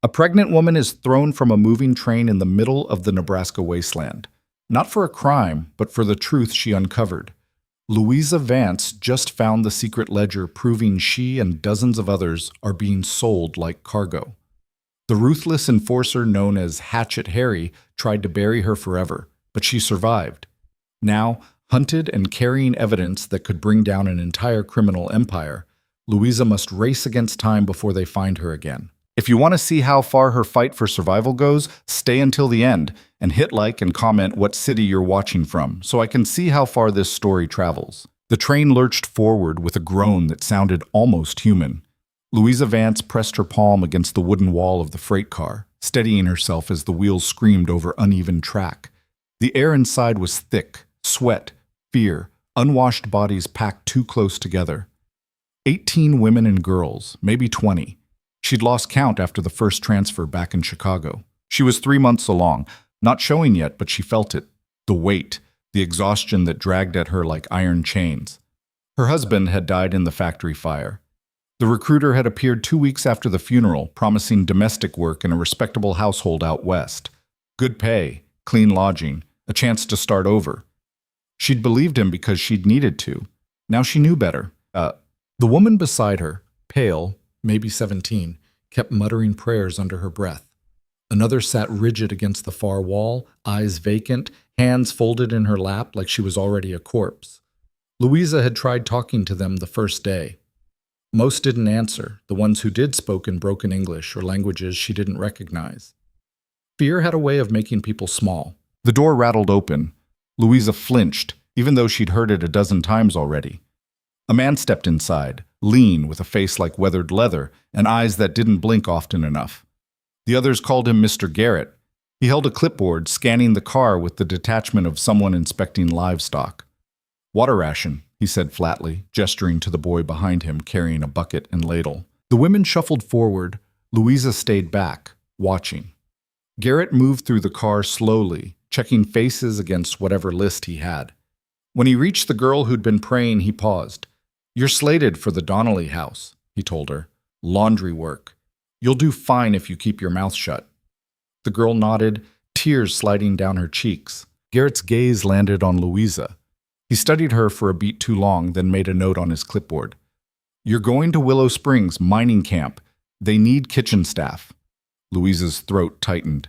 A pregnant woman is thrown from a moving train in the middle of the Nebraska wasteland. Not for a crime, but for the truth she uncovered. Louisa Vance just found the secret ledger proving she and dozens of others are being sold like cargo. The ruthless enforcer known as Hatchet Harry tried to bury her forever, but she survived. Now, hunted and carrying evidence that could bring down an entire criminal empire, Louisa must race against time before they find her again. If you want to see how far her fight for survival goes, stay until the end and hit like and comment what city you're watching from so I can see how far this story travels. The train lurched forward with a groan that sounded almost human. Louisa Vance pressed her palm against the wooden wall of the freight car, steadying herself as the wheels screamed over uneven track. The air inside was thick, sweat, fear, unwashed bodies packed too close together. 18 women and girls, maybe 20. She'd lost count after the first transfer back in Chicago. She was 3 months along, not showing yet, but she felt it. The weight, the exhaustion that dragged at her like iron chains. Her husband had died in the factory fire. The recruiter had appeared 2 weeks after the funeral, promising domestic work in a respectable household out west. Good pay, clean lodging, a chance to start over. She'd believed him because she'd needed to. Now she knew better. The woman beside her, pale, maybe 17, kept muttering prayers under her breath. Another sat rigid against the far wall, eyes vacant, hands folded in her lap like she was already a corpse. Louisa had tried talking to them the first day. Most didn't answer. The ones who did spoke in broken English or languages she didn't recognize. Fear had a way of making people small. The door rattled open. Louisa flinched, even though she'd heard it a dozen times already. A man stepped inside, lean with a face like weathered leather and eyes that didn't blink often enough. The others called him Mr. Garrett. He held a clipboard, scanning the car with the detachment of someone inspecting livestock. "Water ration," he said flatly, gesturing to the boy behind him carrying a bucket and ladle. The women shuffled forward. Louisa stayed back, watching. Garrett moved through the car slowly, checking faces against whatever list he had. When he reached the girl who'd been praying, he paused. "You're slated for the Donnelly house," he told her. "Laundry work. You'll do fine if you keep your mouth shut." The girl nodded, tears sliding down her cheeks. Garrett's gaze landed on Louisa. He studied her for a beat too long, then made a note on his clipboard. "You're going to Willow Springs mining camp. They need kitchen staff." Louisa's throat tightened.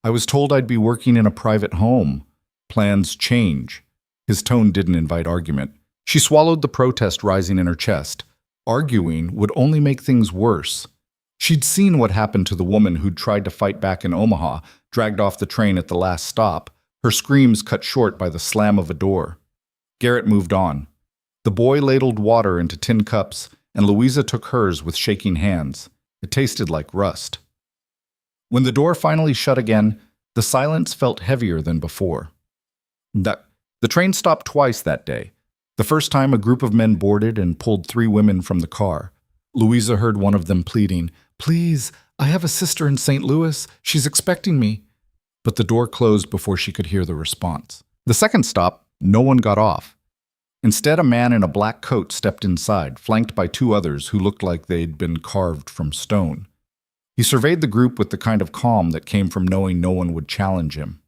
"I was told I'd be working in a private home. Plans change." His tone didn't invite argument. She swallowed the protest rising in her chest. Arguing would only make things worse. She'd seen what happened to the woman who'd tried to fight back in Omaha, dragged off the train at the last stop, her screams cut short by the slam of a door. Garrett moved on. The boy ladled water into tin cups, and Louisa took hers with shaking hands. It tasted like rust. When the door finally shut again, the silence felt heavier than before. The train stopped twice that day. The first time, a group of men boarded and pulled 3 women from the car. Louisa heard one of them pleading, "Please, I have a sister in St. Louis. She's expecting me." But the door closed before she could hear the response. The second stop, no one got off. Instead, a man in a black coat stepped inside, flanked by 2 others who looked like they'd been carved from stone. He surveyed the group with the kind of calm that came from knowing no one would challenge him.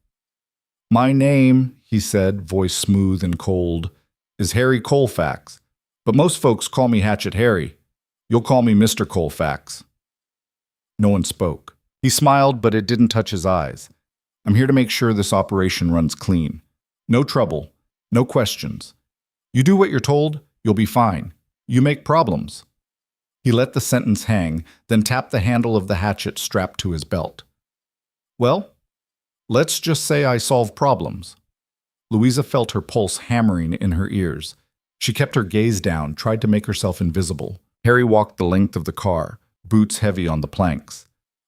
"My name," he said, voice smooth and cold, "is Harry Colfax, but most folks call me Hatchet Harry. You'll call me Mr. Colfax." No one spoke. He smiled, but it didn't touch his eyes. "I'm here to make sure this operation runs clean. No trouble, no questions. You do what you're told, you'll be fine. You make problems." He let the sentence hang, then tapped the handle of the hatchet strapped to his belt. "Well, let's just say I solve problems." Louisa felt her pulse hammering in her ears. She kept her gaze down, tried to make herself invisible. Harry walked the length of the car, boots heavy on the planks.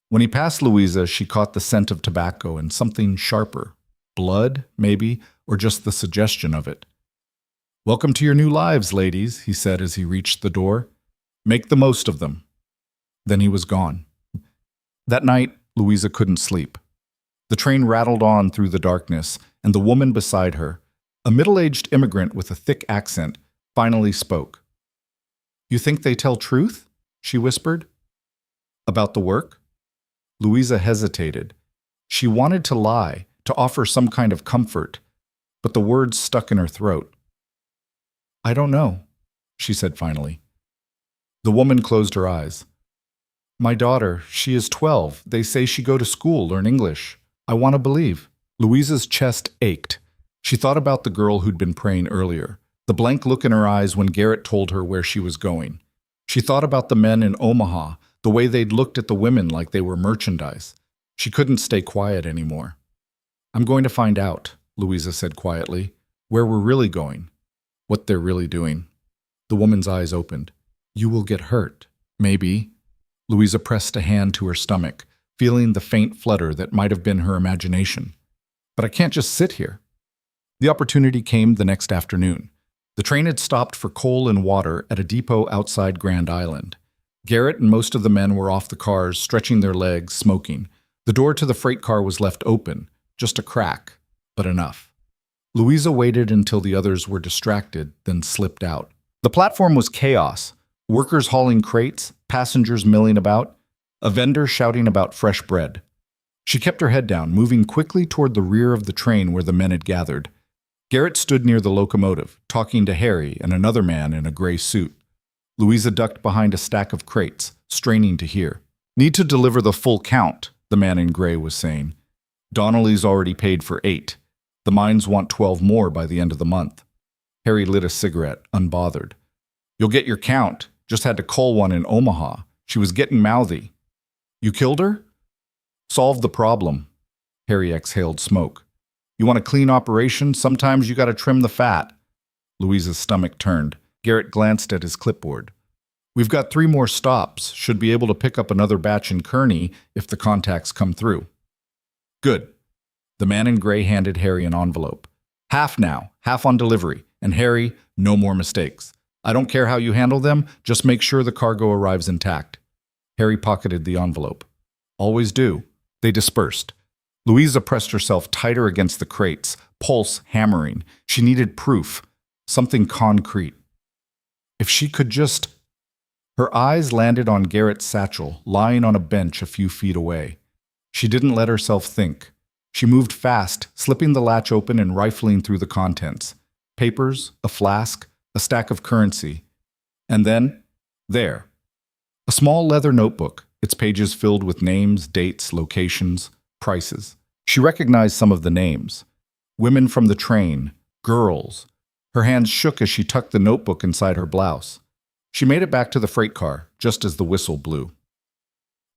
When he passed Louisa, she caught the scent of tobacco and something sharper. Blood, maybe, or just the suggestion of it. "Welcome to your new lives, ladies," he said as he reached the door. "Make the most of them." Then he was gone. That night, Louisa couldn't sleep. The train rattled on through the darkness, and the woman beside her, a middle-aged immigrant with a thick accent, finally spoke. "You think they tell truth?" she whispered. "About the work?" Louisa hesitated. She wanted to lie, to offer some kind of comfort, but the words stuck in her throat. "I don't know," she said finally. The woman closed her eyes. "My daughter, she is 12. They say she go to school, learn English. I want to believe." Louisa's chest ached. She thought about the girl who'd been praying earlier, the blank look in her eyes when Garrett told her where she was going. She thought about the men in Omaha, the way they'd looked at the women like they were merchandise. She couldn't stay quiet anymore. "I'm going to find out," Louisa said quietly, "where we're really going, what they're really doing." The woman's eyes opened. "You will get hurt, maybe." Louisa pressed a hand to her stomach, feeling the faint flutter that might have been her imagination. "But I can't just sit here." The opportunity came the next afternoon. The train had stopped for coal and water at a depot outside Grand Island. Garrett and most of the men were off the cars, stretching their legs, smoking. The door to the freight car was left open, just a crack, but enough. Louisa waited until the others were distracted, then slipped out. The platform was chaos. Workers hauling crates, passengers milling about, a vendor shouting about fresh bread. She kept her head down, moving quickly toward the rear of the train where the men had gathered. Garrett stood near the locomotive, talking to Harry and another man in a gray suit. Louisa ducked behind a stack of crates, straining to hear. "Need to deliver the full count," the man in gray was saying. "Donnelly's already paid for 8. The mines want 12 more by the end of the month." Harry lit a cigarette, unbothered. "You'll get your count. Just had to cull one in Omaha. She was getting mouthy." "You killed her?" "Solved the problem." Harry exhaled smoke. "You want a clean operation? Sometimes you gotta trim the fat." Louisa's stomach turned. Garrett glanced at his clipboard. "We've got 3 more stops. Should be able to pick up another batch in Kearney if the contacts come through." "Good." The man in gray handed Harry an envelope. "Half now, half on delivery. And Harry, no more mistakes. I don't care how you handle them, just make sure the cargo arrives intact." Harry pocketed the envelope. "Always do." They dispersed. Louisa pressed herself tighter against the crates, pulse hammering. She needed proof, something concrete. If she could just... Her eyes landed on Garrett's satchel, lying on a bench a few feet away. She didn't let herself think. She moved fast, slipping the latch open and rifling through the contents. Papers, a flask, a stack of currency. And then, there. A small leather notebook, its pages filled with names, dates, locations, prices. She recognized some of the names. Women from the train, girls. Her hands shook as she tucked the notebook inside her blouse. She made it back to the freight car, just as the whistle blew.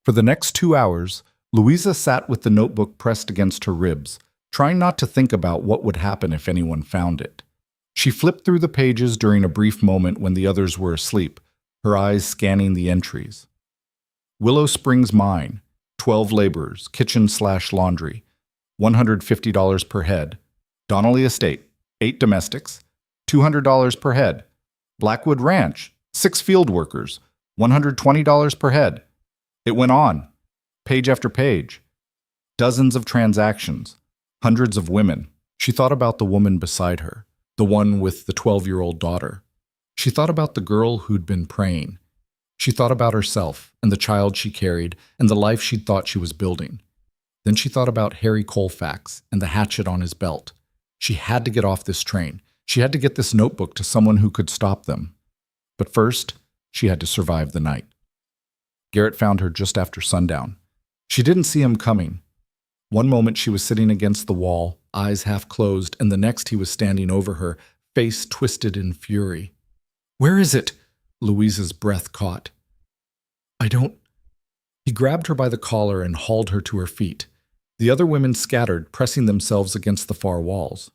For the next 2 hours, Louisa sat with the notebook pressed against her ribs, trying not to think about what would happen if anyone found it. She flipped through the pages during a brief moment when the others were asleep, her eyes scanning the entries. Willow Springs Mine, 12 laborers, kitchen/laundry, $150 per head. Donnelly Estate, 8 domestics, $200 per head. Blackwood Ranch, 6 field workers, $120 per head. It went on, page after page. Dozens of transactions, hundreds of women. She thought about the woman beside her, the one with the 12-year-old daughter. She thought about the girl who'd been praying. She thought about herself and the child she carried and the life she'd thought she was building. Then she thought about Harry Colfax and the hatchet on his belt. She had to get off this train. She had to get this notebook to someone who could stop them. But first, she had to survive the night. Garrett found her just after sundown. She didn't see him coming. One moment she was sitting against the wall, eyes half closed, and the next he was standing over her, face twisted in fury. "Where is it?" Louisa's breath caught. "I don't..." He grabbed her by the collar and hauled her to her feet. The other women scattered, pressing themselves against the far walls.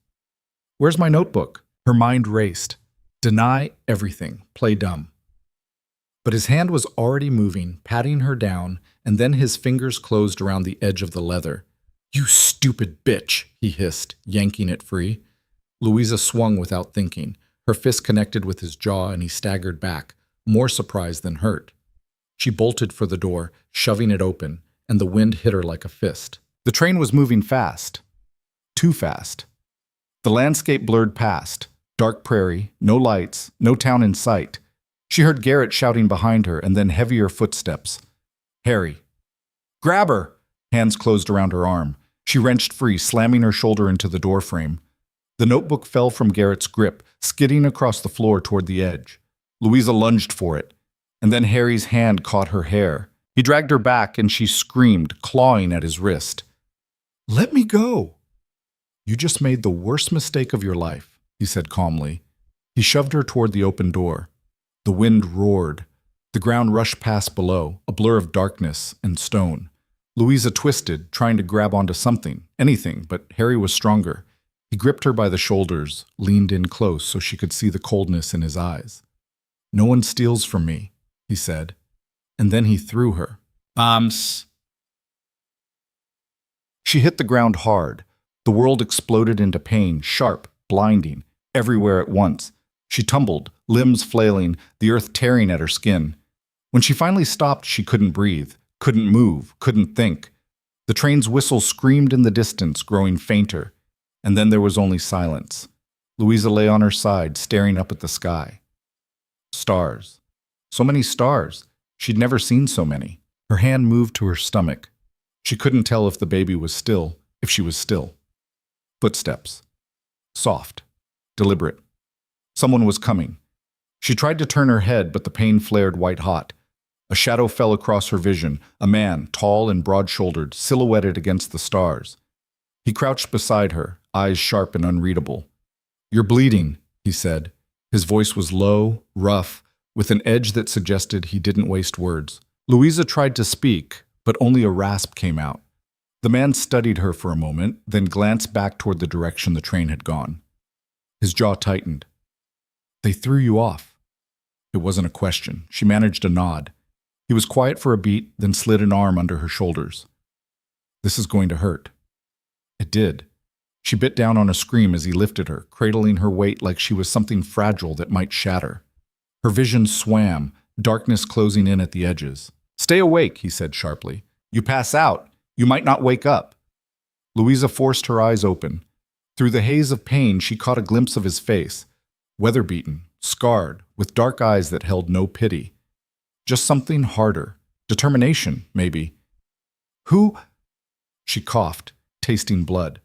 "Where's my notebook?" Her mind raced. Deny everything, play dumb. But his hand was already moving, patting her down, and then his fingers closed around the edge of the leather. "You stupid bitch," he hissed, yanking it free. Louisa swung without thinking. Her fist connected with his jaw and he staggered back, more surprised than hurt. She bolted for the door, shoving it open, and the wind hit her like a fist. The train was moving fast. Too fast. The landscape blurred past. Dark prairie, no lights, no town in sight. She heard Garrett shouting behind her and then heavier footsteps. "Harry." Grab her! Hands closed around her arm. She wrenched free, slamming her shoulder into the doorframe. The notebook fell from Garrett's grip, skidding across the floor toward the edge. Louisa lunged for it, and then Harry's hand caught her hair. He dragged her back, and she screamed, clawing at his wrist. "Let me go!" "You just made the worst mistake of your life," he said calmly. He shoved her toward the open door. The wind roared. The ground rushed past below, a blur of darkness and stone. Louisa twisted, trying to grab onto something, anything, but Harry was stronger. He gripped her by the shoulders, leaned in close so she could see the coldness in his eyes. "No one steals from me," he said, and then he threw her. "Bombs!" She hit the ground hard. The world exploded into pain, sharp, blinding, everywhere at once. She tumbled, limbs flailing, the earth tearing at her skin. When she finally stopped, she couldn't breathe, couldn't move, couldn't think. The train's whistle screamed in the distance, growing fainter. And then there was only silence. Louisa lay on her side, staring up at the sky. Stars. So many stars. She'd never seen so many. Her hand moved to her stomach. She couldn't tell if the baby was still, if she was still. Footsteps. Soft. Deliberate. Someone was coming. She tried to turn her head, but the pain flared white-hot. A shadow fell across her vision, a man, tall and broad-shouldered, silhouetted against the stars. He crouched beside her, eyes sharp and unreadable. "You're bleeding," he said. His voice was low, rough, with an edge that suggested he didn't waste words. Louisa tried to speak, but only a rasp came out. The man studied her for a moment, then glanced back toward the direction the train had gone. His jaw tightened. "They threw you off." It wasn't a question. She managed a nod. He was quiet for a beat, then slid an arm under her shoulders. "This is going to hurt." It did. She bit down on a scream as he lifted her, cradling her weight like she was something fragile that might shatter. Her vision swam, darkness closing in at the edges. "Stay awake," he said sharply. "You pass out. You might not wake up." Louisa forced her eyes open. Through the haze of pain, she caught a glimpse of his face, weather-beaten, scarred, with dark eyes that held no pity. Just something harder. Determination, maybe. "Who?" She coughed, tasting blood.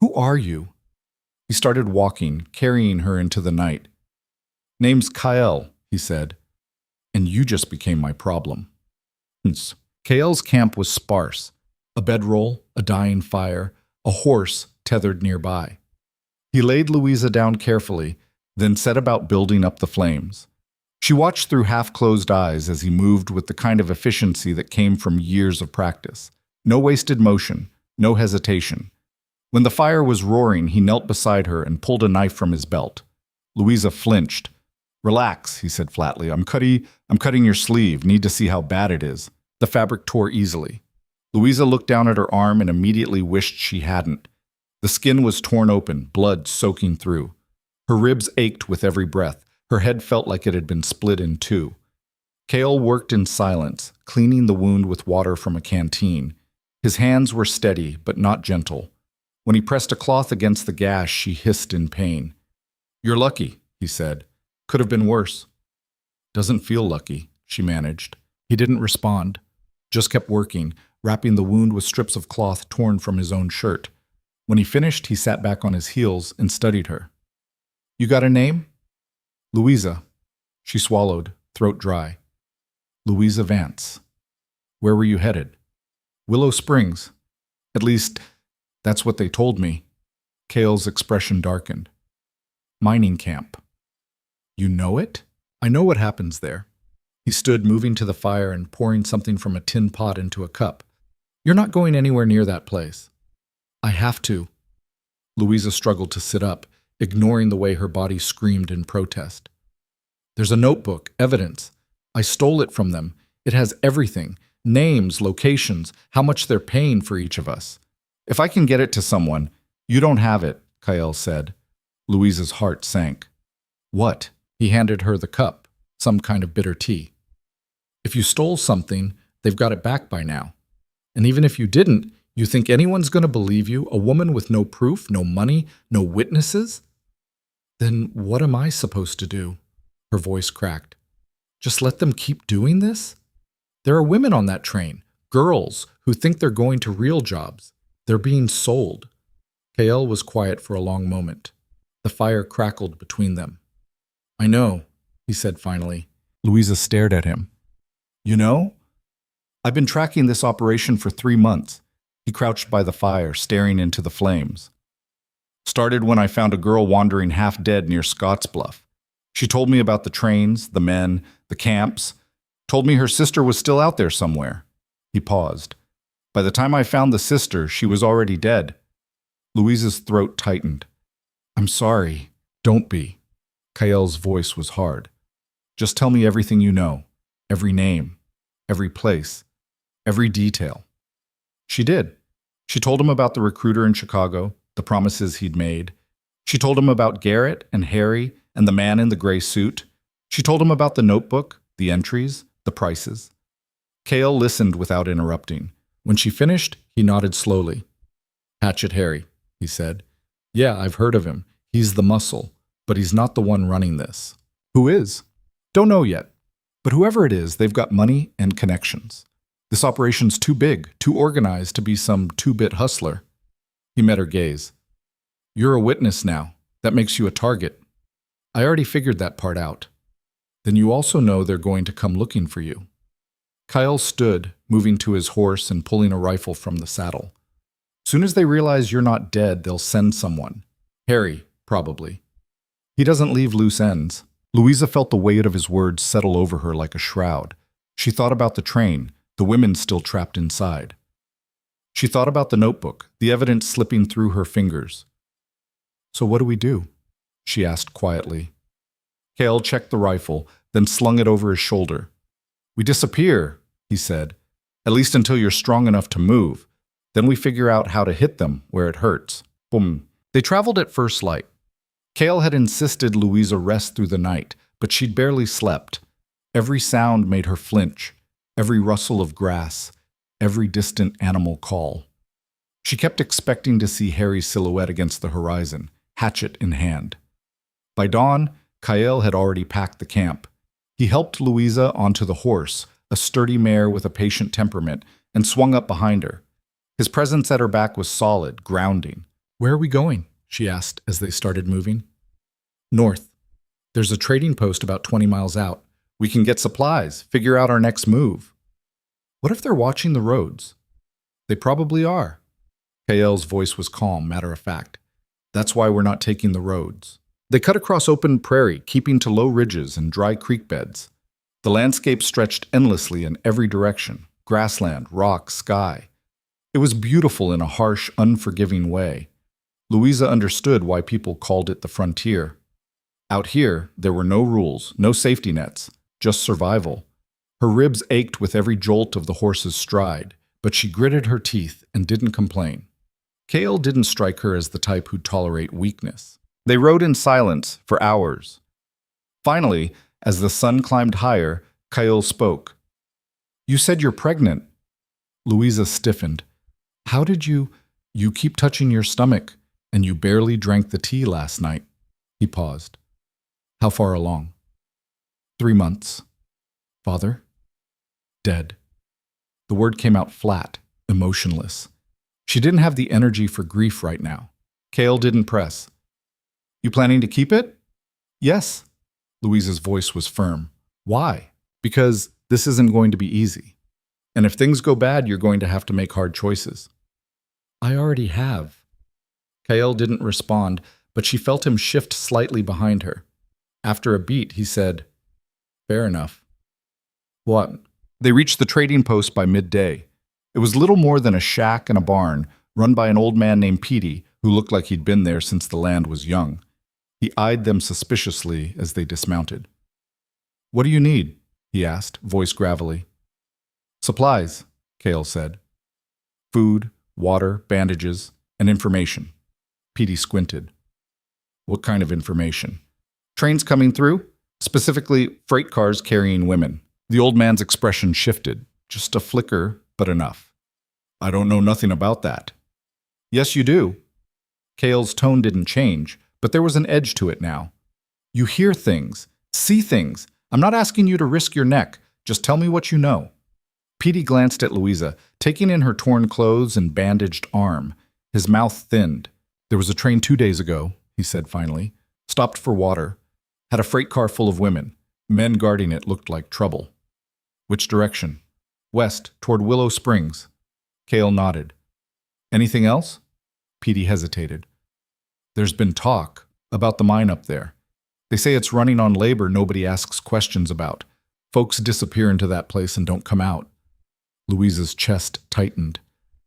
"Who are you?" He started walking, carrying her into the night. "Name's Kyle," he said, "and you just became my problem." Kael's camp was sparse. A bedroll, a dying fire, a horse tethered nearby. He laid Louisa down carefully, then set about building up the flames. She watched through half-closed eyes as he moved with the kind of efficiency that came from years of practice. No wasted motion, no hesitation. When the fire was roaring, he knelt beside her and pulled a knife from his belt. Louisa flinched. "Relax," he said flatly. I'm cutting your sleeve. Need to see how bad it is." The fabric tore easily. Louisa looked down at her arm and immediately wished she hadn't. The skin was torn open, blood soaking through. Her ribs ached with every breath. Her head felt like it had been split in two. Kael worked in silence, cleaning the wound with water from a canteen. His hands were steady, but not gentle. When he pressed a cloth against the gash, she hissed in pain. "You're lucky," he said. "Could have been worse." "Doesn't feel lucky," she managed. He didn't respond, just kept working, wrapping the wound with strips of cloth torn from his own shirt. When he finished, he sat back on his heels and studied her. "You got a name?" "Louisa." She swallowed, throat dry. "Louisa Vance. Where were you headed?" "Willow Springs. At least, that's what they told me." Kael's expression darkened. "Mining camp." "You know it?" "I know what happens there." He stood, moving to the fire and pouring something from a tin pot into a cup. "You're not going anywhere near that place." "I have to." Louisa struggled to sit up, ignoring the way her body screamed in protest. "There's a notebook, evidence. I stole it from them. It has everything. Names, locations, how much they're paying for each of us. If I can get it to someone—" "You don't have it," Kael said. Louisa's heart sank. "What?" He handed her the cup, some kind of bitter tea. "If you stole something, they've got it back by now. And even if you didn't, you think anyone's going to believe you, a woman with no proof, no money, no witnesses? Then what am I supposed to do?" Her voice cracked. "Just let them keep doing this? There are women on that train, Girls who think they're going to real jobs. They're being sold. Kael was quiet for a long moment. The fire crackled between them. I know, he said finally. Louisa stared at him. You know? I've been tracking this operation for 3 months. He crouched by the fire, staring into the flames. Started when I found a girl wandering half dead near Scottsbluff. She told me about the trains, the men, the camps. Told me her sister was still out there somewhere. He paused. By the time I found the sister, she was already dead. Louisa's throat tightened. I'm sorry. Don't be. Kael's voice was hard. Just tell me everything you know. Every name. Every place. Every detail. She did. She told him about the recruiter in Chicago, the promises he'd made. She told him about Garrett and Harry and the man in the gray suit. She told him about the notebook, the entries, the prices. Kael listened without interrupting. When she finished, he nodded slowly. Hatchet Harry, he said. Yeah, I've heard of him. He's the muscle, but he's not the one running this. Who is? Don't know yet. But whoever it is, they've got money and connections. This operation's too big, too organized to be some two-bit hustler. He met her gaze. You're a witness now. That makes you a target. I already figured that part out. Then you also know they're going to come looking for you. Kael stood, moving to his horse and pulling a rifle from the saddle. Soon as they realize you're not dead, they'll send someone. Harry, probably. He doesn't leave loose ends. Louisa felt the weight of his words settle over her like a shroud. She thought about the train, the women still trapped inside. She thought about the notebook, the evidence slipping through her fingers. So what do we do? She asked quietly. Kael checked the rifle, then slung it over his shoulder. We disappear, he said, at least until you're strong enough to move. Then we figure out how to hit them where it hurts. Boom. They traveled at first light. Kael had insisted Louisa rest through the night, but she'd barely slept. Every sound made her flinch, every rustle of grass, every distant animal call. She kept expecting to see Harry's silhouette against the horizon, hatchet in hand. By dawn, Kael had already packed the camp. He helped Louisa onto the horse, a sturdy mare with a patient temperament, and swung up behind her. His presence at her back was solid, grounding. Where are we going? She asked as they started moving. North. There's a trading post about 20 miles out. We can get supplies, figure out our next move. What if they're watching the roads? They probably are. Kael's voice was calm, matter of fact. That's why we're not taking the roads. They cut across open prairie, keeping to low ridges and dry creek beds. The landscape stretched endlessly in every direction, grassland, rock, sky. It was beautiful in a harsh, unforgiving way. Louisa understood why people called it the frontier. Out here, there were no rules, no safety nets, just survival. Her ribs ached with every jolt of the horse's stride, but she gritted her teeth and didn't complain. Kael didn't strike her as the type who'd tolerate weakness. They rode in silence for hours. Finally, as the sun climbed higher, Kael spoke. You said you're pregnant. Louisa stiffened. How did you keep touching your stomach, and you barely drank the tea last night. He paused. How far along? 3 months. Father? Dead. The word came out flat, emotionless. She didn't have the energy for grief right now. Kael didn't press. You planning to keep it? Yes. Louisa's voice was firm. Why? Because this isn't going to be easy. And if things go bad, you're going to have to make hard choices. I already have. Kael didn't respond, but she felt him shift slightly behind her. After a beat, he said, Fair enough. What? They reached the trading post by midday. It was little more than a shack and a barn, run by an old man named Petey, who looked like he'd been there since the land was young. He eyed them suspiciously as they dismounted. What do you need? He asked, voice gravelly. Supplies, Kael said. Food, water, bandages, and information. Petey squinted. What kind of information? Trains coming through, specifically freight cars carrying women. The old man's expression shifted, just a flicker, but enough. I don't know nothing about that. Yes, you do. Kael's tone didn't change, but there was an edge to it now. You hear things, see things. I'm not asking you to risk your neck. Just tell me what you know. Petey glanced at Louisa, taking in her torn clothes and bandaged arm. His mouth thinned. There was a train 2 days ago, he said finally. Stopped for water. Had a freight car full of women. Men guarding it looked like trouble. Which direction? West, toward Willow Springs. Cale nodded. Anything else? Petey hesitated. There's been talk about the mine up there. They say it's running on labor nobody asks questions about. Folks disappear into that place and don't come out. Louisa's chest tightened.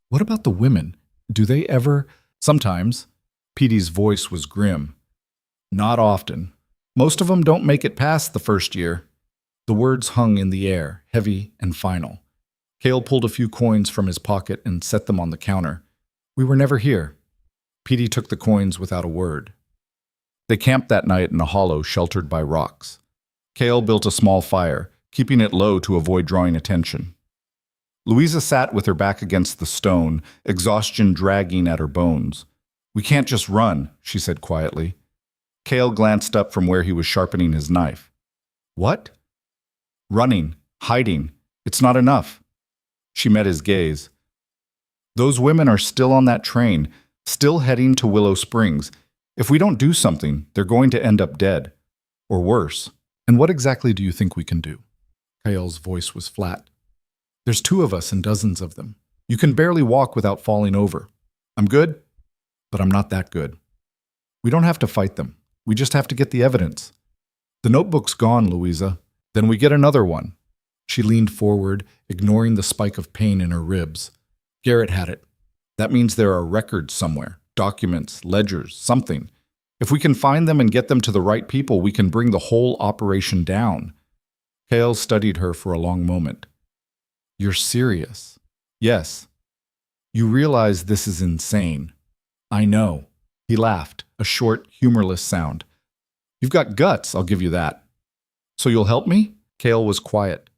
What about the women? Do they ever? Sometimes. Petey's voice was grim. Not often. Most of them don't make it past the first year. The words hung in the air, heavy and final. Cale pulled a few coins from his pocket and set them on the counter. We were never here. Petey took the coins without a word. They camped that night in a hollow sheltered by rocks. Cale built a small fire, keeping it low to avoid drawing attention. Louisa sat with her back against the stone, exhaustion dragging at her bones. We can't just run, she said quietly. Cale glanced up from where he was sharpening his knife. What? Running, hiding. It's not enough. She met his gaze. Those women are still on that train, still heading to Willow Springs. If we don't do something, they're going to end up dead. Or worse. And what exactly do you think we can do? Cale's voice was flat. There's 2 of us and dozens of them. You can barely walk without falling over. I'm good, but I'm not that good. We don't have to fight them. We just have to get the evidence. The notebook's gone, Louisa. Then we get another one. She leaned forward, ignoring the spike of pain in her ribs. Garrett had it. That means there are records somewhere, documents, ledgers, something. If we can find them and get them to the right people, we can bring the whole operation down. Cale studied her for a long moment. You're serious? Yes. You realize this is insane. I know. He laughed, a short, humorless sound. You've got guts, I'll give you that. So you'll help me? Cale was quiet.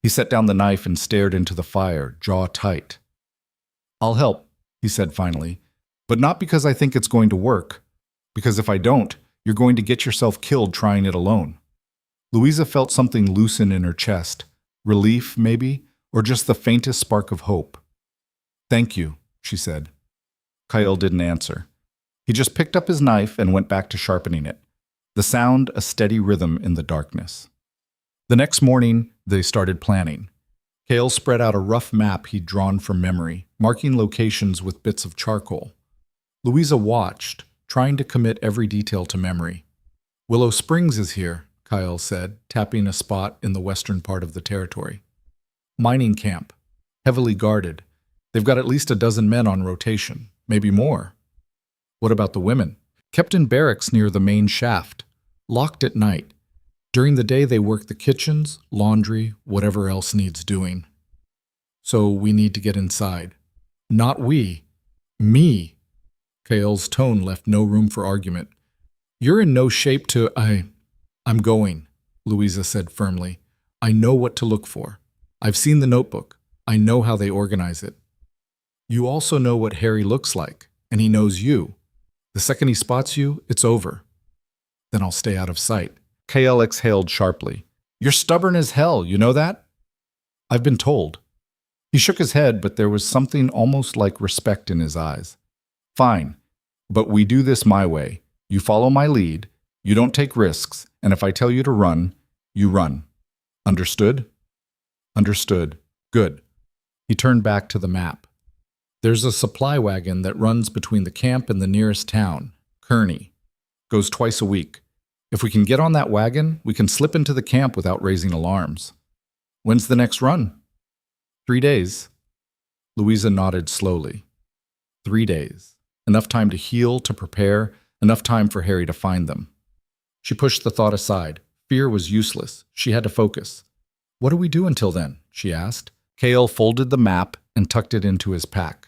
He set down the knife and stared into the fire, jaw tight. I'll help, he said finally, but not because I think it's going to work. Because if I don't, you're going to get yourself killed trying it alone. Louisa felt something loosen in her chest. Relief, maybe, or just the faintest spark of hope. Thank you, she said. Cale didn't answer. He just picked up his knife and went back to sharpening it. The sound a steady rhythm in the darkness. The next morning, they started planning. Cale spread out a rough map he'd drawn from memory, marking locations with bits of charcoal. Louisa watched, trying to commit every detail to memory. Willow Springs is here, Cale said, tapping a spot in the western part of the territory. Mining camp. Heavily guarded. They've got at least 12 men on rotation, maybe more. What about the women? Kept in barracks near the main shaft. Locked at night. During the day they work the kitchens, laundry, whatever else needs doing. So we need to get inside. Not we. Me. Cale's tone left no room for argument. You're in no shape to… I'm going, Louisa said firmly. I know what to look for. I've seen the notebook. I know how they organize it. You also know what Harry looks like, and he knows you. The second he spots you, it's over. Then I'll stay out of sight. Cale exhaled sharply. You're stubborn as hell, you know that? I've been told. He shook his head, but there was something almost like respect in his eyes. Fine, but we do this my way. You follow my lead, you don't take risks, and if I tell you to run, you run. Understood? Understood. Good. He turned back to the map. There's a supply wagon that runs between the camp and the nearest town, Kearney. Goes twice a week. If we can get on that wagon, we can slip into the camp without raising alarms. When's the next run? 3 days. Louisa nodded slowly. 3 days. Enough time to heal, to prepare, enough time for Harry to find them. She pushed the thought aside. Fear was useless. She had to focus. What do we do until then? She asked. Cale folded the map and tucked it into his pack.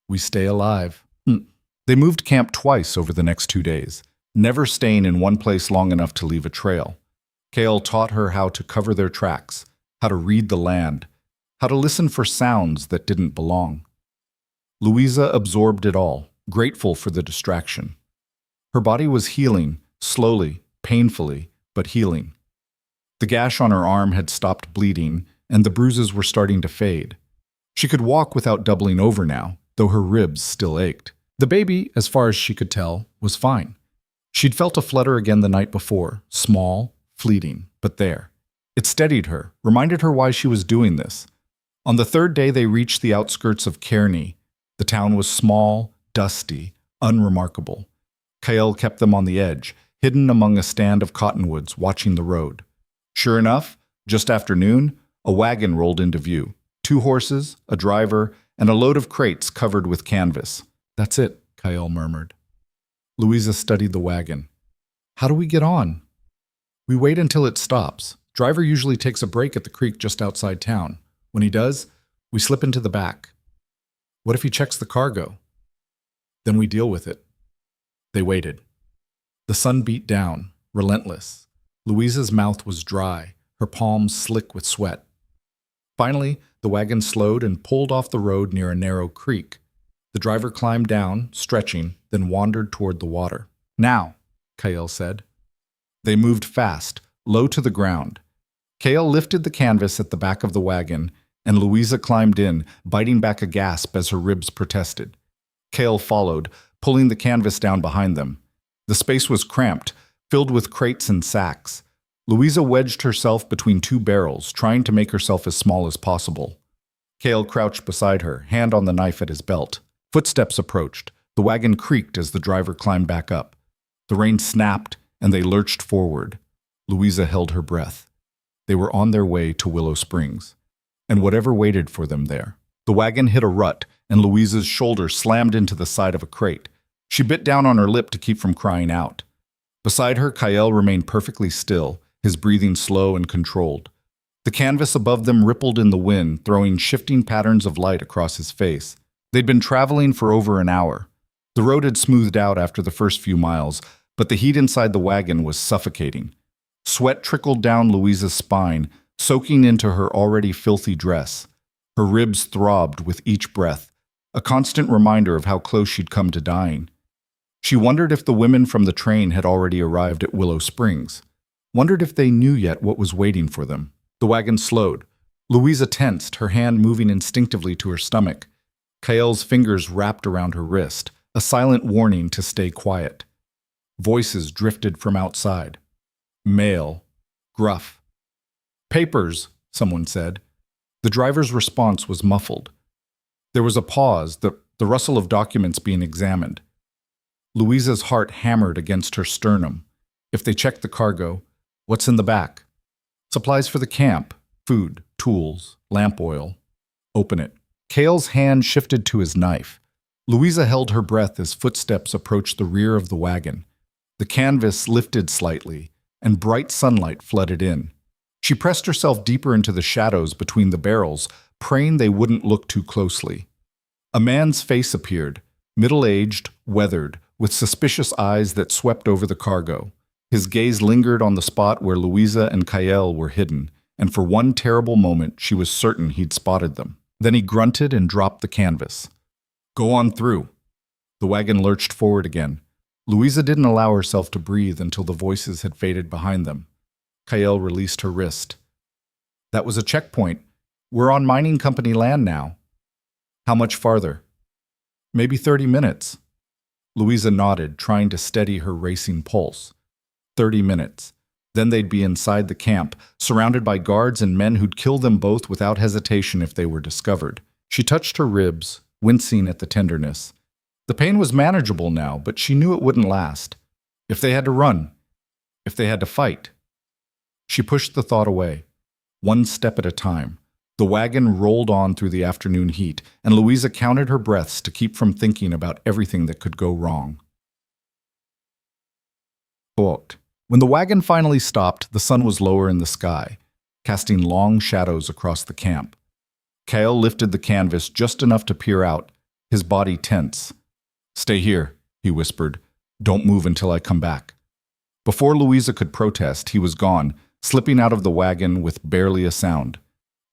We stay alive. They moved camp twice over the next 2 days, never staying in one place long enough to leave a trail. Cale taught her how to cover their tracks, how to read the land, how to listen for sounds that didn't belong. Louisa absorbed it all, grateful for the distraction. Her body was healing, slowly, painfully, but healing. The gash on her arm had stopped bleeding, and the bruises were starting to fade. She could walk without doubling over now, though her ribs still ached. The baby, as far as she could tell, was fine. She'd felt a flutter again the night before, small, fleeting, but there. It steadied her, reminded her why she was doing this. On the third day they reached the outskirts of Kearney. The town was small, dusty, unremarkable. Kael kept them on the edge, hidden among a stand of cottonwoods, watching the road. Sure enough, just after noon, a wagon rolled into view. 2 horses, a driver, and a load of crates covered with canvas. "That's it," Kael murmured. Louisa studied the wagon. "How do we get on?" "We wait until it stops. Driver usually takes a break at the creek just outside town. When he does, we slip into the back." "What if he checks the cargo?" "Then we deal with it." They waited. The sun beat down, relentless. Louisa's mouth was dry, her palms slick with sweat. Finally, the wagon slowed and pulled off the road near a narrow creek. The driver climbed down, stretching, then wandered toward the water. "Now," Kael said. They moved fast, low to the ground. Kael lifted the canvas at the back of the wagon, and Louisa climbed in, biting back a gasp as her ribs protested. Kael followed, pulling the canvas down behind them. The space was cramped, filled with crates and sacks. Louisa wedged herself between 2 barrels, trying to make herself as small as possible. Kael crouched beside her, hand on the knife at his belt. Footsteps approached. The wagon creaked as the driver climbed back up. The rein snapped, and they lurched forward. Louisa held her breath. They were on their way to Willow Springs, and whatever waited for them there. The wagon hit a rut, and Louisa's shoulder slammed into the side of a crate. She bit down on her lip to keep from crying out. Beside her, Kael remained perfectly still, his breathing slow and controlled. The canvas above them rippled in the wind, throwing shifting patterns of light across his face. They'd been traveling for over an hour. The road had smoothed out after the first few miles, but the heat inside the wagon was suffocating. Sweat trickled down Louisa's spine, soaking into her already filthy dress. Her ribs throbbed with each breath, a constant reminder of how close she'd come to dying. She wondered if the women from the train had already arrived at Willow Springs. Wondered if they knew yet what was waiting for them. The wagon slowed. Louisa tensed, her hand moving instinctively to her stomach. Kael's fingers wrapped around her wrist, a silent warning to stay quiet. Voices drifted from outside. Male. Gruff. "Papers," someone said. The driver's response was muffled. There was a pause, the rustle of documents being examined. Louisa's heart hammered against her sternum. If they checked the cargo, what's in the back? Supplies for the camp, food, tools, lamp oil. Open it. Kael's hand shifted to his knife. Louisa held her breath as footsteps approached the rear of the wagon. The canvas lifted slightly, and bright sunlight flooded in. She pressed herself deeper into the shadows between the barrels, praying they wouldn't look too closely. A man's face appeared, middle-aged, weathered, with suspicious eyes that swept over the cargo. His gaze lingered on the spot where Louisa and Kael were hidden, and for one terrible moment she was certain he'd spotted them. Then he grunted and dropped the canvas. "Go on through." The wagon lurched forward again. Louisa didn't allow herself to breathe until the voices had faded behind them. Kael released her wrist. "That was a checkpoint. We're on mining company land now." "How much farther?" "Maybe 30 minutes. Louisa nodded, trying to steady her racing pulse. 30 minutes. Then they'd be inside the camp, surrounded by guards and men who'd kill them both without hesitation if they were discovered. She touched her ribs, wincing at the tenderness. The pain was manageable now, but she knew it wouldn't last. If they had to run, if they had to fight. She pushed the thought away, one step at a time. The wagon rolled on through the afternoon heat, and Louisa counted her breaths to keep from thinking about everything that could go wrong. Quote, when the wagon finally stopped, the sun was lower in the sky, casting long shadows across the camp. Kael lifted the canvas just enough to peer out, his body tense. "Stay here," he whispered. "Don't move until I come back." Before Louisa could protest, he was gone, slipping out of the wagon with barely a sound.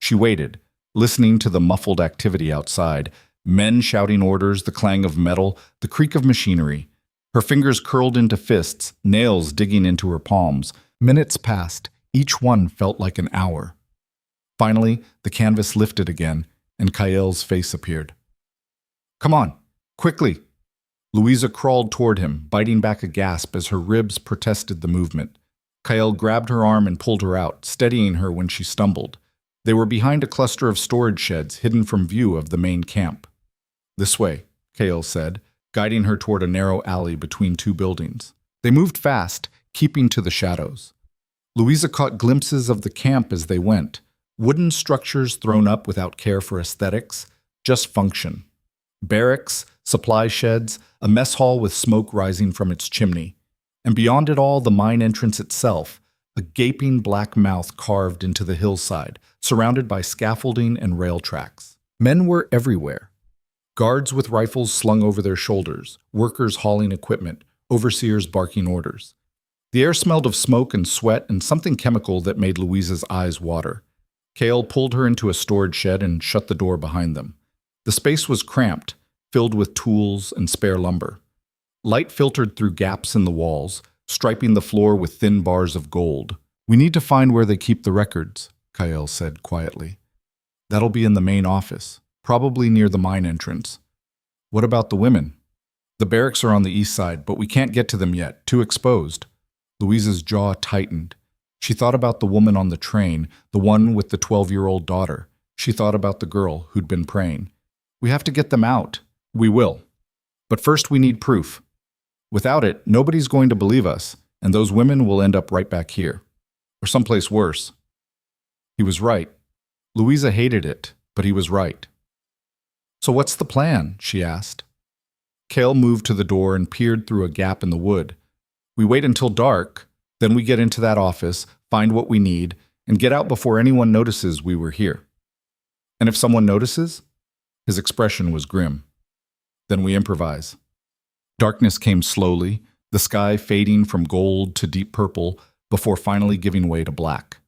She waited, listening to the muffled activity outside, men shouting orders, the clang of metal, the creak of machinery. Her fingers curled into fists, nails digging into her palms. Minutes passed. Each one felt like an hour. Finally, the canvas lifted again, and Kael's face appeared. "Come on, quickly!" Louisa crawled toward him, biting back a gasp as her ribs protested the movement. Kael grabbed her arm and pulled her out, steadying her when she stumbled. They were behind a cluster of storage sheds hidden from view of the main camp. "This way," Kael said, guiding her toward a narrow alley between two buildings. They moved fast, keeping to the shadows. Louisa caught glimpses of the camp as they went, wooden structures thrown up without care for aesthetics, just function. Barracks, supply sheds, a mess hall with smoke rising from its chimney. And beyond it all, the mine entrance itself, a gaping black mouth carved into the hillside, surrounded by scaffolding and rail tracks. Men were everywhere. Guards with rifles slung over their shoulders, workers hauling equipment, overseers barking orders. The air smelled of smoke and sweat and something chemical that made Louisa's eyes water. Kael pulled her into a storage shed and shut the door behind them. The space was cramped, filled with tools and spare lumber. Light filtered through gaps in the walls, striping the floor with thin bars of gold. "We need to find where they keep the records," Kael said quietly. "That'll be in the main office, probably near the mine entrance." "What about the women?" "The barracks are on the east side, but we can't get to them yet, too exposed." Louisa's jaw tightened. She thought about the woman on the train, the one with the 12-year-old daughter. She thought about the girl who'd been praying. "We have to get them out." "We will. But first we need proof. Without it, nobody's going to believe us, and those women will end up right back here. Or someplace worse." He was right. Louisa hated it, but he was right. "So what's the plan?" she asked. Kael moved to the door and peered through a gap in the wood. "We wait until dark, then we get into that office, find what we need, and get out before anyone notices we were here. And if someone notices?" His expression was grim. "Then we improvise." Darkness came slowly, the sky fading from gold to deep purple before finally giving way to black.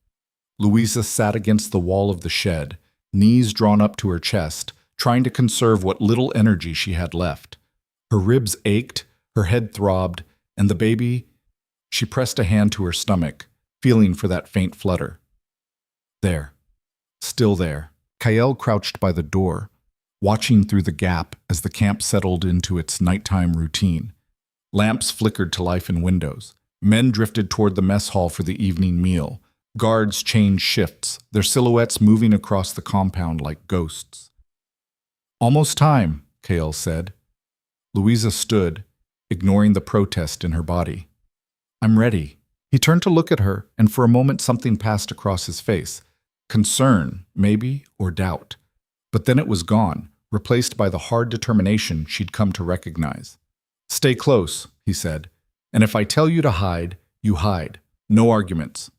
Louisa sat against the wall of the shed, knees drawn up to her chest, trying to conserve what little energy she had left. Her ribs ached, her head throbbed, and the baby... She pressed a hand to her stomach, feeling for that faint flutter. There. Still there. Kael crouched by the door, watching through the gap as the camp settled into its nighttime routine. Lamps flickered to life in windows. Men drifted toward the mess hall for the evening meal. Guards changed shifts, their silhouettes moving across the compound like ghosts. "Almost time," Kael said. Louisa stood, ignoring the protest in her body. "I'm ready." He turned to look at her, and for a moment something passed across his face. Concern, maybe, or doubt. But then it was gone, replaced by the hard determination she'd come to recognize. "Stay close," he said. "And if I tell you to hide, you hide. No arguments."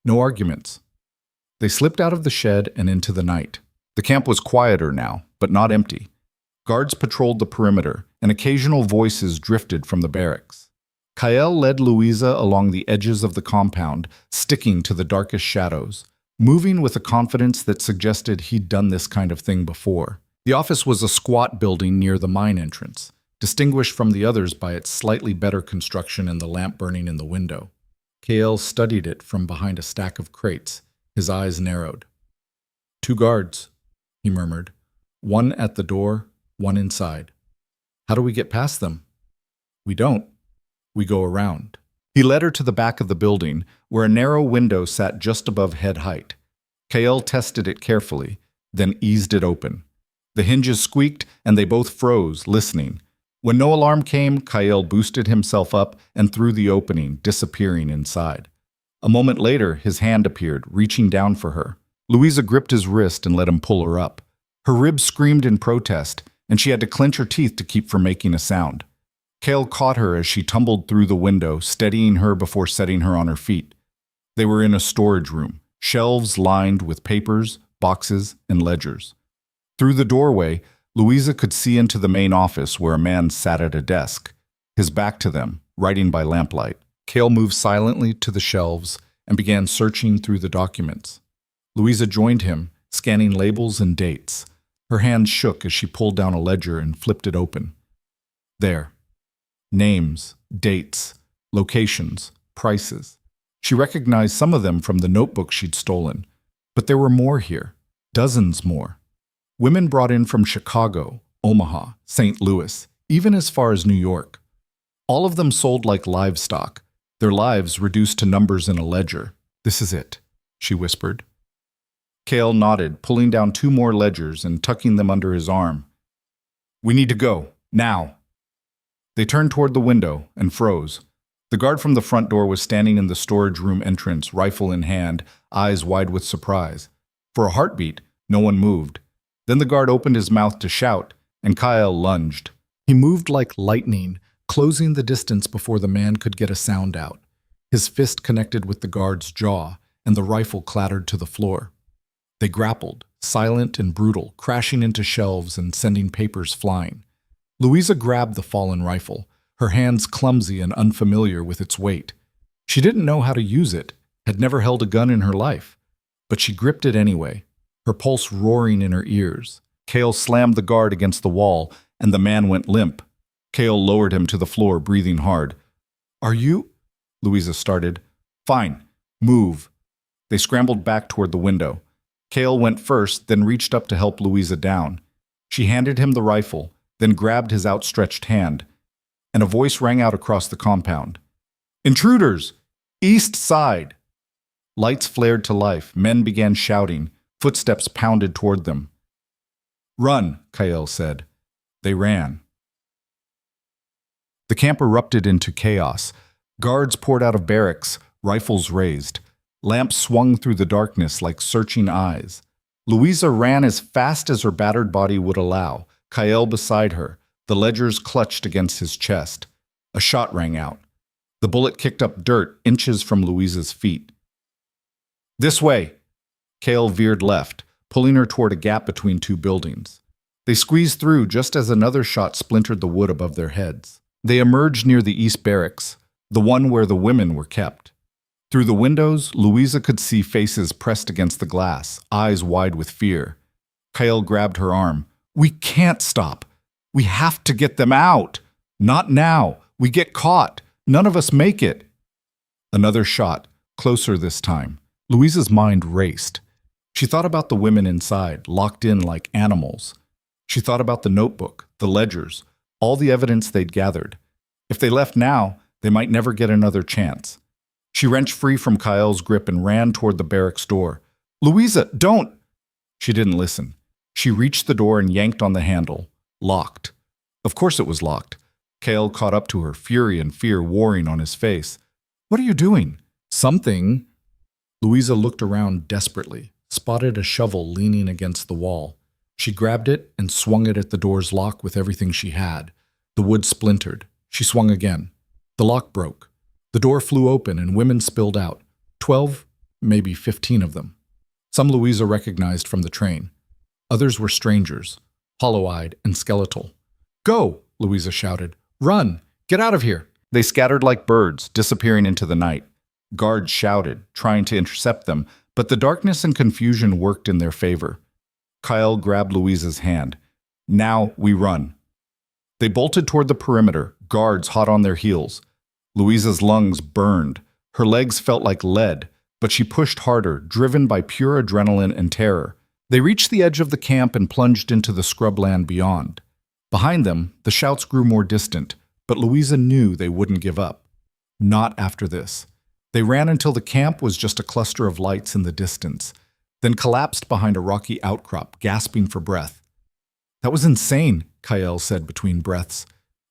No arguments. They slipped out of the shed and into the night. The camp was quieter now, but not empty. Guards patrolled the perimeter, and occasional voices drifted from the barracks. Kael led Louisa along the edges of the compound, sticking to the darkest shadows, moving with a confidence that suggested he'd done this kind of thing before. The office was a squat building near the mine entrance, distinguished from the others by its slightly better construction and the lamp burning in the window. Kael studied it from behind a stack of crates, his eyes narrowed. "2 guards," he murmured. "One at the door, one inside. How do we get past them?" "We don't. We go around." He led her to the back of the building, where a narrow window sat just above head height. Kael tested it carefully, then eased it open. The hinges squeaked, and they both froze, listening. When no alarm came, Kael boosted himself up and through the opening, disappearing inside. A moment later, his hand appeared, reaching down for her. Louisa gripped his wrist and let him pull her up. Her ribs screamed in protest, and she had to clench her teeth to keep from making a sound. Kael caught her as she tumbled through the window, steadying her before setting her on her feet. They were in a storage room, shelves lined with papers, boxes, and ledgers. Through the doorway, Louisa could see into the main office where a man sat at a desk, his back to them, writing by lamplight. Kael moved silently to the shelves and began searching through the documents. Louisa joined him, scanning labels and dates. Her hands shook as she pulled down a ledger and flipped it open. There. Names, dates, locations, prices. She recognized some of them from the notebook she'd stolen, But there were more here, dozens more. Women brought in from Chicago, Omaha, St. Louis, even as far as New York. All of them sold like livestock, their lives reduced to numbers in a ledger. "This is it," she whispered. Cale nodded, pulling down 2 more ledgers and tucking them under his arm. "We need to go, now." They turned toward the window and froze. The guard from the front door was standing in the storage room entrance, rifle in hand, eyes wide with surprise. For a heartbeat, no one moved. Then the guard opened his mouth to shout, and Kyle lunged. He moved like lightning, closing the distance before the man could get a sound out. His fist connected with the guard's jaw, and the rifle clattered to the floor. They grappled, silent and brutal, crashing into shelves and sending papers flying. Louisa grabbed the fallen rifle, her hands clumsy and unfamiliar with its weight. She didn't know how to use it, had never held a gun in her life. But she gripped it anyway, her pulse roaring in her ears. Cale slammed the guard against the wall, and the man went limp. Cale lowered him to the floor, breathing hard. "Are you—" Louisa started. "Fine. Move." They scrambled back toward the window. Cale went first, then reached up to help Louisa down. She handed him the rifle, then grabbed his outstretched hand, and a voice rang out across the compound. "Intruders! East side!" Lights flared to life. Men began shouting. Footsteps pounded toward them. "Run," Kyle said. They ran. The camp erupted into chaos. Guards poured out of barracks, rifles raised. Lamps swung through the darkness like searching eyes. Louisa ran as fast as her battered body would allow, Kyle beside her, the ledgers clutched against his chest. A shot rang out. The bullet kicked up dirt inches from Louisa's feet. "This way!" Cale veered left, pulling her toward a gap between 2 buildings. They squeezed through just as another shot splintered the wood above their heads. They emerged near the East Barracks, the one where the women were kept. Through the windows, Louisa could see faces pressed against the glass, eyes wide with fear. Kyle grabbed her arm. "We can't stop. We have to get them out. Not now. We get caught. None of us make it." Another shot, closer this time. Louisa's mind raced. She thought about the women inside, locked in like animals. She thought about the notebook, the ledgers, all the evidence they'd gathered. If they left now, they might never get another chance. She wrenched free from Kyle's grip and ran toward the barracks door. "Louisa, don't!" She didn't listen. She reached the door and yanked on the handle. Locked. Of course it was locked. Kale caught up to her, fury and fear warring on his face. "What are you doing?" "Something." Louisa looked around desperately, spotted a shovel leaning against the wall. She grabbed it and swung it at the door's lock with everything she had. The wood splintered. She swung again. The lock broke. The door flew open and women spilled out. 12, maybe 15 of them. Some Louisa recognized from the train. Others were strangers, hollow-eyed and skeletal. "Go!" Louisa shouted. "Run! Get out of here!" They scattered like birds, disappearing into the night. Guards shouted, trying to intercept them, but the darkness and confusion worked in their favor. Kyle grabbed Louisa's hand. "Now we run." They bolted toward the perimeter, guards hot on their heels. Louisa's lungs burned. Her legs felt like lead, but she pushed harder, driven by pure adrenaline and terror. They reached the edge of the camp and plunged into the scrubland beyond. Behind them, the shouts grew more distant, but Louisa knew they wouldn't give up. Not after this. They ran until the camp was just a cluster of lights in the distance, then collapsed behind a rocky outcrop, gasping for breath. "That was insane," Kyle said between breaths.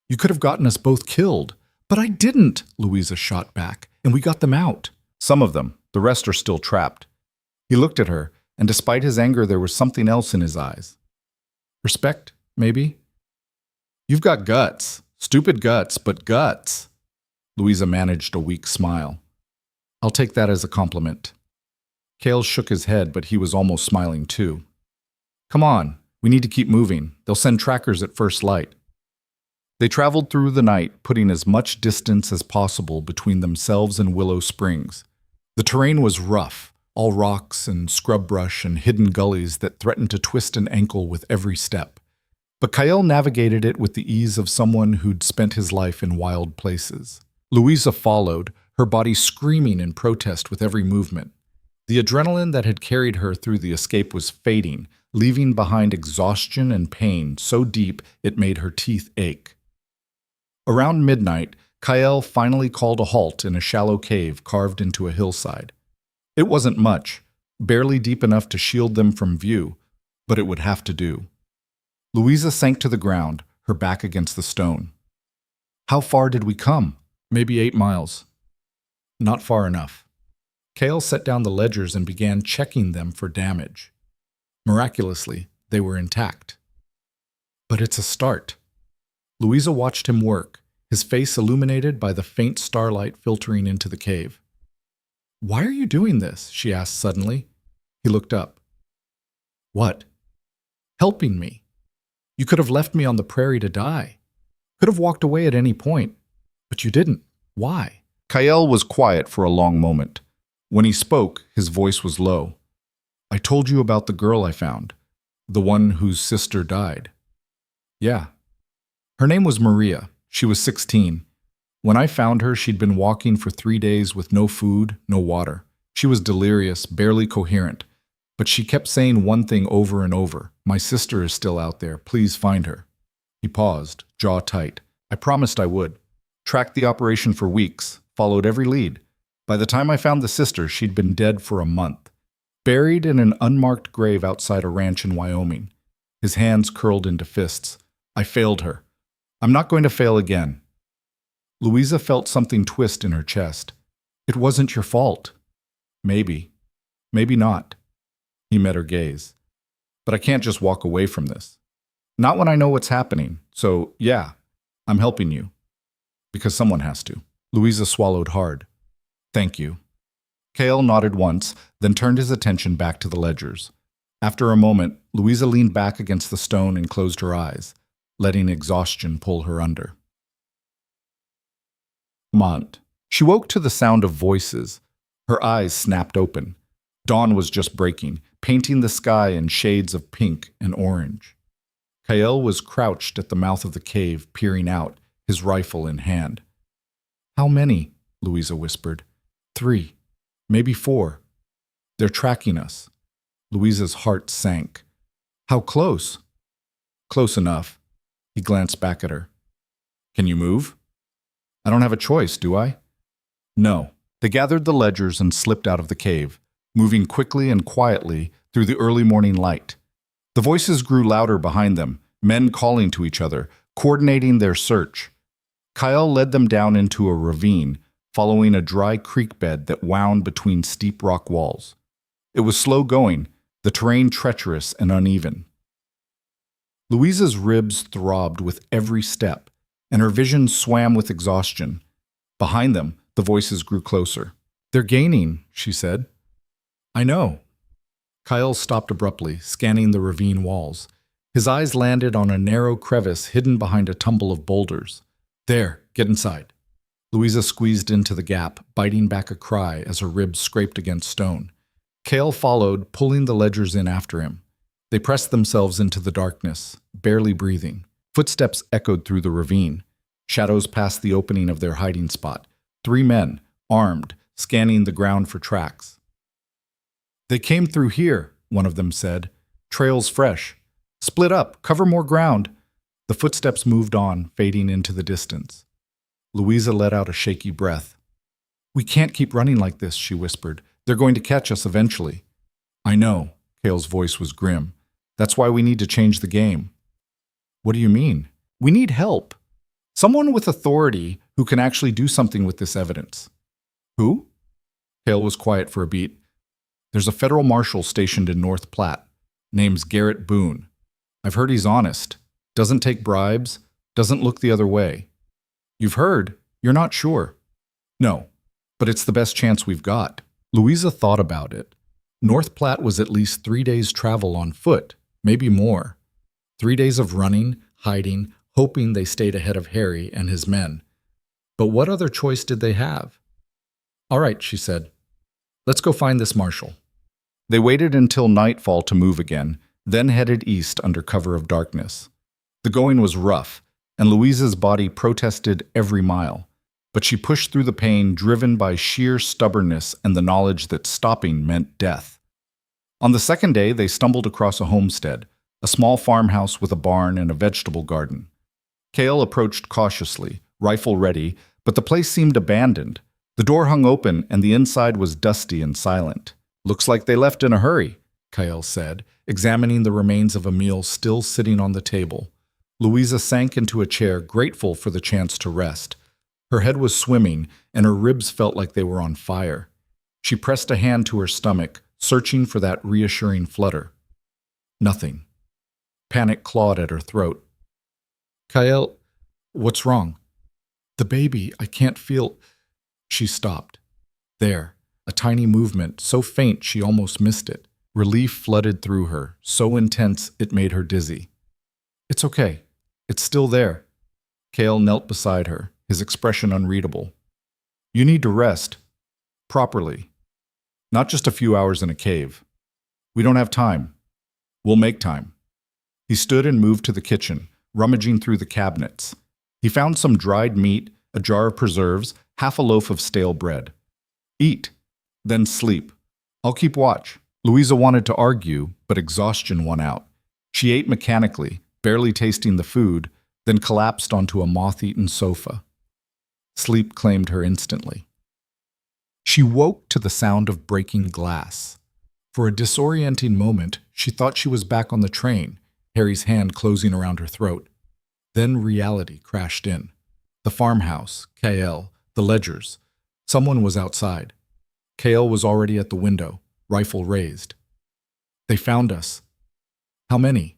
"You could have gotten us both killed." "But I didn't," Louisa shot back, "and we got them out." "Some of them. The rest are still trapped." He looked at her, and despite his anger, there was something else in his eyes. Respect, maybe? "You've got guts. Stupid guts, but guts." Louisa managed a weak smile. "I'll take that as a compliment." Cale shook his head, but he was almost smiling too. "Come on, we need to keep moving. They'll send trackers at first light." They traveled through the night, putting as much distance as possible between themselves and Willow Springs. The terrain was rough, all rocks and scrub brush and hidden gullies that threatened to twist an ankle with every step. But Kyle navigated it with the ease of someone who'd spent his life in wild places. Louisa followed, her body screaming in protest with every movement. The adrenaline that had carried her through the escape was fading, leaving behind exhaustion and pain so deep it made her teeth ache. Around midnight, Kael finally called a halt in a shallow cave carved into a hillside. It wasn't much, barely deep enough to shield them from view, but it would have to do. Louisa sank to the ground, her back against the stone. How far did we come? Maybe 8 miles. Not far enough. Kael set down the ledgers and began checking them for damage. Miraculously, they were intact. But it's a start. Louisa watched him work, his face illuminated by the faint starlight filtering into the cave. "Why are you doing this?" she asked suddenly. He looked up. "What?" "Helping me. You could have left me on the prairie to die. Could have walked away at any point. But you didn't. Why?" Kael was quiet for a long moment. When he spoke, his voice was low. "I told you about the girl I found, the one whose sister died." "Yeah." "Her name was Maria. She was 16. When I found her, she'd been walking for 3 days with no food, no water. She was delirious, barely coherent. But she kept saying one thing over and over. 'My sister is still out there. Please find her.'" He paused, jaw tight. "I promised I would. Tracked the operation for weeks, followed every lead. By the time I found the sister, she'd been dead for a month. Buried in an unmarked grave outside a ranch in Wyoming." His hands curled into fists. "I failed her. I'm not going to fail again." Louisa felt something twist in her chest. "It wasn't your fault." "Maybe. Maybe not." He met her gaze. "But I can't just walk away from this. Not when I know what's happening. So, yeah, I'm helping you. Because someone has to." Louisa swallowed hard. "Thank you." Kael nodded once, then turned his attention back to the ledgers. After a moment, Louisa leaned back against the stone and closed her eyes, letting exhaustion pull her under. Mont. She woke to the sound of voices. Her eyes snapped open. Dawn was just breaking, painting the sky in shades of pink and orange. Kael was crouched at the mouth of the cave, peering out, his rifle in hand. "How many?" Louisa whispered. "3, maybe 4. They're tracking us." Louisa's heart sank. "How close?" "Close enough." He glanced back at her. "Can you move?" "I don't have a choice, do I?" "No." They gathered the ledgers and slipped out of the cave, moving quickly and quietly through the early morning light. The voices grew louder behind them, men calling to each other, coordinating their search. Kael led them down into a ravine, following a dry creek bed that wound between steep rock walls. It was slow going, the terrain treacherous and uneven. Louisa's ribs throbbed with every step, and her vision swam with exhaustion. Behind them, the voices grew closer. "They're gaining," she said. "I know." Kael stopped abruptly, scanning the ravine walls. His eyes landed on a narrow crevice hidden behind a tumble of boulders. "There, get inside." Louisa squeezed into the gap, biting back a cry as her ribs scraped against stone. Kael followed, pulling the ledgers in after him. They pressed themselves into the darkness, barely breathing. Footsteps echoed through the ravine. Shadows passed the opening of their hiding spot. 3 men, armed, scanning the ground for tracks. "They came through here," one of them said. "Trail's fresh. Split up, cover more ground." The footsteps moved on, fading into the distance. Louisa let out a shaky breath. "We can't keep running like this," she whispered. "They're going to catch us eventually." "I know," Kael's voice was grim. "That's why we need to change the game." "What do you mean?" "We need help. Someone with authority who can actually do something with this evidence." "Who?" Kael was quiet for a beat. "There's a federal marshal stationed in North Platte. Name's Garrett Boone. I've heard he's honest. Doesn't take bribes. Doesn't look the other way." "You've heard. You're not sure." "No, but it's the best chance we've got." Louisa thought about it. North Platte was at least 3 days' travel on foot, maybe more. 3 days of running, hiding, hoping they stayed ahead of Harry and his men. But what other choice did they have? "All right," she said. "Let's go find this marshal." They waited until nightfall to move again, then headed east under cover of darkness. The going was rough, and Louisa's body protested every mile. but she pushed through the pain, driven by sheer stubbornness and the knowledge that stopping meant death. On the second day, they stumbled across a homestead, a small farmhouse with a barn and a vegetable garden. Cale approached cautiously, rifle ready, but the place seemed abandoned. The door hung open and the inside was dusty and silent. "Looks like they left in a hurry," Cale said, examining the remains of a meal still sitting on the table. Louisa sank into a chair, grateful for the chance to rest. Her head was swimming, and her ribs felt like they were on fire. She pressed a hand to her stomach, searching for that reassuring flutter. Nothing. Panic clawed at her throat. "Cale, what's wrong?" "The baby, I can't feel—" She stopped. There, a tiny movement, so faint she almost missed it. Relief flooded through her, so intense it made her dizzy. "It's okay. It's still there." Cale knelt beside her, his expression unreadable. "You need to rest. Properly. Not just a few hours in a cave. We don't have time. We'll make time." He stood and moved to the kitchen, rummaging through the cabinets. He found some dried meat, a jar of preserves, half a loaf of stale bread. "Eat, then sleep. I'll keep watch." Louisa wanted to argue, but exhaustion won out. She ate mechanically, barely tasting the food, then collapsed onto a moth-eaten sofa. Sleep claimed her instantly. She woke to the sound of breaking glass. For a disorienting moment, she thought she was back on the train, Harry's hand closing around her throat. Then reality crashed in. The farmhouse, Cale, the ledgers. Someone was outside. Cale was already at the window, rifle raised. "They found us." "How many?"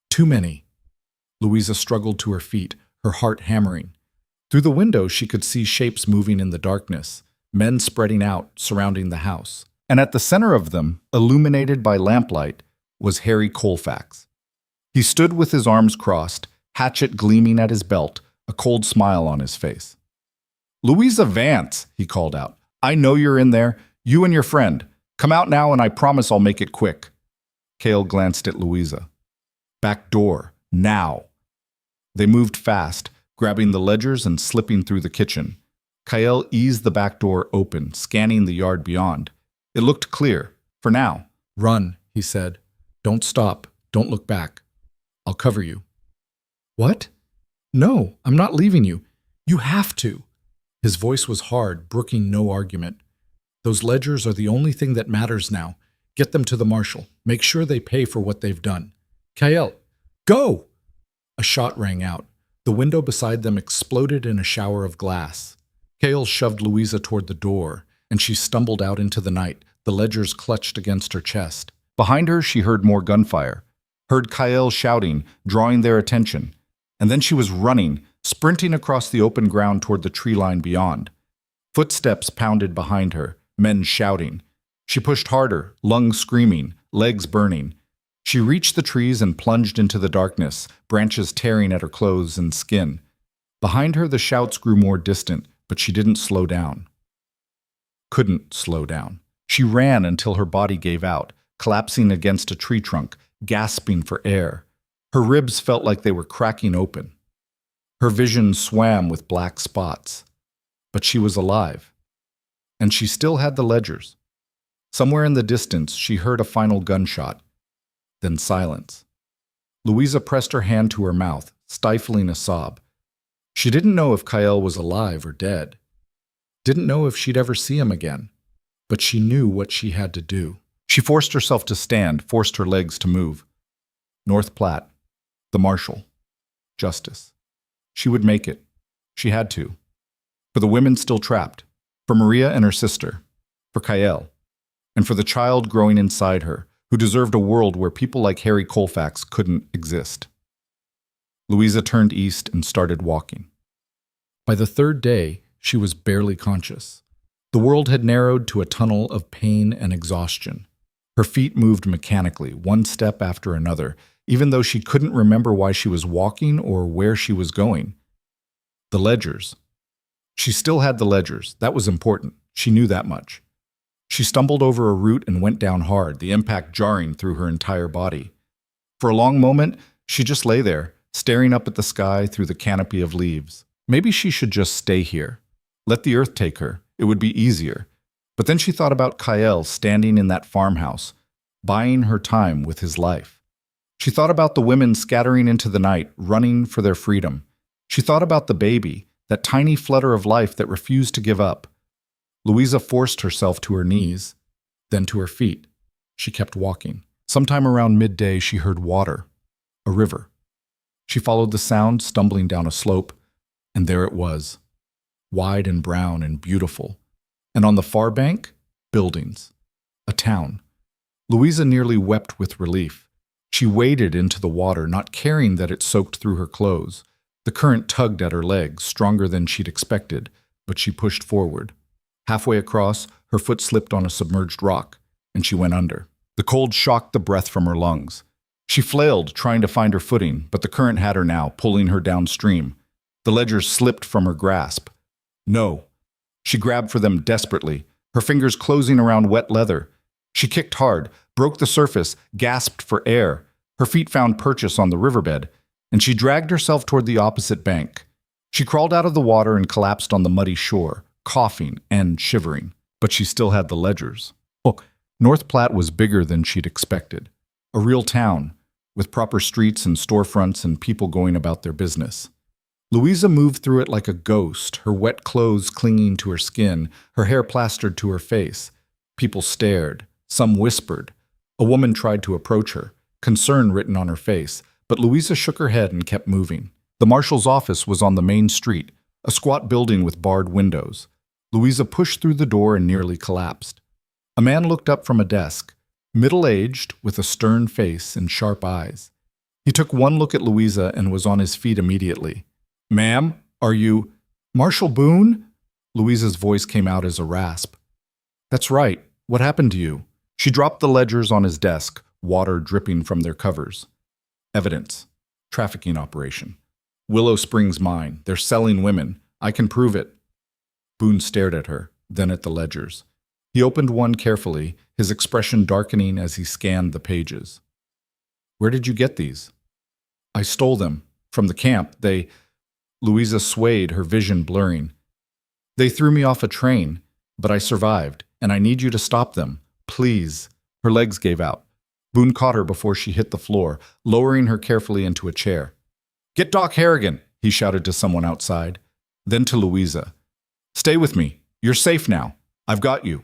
"Too many." Louisa struggled to her feet, her heart hammering. Through the window she could see shapes moving in the darkness, men spreading out, surrounding the house. And at the center of them, illuminated by lamplight, was Harry Colfax. He stood with his arms crossed, hatchet gleaming at his belt, a cold smile on his face. "Louisa Vance," he called out. "I know you're in there. You and your friend. Come out now and I promise I'll make it quick." Cale glanced at Louisa. "Back door. Now." They moved fast, grabbing the ledgers and slipping through the kitchen. Cale eased the back door open, scanning the yard beyond. It looked clear. For now. "Run," he said. "Don't stop. Don't look back. I'll cover you." "What?" "No, I'm not leaving you. You have to." His voice was hard, brooking no argument. "Those ledgers are the only thing that matters now. Get them to the marshal. Make sure they pay for what they've done." "Cale, go!" A shot rang out. The window beside them exploded in a shower of glass. Cale shoved Louisa toward the door, and she stumbled out into the night, the ledgers clutched against her chest. Behind her, she heard more gunfire, heard Cale shouting, drawing their attention. And then she was running, sprinting across the open ground toward the tree line beyond. Footsteps pounded behind her, men shouting. She pushed harder, lungs screaming, legs burning. She reached the trees and plunged into the darkness, branches tearing at her clothes and skin. Behind her, the shouts grew more distant, but she didn't slow down. Couldn't slow down. She ran until her body gave out, collapsing against a tree trunk, gasping for air. Her ribs felt like they were cracking open. Her vision swam with black spots. But she was alive. And she still had the ledgers. Somewhere in the distance, she heard a final gunshot. Then silence. Louisa pressed her hand to her mouth, stifling a sob. She didn't know if Cale was alive or dead. Didn't know if she'd ever see him again. But she knew what she had to do. She forced herself to stand, forced her legs to move. North Platte. The marshal. Justice. She would make it. She had to. For the women still trapped. For Maria and her sister. For Cale. And for the child growing inside her, who deserved a world where people like Harry Colfax couldn't exist. Louisa turned east and started walking. By the third day, she was barely conscious. The world had narrowed to a tunnel of pain and exhaustion. Her feet moved mechanically, one step after another, even though she couldn't remember why she was walking or where she was going. The ledgers. She still had the ledgers. That was important. She knew that much. She stumbled over a root and went down hard, the impact jarring through her entire body. For a long moment, she just lay there, staring up at the sky through the canopy of leaves. Maybe she should just stay here. Let the earth take her. It would be easier. But then she thought about Kyle standing in that farmhouse, buying her time with his life. She thought about the women scattering into the night, running for their freedom. She thought about the baby, that tiny flutter of life that refused to give up. Louisa forced herself to her knees, then to her feet. She kept walking. Sometime around midday, she heard water, a river. She followed the sound, stumbling down a slope, and there it was, wide and brown and beautiful. And on the far bank, buildings, a town. Louisa nearly wept with relief. She waded into the water, not caring that it soaked through her clothes. The current tugged at her legs, stronger than she'd expected, but she pushed forward. Halfway across, her foot slipped on a submerged rock, and she went under. The cold shocked the breath from her lungs. She flailed, trying to find her footing, but the current had her now, pulling her downstream. The ledgers slipped from her grasp. No. She grabbed for them desperately, her fingers closing around wet leather. She kicked hard, broke the surface, gasped for air. Her feet found purchase on the riverbed, and she dragged herself toward the opposite bank. She crawled out of the water and collapsed on the muddy shore, coughing and shivering. But she still had the ledgers. Look, North Platte was bigger than she'd expected. A real town, with proper streets and storefronts and people going about their business. Louisa moved through it like a ghost, her wet clothes clinging to her skin, her hair plastered to her face. People stared. Some whispered. A woman tried to approach her, concern written on her face, but Louisa shook her head and kept moving. The marshal's office was on the main street, a squat building with barred windows. Louisa pushed through the door and nearly collapsed. A man looked up from a desk, middle-aged, with a stern face and sharp eyes. He took one look at Louisa and was on his feet immediately. "Ma'am, are you Marshal Boone?" Louisa's voice came out as a rasp. "That's right. What happened to you?" She dropped the ledgers on his desk, water dripping from their covers. "Evidence. Trafficking operation. Willow Springs mine. They're selling women. I can prove it." Boone stared at her, then at the ledgers. He opened one carefully, his expression darkening as he scanned the pages. "Where did you get these?" "I stole them. From the camp. Louisa swayed, her vision blurring. "They threw me off a train, but I survived, and I need you to stop them. Please." Her legs gave out. Boone caught her before she hit the floor, lowering her carefully into a chair. "Get Doc Harrigan," he shouted to someone outside. Then to Louisa. "Stay with me. You're safe now. I've got you."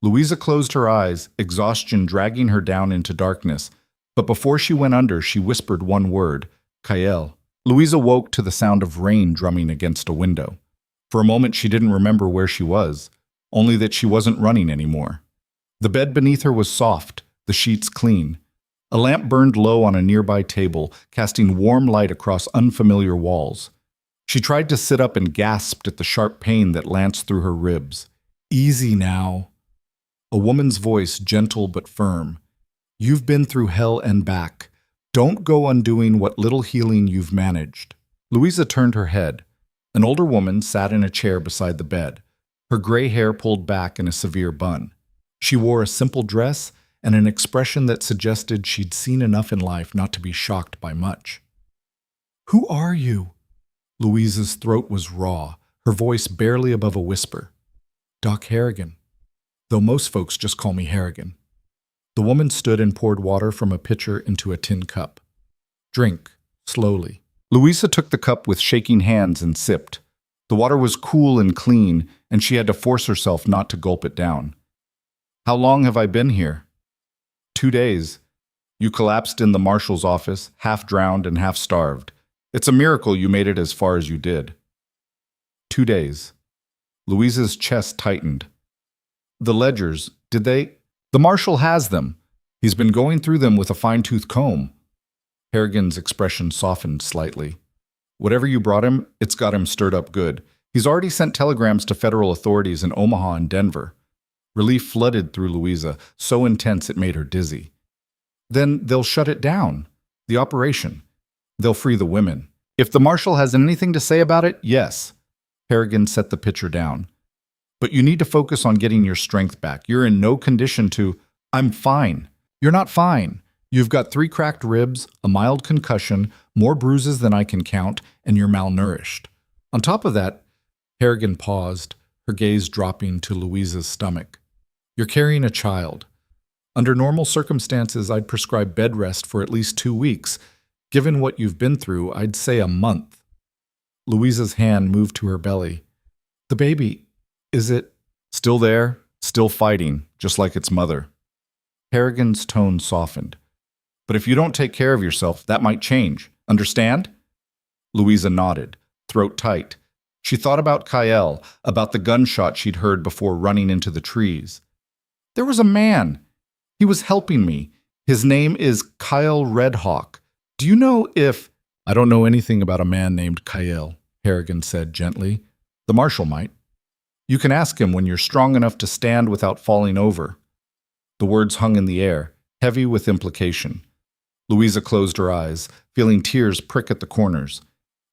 Louisa closed her eyes, exhaustion dragging her down into darkness. But before she went under, she whispered one word, "Kyle." Louisa woke to the sound of rain drumming against a window. For a moment she didn't remember where she was, only that she wasn't running anymore. The bed beneath her was soft, the sheets clean. A lamp burned low on a nearby table, casting warm light across unfamiliar walls. She tried to sit up and gasped at the sharp pain that lanced through her ribs. "Easy now." A woman's voice, gentle but firm. "You've been through hell and back. Don't go undoing what little healing you've managed." Louisa turned her head. An older woman sat in a chair beside the bed, her gray hair pulled back in a severe bun. She wore a simple dress and an expression that suggested she'd seen enough in life not to be shocked by much. "Who are you?" Louisa's throat was raw, her voice barely above a whisper. "Doc Harrigan, though most folks just call me Harrigan." The woman stood and poured water from a pitcher into a tin cup. "Drink, slowly." Louisa took the cup with shaking hands and sipped. The water was cool and clean, and she had to force herself not to gulp it down. "How long have I been here?" 2 days. You collapsed in the marshal's office, half drowned and half starved. It's a miracle you made it as far as you did." 2 days. Louisa's chest tightened. "The ledgers, did they—" "The marshal has them. He's been going through them with a fine-tooth comb." Harrigan's expression softened slightly. "Whatever you brought him, it's got him stirred up good. He's already sent telegrams to federal authorities in Omaha and Denver." Relief flooded through Louisa, so intense it made her dizzy. "Then they'll shut it down. The operation. They'll free the women. If the marshal has anything to say about it, yes." Harrigan set the pitcher down. "But you need to focus on getting your strength back. You're in no condition to—" "I'm fine." "You're not fine. You've got 3 cracked ribs, a mild concussion, more bruises than I can count, and you're malnourished. On top of that, Harrigan paused, her gaze dropping to Louisa's stomach. You're carrying a child. Under normal circumstances, I'd prescribe bed rest for at least 2 weeks. Given what you've been through, I'd say a month. Louisa's hand moved to her belly. The baby, is it still there? Still fighting, just like its mother. Harrigan's tone softened. But if you don't take care of yourself, that might change. Understand? Louisa nodded, throat tight. She thought about Kyle, about the gunshot she'd heard before running into the trees. There was a man. He was helping me. His name is Kyle Redhawk. Do you know if— I don't know anything about a man named Kyle, Harrigan said gently. The marshal might. You can ask him when you're strong enough to stand without falling over. The words hung in the air, heavy with implication. Louisa closed her eyes, feeling tears prick at the corners.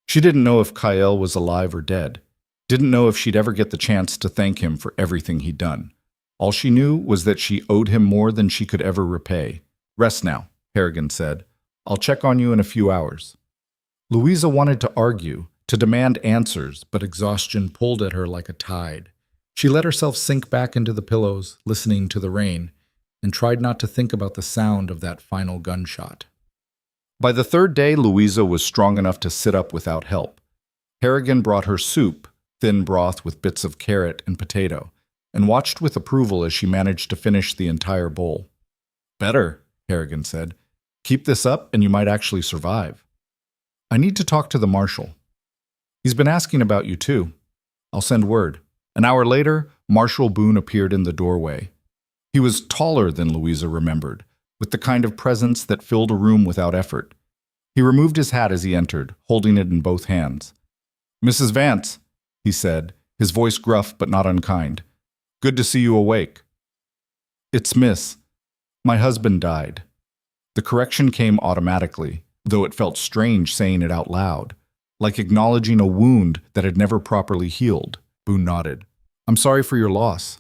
She didn't know if Kyle was alive or dead. Didn't know if she'd ever get the chance to thank him for everything he'd done. All she knew was that she owed him more than she could ever repay. Rest now, Harrigan said. I'll check on you in a few hours. Louisa wanted to argue, to demand answers, but exhaustion pulled at her like a tide. She let herself sink back into the pillows, listening to the rain, and tried not to think about the sound of that final gunshot. By the third day, Louisa was strong enough to sit up without help. Harrigan brought her soup, thin broth with bits of carrot and potato, and watched with approval as she managed to finish the entire bowl. Better, Harrigan said. Keep this up and you might actually survive. I need to talk to the marshal. He's been asking about you too. I'll send word. An hour later, Marshal Boone appeared in the doorway. He was taller than Louisa remembered, with the kind of presence that filled a room without effort. He removed his hat as he entered, holding it in both hands. Mrs. Vance, he said, his voice gruff but not unkind. Good to see you awake. It's Miss. My husband died. The correction came automatically, though it felt strange saying it out loud, like acknowledging a wound that had never properly healed. Boone nodded. I'm sorry for your loss,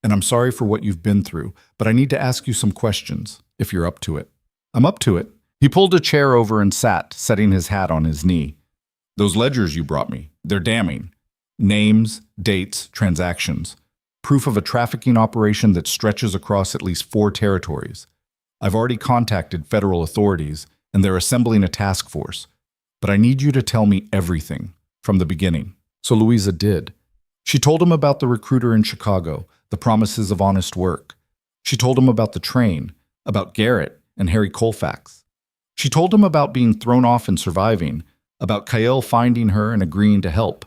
and I'm sorry for what you've been through, but I need to ask you some questions, if you're up to it. I'm up to it. He pulled a chair over and sat, setting his hat on his knee. Those ledgers you brought me, they're damning. Names, dates, transactions. Proof of a trafficking operation that stretches across at least 4 territories. I've already contacted federal authorities, and they're assembling a task force. But I need you to tell me everything, from the beginning. So Louisa did. She told him about the recruiter in Chicago, the promises of honest work. She told him about the train, about Garrett and Harry Colfax. She told him about being thrown off and surviving, about Kyle finding her and agreeing to help.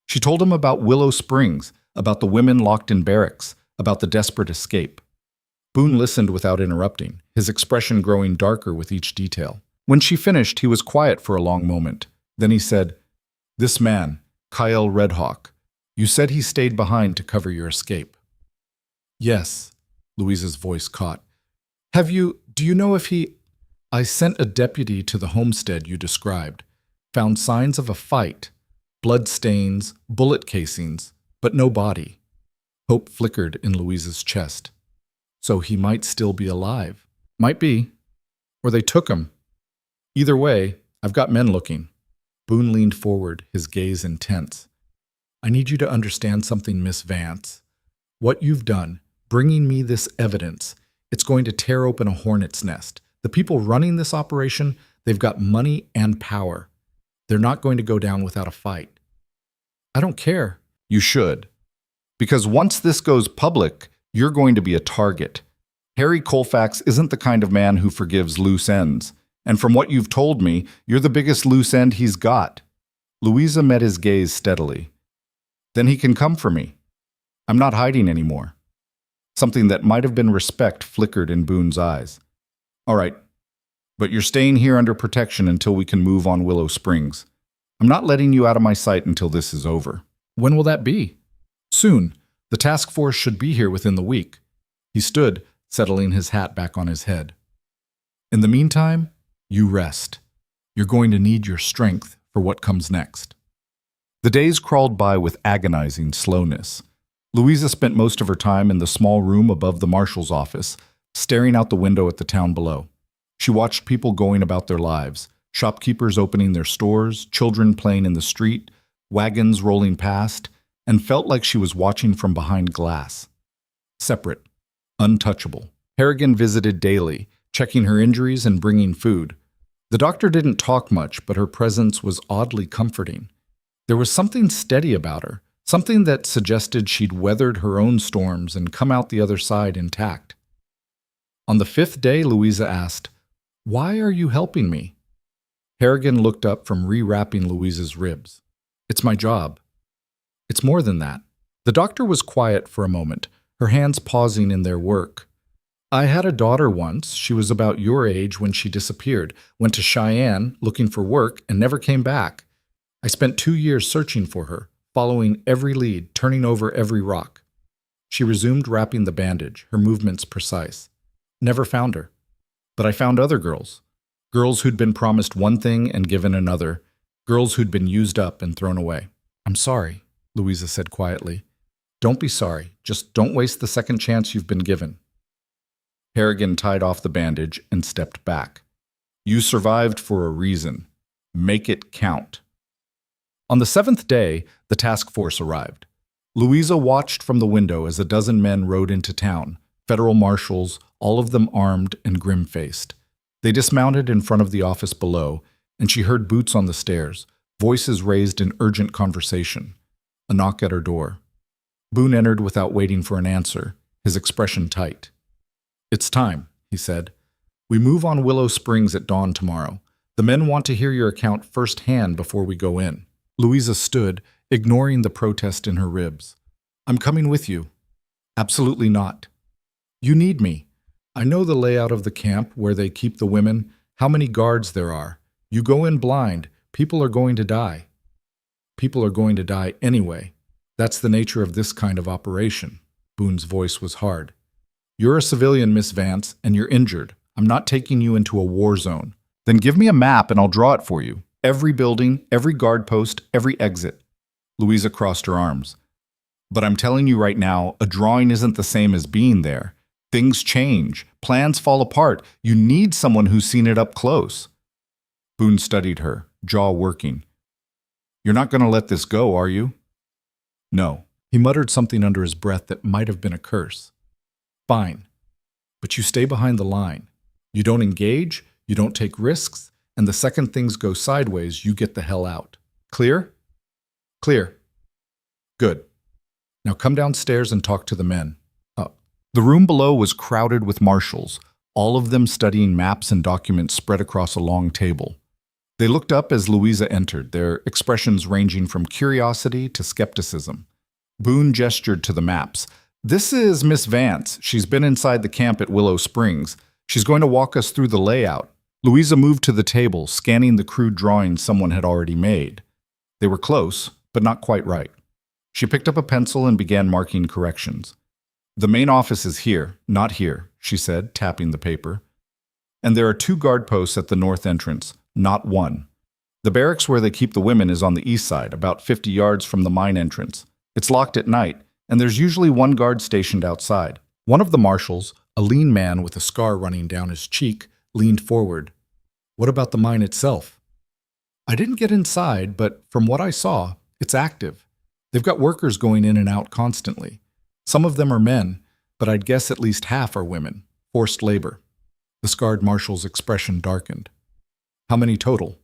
She told him about Willow Springs, about the women locked in barracks, about the desperate escape. Boone listened without interrupting, his expression growing darker with each detail. When she finished, he was quiet for a long moment. Then he said, This man, Kyle Redhawk, you said he stayed behind to cover your escape. Yes, Louisa's voice caught. Do you know if he— I sent a deputy to the homestead you described, found signs of a fight, blood stains, bullet casings, but no body. Hope flickered in Louisa's chest. So he might still be alive. Might be. Or they took him. Either way, I've got men looking. Boone leaned forward, his gaze intense. I need you to understand something, Miss Vance. What you've done, bringing me this evidence, it's going to tear open a hornet's nest. The people running this operation, they've got money and power. They're not going to go down without a fight. I don't care. You should. Because once this goes public, you're going to be a target. Harry Colfax isn't the kind of man who forgives loose ends. And from what you've told me, you're the biggest loose end he's got. Louisa met his gaze steadily. Then he can come for me. I'm not hiding anymore. Something that might have been respect flickered in Boone's eyes. All right, but you're staying here under protection until we can move on Willow Springs. I'm not letting you out of my sight until this is over. When will that be? Soon. The task force should be here within the week. He stood, settling his hat back on his head. In the meantime, you rest. You're going to need your strength for what comes next. The days crawled by with agonizing slowness. Louisa spent most of her time in the small room above the marshal's office, staring out the window at the town below. She watched people going about their lives, shopkeepers opening their stores, children playing in the street, wagons rolling past, and felt like she was watching from behind glass. Separate, untouchable. Harrigan visited daily, checking her injuries and bringing food. The doctor didn't talk much, but her presence was oddly comforting. There was something steady about her, something that suggested she'd weathered her own storms and come out the other side intact. On the 5th day, Louisa asked, "Why are you helping me?" Harrigan looked up from rewrapping Louisa's ribs. "It's my job." "It's more than that." The doctor was quiet for a moment, her hands pausing in their work. "I had a daughter once. She was about your age when she disappeared, went to Cheyenne looking for work, and never came back. I spent 2 years searching for her, following every lead, turning over every rock." She resumed wrapping the bandage, her movements precise. "Never found her. But I found other girls. Girls who'd been promised one thing and given another. Girls who'd been used up and thrown away." "I'm sorry," Louisa said quietly. "Don't be sorry. Just don't waste the second chance you've been given." Harrigan tied off the bandage and stepped back. "You survived for a reason. Make it count." On the 7th day, the task force arrived. Louisa watched from the window as a dozen men rode into town, federal marshals, all of them armed and grim-faced. They dismounted in front of the office below, and she heard boots on the stairs, voices raised in urgent conversation. A knock at her door. Boone entered without waiting for an answer, his expression tight. "It's time," he said. "We move on Willow Springs at dawn tomorrow. The men want to hear your account firsthand before we go in." Louisa stood, ignoring the protest in her ribs. "I'm coming with you." "Absolutely not." "You need me. I know the layout of the camp, where they keep the women, how many guards there are. You go in blind, people are going to die." "People are going to die anyway. That's the nature of this kind of operation." Boone's voice was hard. "You're a civilian, Miss Vance, and you're injured. I'm not taking you into a war zone." "Then give me a map and I'll draw it for you. Every building, every guard post, every exit." Louisa crossed her arms. "But I'm telling you right now, a drawing isn't the same as being there. Things change. Plans fall apart. You need someone who's seen it up close." Boone studied her, jaw working. "You're not going to let this go, are you?" "No." He muttered something under his breath that might have been a curse. "Fine. But you stay behind the line. You don't engage, you don't take risks, and the second things go sideways, you get the hell out. Clear?" "Clear." "Good. Now come downstairs and talk to the men." The room below was crowded with marshals, all of them studying maps and documents spread across a long table. They looked up as Louisa entered, their expressions ranging from curiosity to skepticism. Boone gestured to the maps. "This is Miss Vance. She's been inside the camp at Willow Springs. She's going to walk us through the layout." Louisa moved to the table, scanning the crude drawings someone had already made. They were close, but not quite right. She picked up a pencil and began marking corrections. "The main office is here, not here," she said, tapping the paper. "And there are 2 guard posts at the north entrance, not 1. The barracks where they keep the women is on the east side, about 50 yards from the mine entrance. It's locked at night, and there's usually 1 guard stationed outside." One of the marshals, a lean man with a scar running down his cheek, leaned forward. "What about the mine itself?" "I didn't get inside, but from what I saw, it's active. They've got workers going in and out constantly. Some of them are men, but I'd guess at least half are women. Forced labor." The scarred marshal's expression darkened. "How many total?"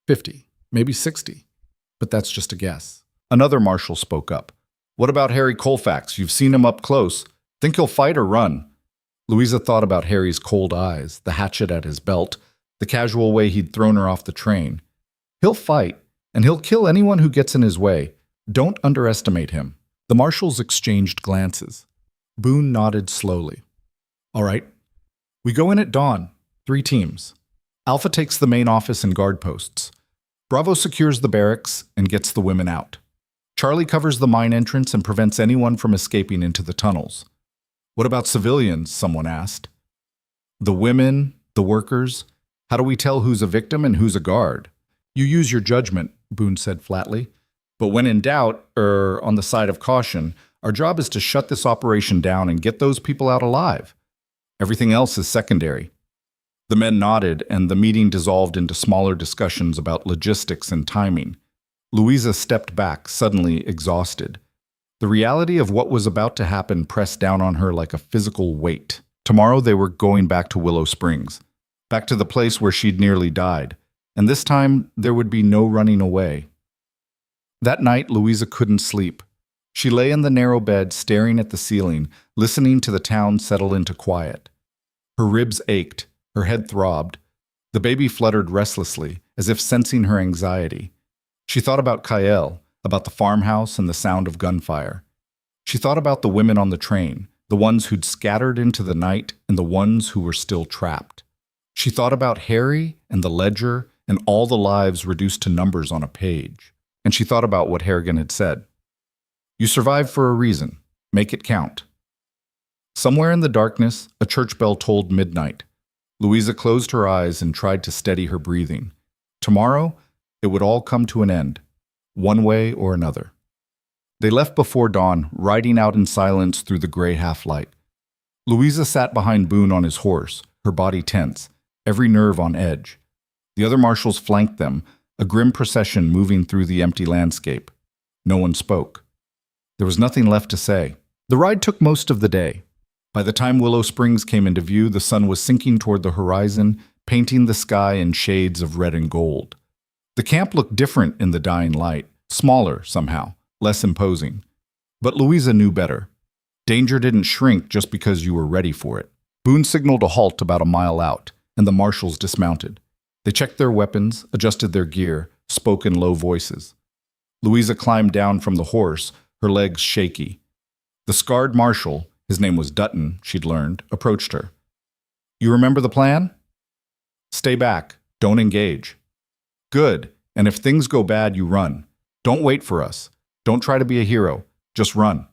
50, maybe 60. But that's just a guess." Another marshal spoke up. "What about Harry Colfax? You've seen him up close. Think he'll fight or run?" Louisa thought about Harry's cold eyes, the hatchet at his belt, the casual way he'd thrown her off the train. "He'll fight, and he'll kill anyone who gets in his way. Don't underestimate him." The marshals exchanged glances. Boone nodded slowly. "All right. We go in at dawn, 3 teams. Alpha takes the main office and guard posts. Bravo secures the barracks and gets the women out. Charlie covers the mine entrance and prevents anyone from escaping into the tunnels." "What about civilians?" someone asked. "The women, the workers. How do we tell who's a victim and who's a guard?" "You use your judgment," Boone said flatly. "But when in doubt, on the side of caution, our job is to shut this operation down and get those people out alive. Everything else is secondary." The men nodded, and the meeting dissolved into smaller discussions about logistics and timing. Louisa stepped back, suddenly exhausted. The reality of what was about to happen pressed down on her like a physical weight. Tomorrow they were going back to Willow Springs, back to the place where she'd nearly died, and this time there would be no running away. That night, Louisa couldn't sleep. She lay in the narrow bed, staring at the ceiling, listening to the town settle into quiet. Her ribs ached, her head throbbed. The baby fluttered restlessly, as if sensing her anxiety. She thought about Kyle, about the farmhouse and the sound of gunfire. She thought about the women on the train, the ones who'd scattered into the night and the ones who were still trapped. She thought about Harry and the ledger and all the lives reduced to numbers on a page. And she thought about what Harrigan had said. You survived for a reason. Make it count. Somewhere in the darkness, a church bell tolled midnight. Louisa closed her eyes and tried to steady her breathing. Tomorrow, it would all come to an end, one way or another. They left before dawn, riding out in silence through the gray half-light. Louisa sat behind Boone on his horse, her body tense, every nerve on edge. The other marshals flanked them, a grim procession moving through the empty landscape. No one spoke. There was nothing left to say. The ride took most of the day. By the time Willow Springs came into view, the sun was sinking toward the horizon, painting the sky in shades of red and gold. The camp looked different in the dying light, smaller somehow, less imposing. But Louisa knew better. Danger didn't shrink just because you were ready for it. Boone signaled a halt about a mile out, and the marshals dismounted. They checked their weapons, adjusted their gear, spoke in low voices. Louisa climbed down from the horse, her legs shaky. The scarred marshal, his name was Dutton, she'd learned, approached her. You remember the plan? Stay back. Don't engage. Good. And if things go bad, you run. Don't wait for us. Don't try to be a hero. Just run.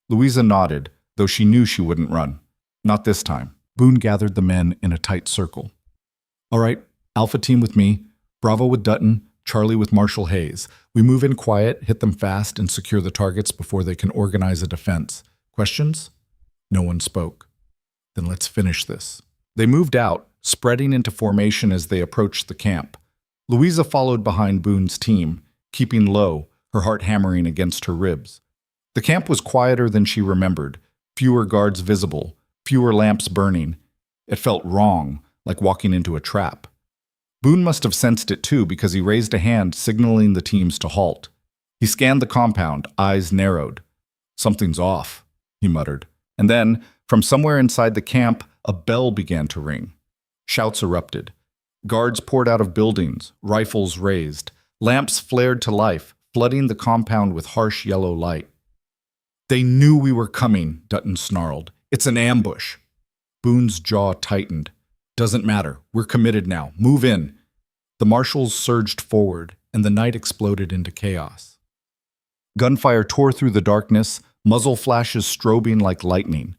Louisa nodded, though she knew she wouldn't run. Not this time. Boone gathered the men in a tight circle. All right, Alpha team with me, Bravo with Dutton, Charlie with Marshal Hayes. We move in quiet, hit them fast, and secure the targets before they can organize a defense. Questions? No one spoke. Then let's finish this. They moved out, spreading into formation as they approached the camp. Louisa followed behind Boone's team, keeping low, her heart hammering against her ribs. The camp was quieter than she remembered, fewer guards visible, fewer lamps burning. It felt wrong, like walking into a trap. Boone must have sensed it too because he raised a hand signaling the teams to halt. He scanned the compound, eyes narrowed. Something's off, he muttered. And then, from somewhere inside the camp, a bell began to ring. Shouts erupted. Guards poured out of buildings, rifles raised. Lamps flared to life, flooding the compound with harsh yellow light. They knew we were coming, Dutton snarled. It's an ambush. Boone's jaw tightened. Doesn't matter. We're committed now. Move in. The marshals surged forward, and the night exploded into chaos. Gunfire tore through the darkness, muzzle flashes strobing like lightning.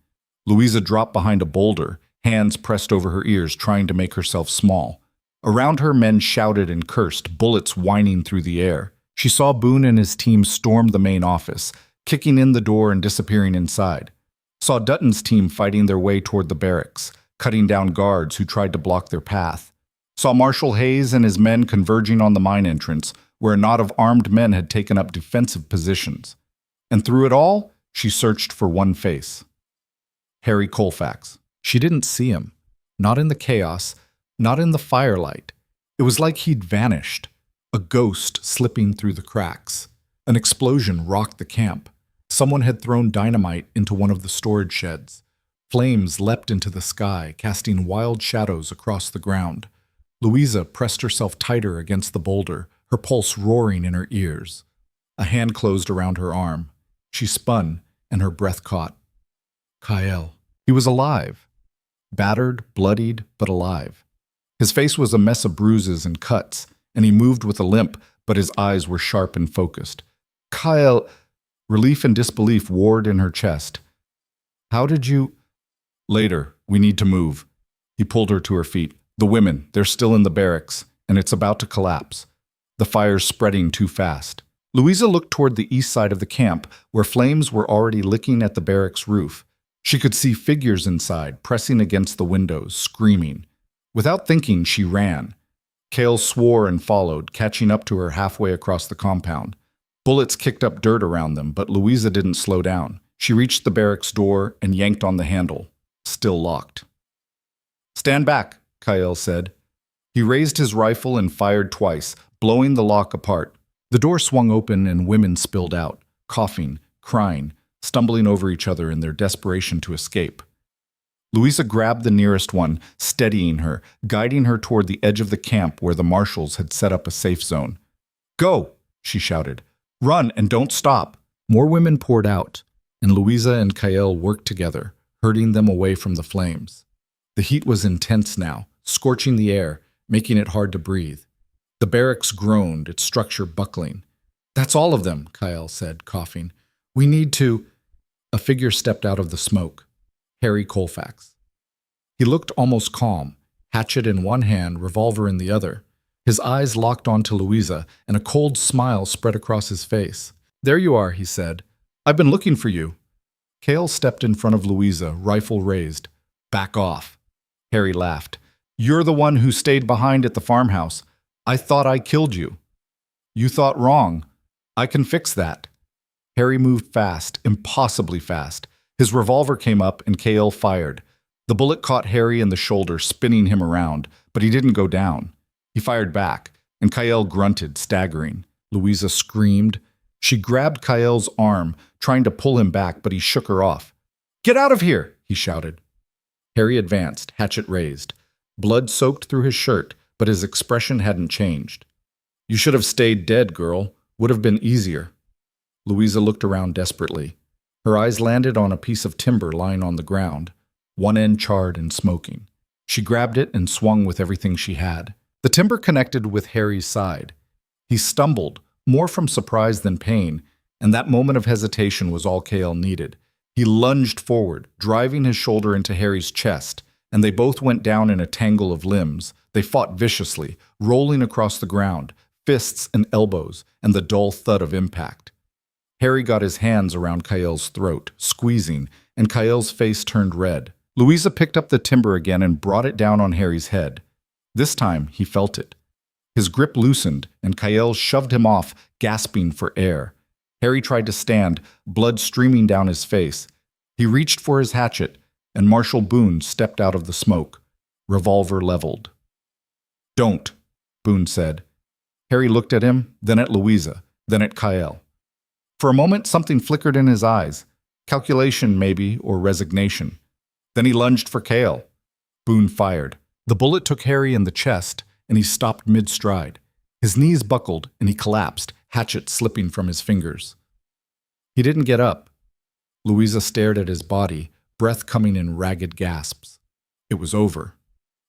Louisa dropped behind a boulder, hands pressed over her ears, trying to make herself small. Around her, men shouted and cursed, bullets whining through the air. She saw Boone and his team storm the main office, kicking in the door and disappearing inside. Saw Dutton's team fighting their way toward the barracks, cutting down guards who tried to block their path. Saw Marshal Hayes and his men converging on the mine entrance, where a knot of armed men had taken up defensive positions. And through it all, she searched for one face. Harry Colfax. She didn't see him. Not in the chaos, not in the firelight. It was like he'd vanished, a ghost slipping through the cracks. An explosion rocked the camp. Someone had thrown dynamite into one of the storage sheds. Flames leapt into the sky, casting wild shadows across the ground. Louisa pressed herself tighter against the boulder, her pulse roaring in her ears. A hand closed around her arm. She spun, and her breath caught. Kyle. He was alive. Battered, bloodied, but alive. His face was a mess of bruises and cuts, and he moved with a limp, but his eyes were sharp and focused. Kyle. Relief and disbelief warred in her chest. How did you... Later, we need to move. He pulled her to her feet. The women, they're still in the barracks, and it's about to collapse. The fire's spreading too fast. Louisa looked toward the east side of the camp, where flames were already licking at the barracks roof. She could see figures inside, pressing against the windows, screaming. Without thinking, she ran. Cale swore and followed, catching up to her halfway across the compound. Bullets kicked up dirt around them, but Louisa didn't slow down. She reached the barracks door and yanked on the handle. Still locked. "Stand back," Cale said. He raised his rifle and fired twice, blowing the lock apart. The door swung open and women spilled out, coughing, crying, stumbling over each other in their desperation to escape. Louisa grabbed the nearest one, steadying her, guiding her toward the edge of the camp where the marshals had set up a safe zone. "Go!" she shouted. "Run and don't stop!" More women poured out, and Louisa and Cale worked together, herding them away from the flames. The heat was intense now, scorching the air, making it hard to breathe. The barracks groaned, its structure buckling. "That's all of them," Cale said, coughing. "We need to—" A figure stepped out of the smoke. Harry Colfax. He looked almost calm, hatchet in one hand, revolver in the other. His eyes locked onto Louisa, and a cold smile spread across his face. "There you are," he said. "I've been looking for you." Cale stepped in front of Louisa, rifle raised. "Back off." Harry laughed. "You're the one who stayed behind at the farmhouse. I thought I killed you." "You thought wrong. I can fix that." Harry moved fast, impossibly fast. His revolver came up and Cale fired. The bullet caught Harry in the shoulder, spinning him around, but he didn't go down. He fired back, and Cale grunted, staggering. Louisa screamed. She grabbed Cale's arm, trying to pull him back, but he shook her off. "Get out of here!" he shouted. Harry advanced, hatchet raised. Blood soaked through his shirt, but his expression hadn't changed. "You should have stayed dead, girl. Would have been easier." Louisa looked around desperately. Her eyes landed on a piece of timber lying on the ground, one end charred and smoking. She grabbed it and swung with everything she had. The timber connected with Harry's side. He stumbled, more from surprise than pain, and that moment of hesitation was all Cale needed. He lunged forward, driving his shoulder into Harry's chest, and they both went down in a tangle of limbs. They fought viciously, rolling across the ground, fists and elbows, and the dull thud of impact. Harry got his hands around Cale's throat, squeezing, and Cale's face turned red. Louisa picked up the timber again and brought it down on Harry's head. This time, he felt it. His grip loosened, and Cale shoved him off, gasping for air. Harry tried to stand, blood streaming down his face. He reached for his hatchet, and Marshal Boone stepped out of the smoke, revolver leveled. "Don't," Boone said. Harry looked at him, then at Louisa, then at Cale. For a moment, something flickered in his eyes. Calculation, maybe, or resignation. Then he lunged for Cale. Boone fired. The bullet took Harry in the chest, and he stopped mid-stride. His knees buckled, and he collapsed, hatchet slipping from his fingers. He didn't get up. Louisa stared at his body, breath coming in ragged gasps. It was over.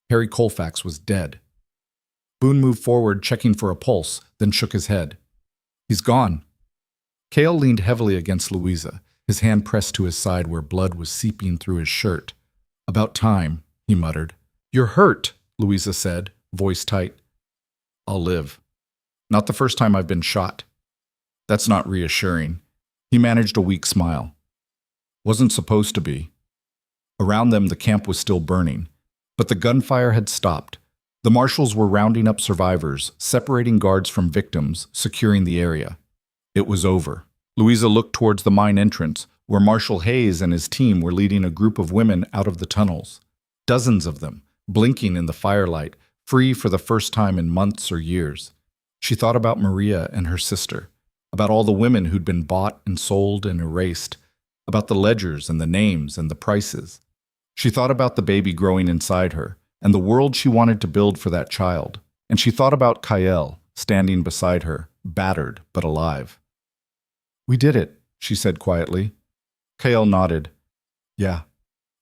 Harry Colfax was dead. Boone moved forward, checking for a pulse, then shook his head. "He's gone." Cale leaned heavily against Louisa, his hand pressed to his side where blood was seeping through his shirt. "About time," he muttered. "You're hurt," Louisa said, voice tight. "I'll live. Not the first time I've been shot." "That's not reassuring." He managed a weak smile. "Wasn't supposed to be." Around them, the camp was still burning, but the gunfire had stopped. The marshals were rounding up survivors, separating guards from victims, securing the area. It was over. Louisa looked towards the mine entrance, where Marshal Hayes and his team were leading a group of women out of the tunnels. Dozens of them, blinking in the firelight, free for the first time in months or years. She thought about Maria and her sister, about all the women who'd been bought and sold and erased, about the ledgers and the names and the prices. She thought about the baby growing inside her, and the world she wanted to build for that child. And she thought about Cale, standing beside her, battered but alive. "We did it," she said quietly. Cale nodded. "Yeah,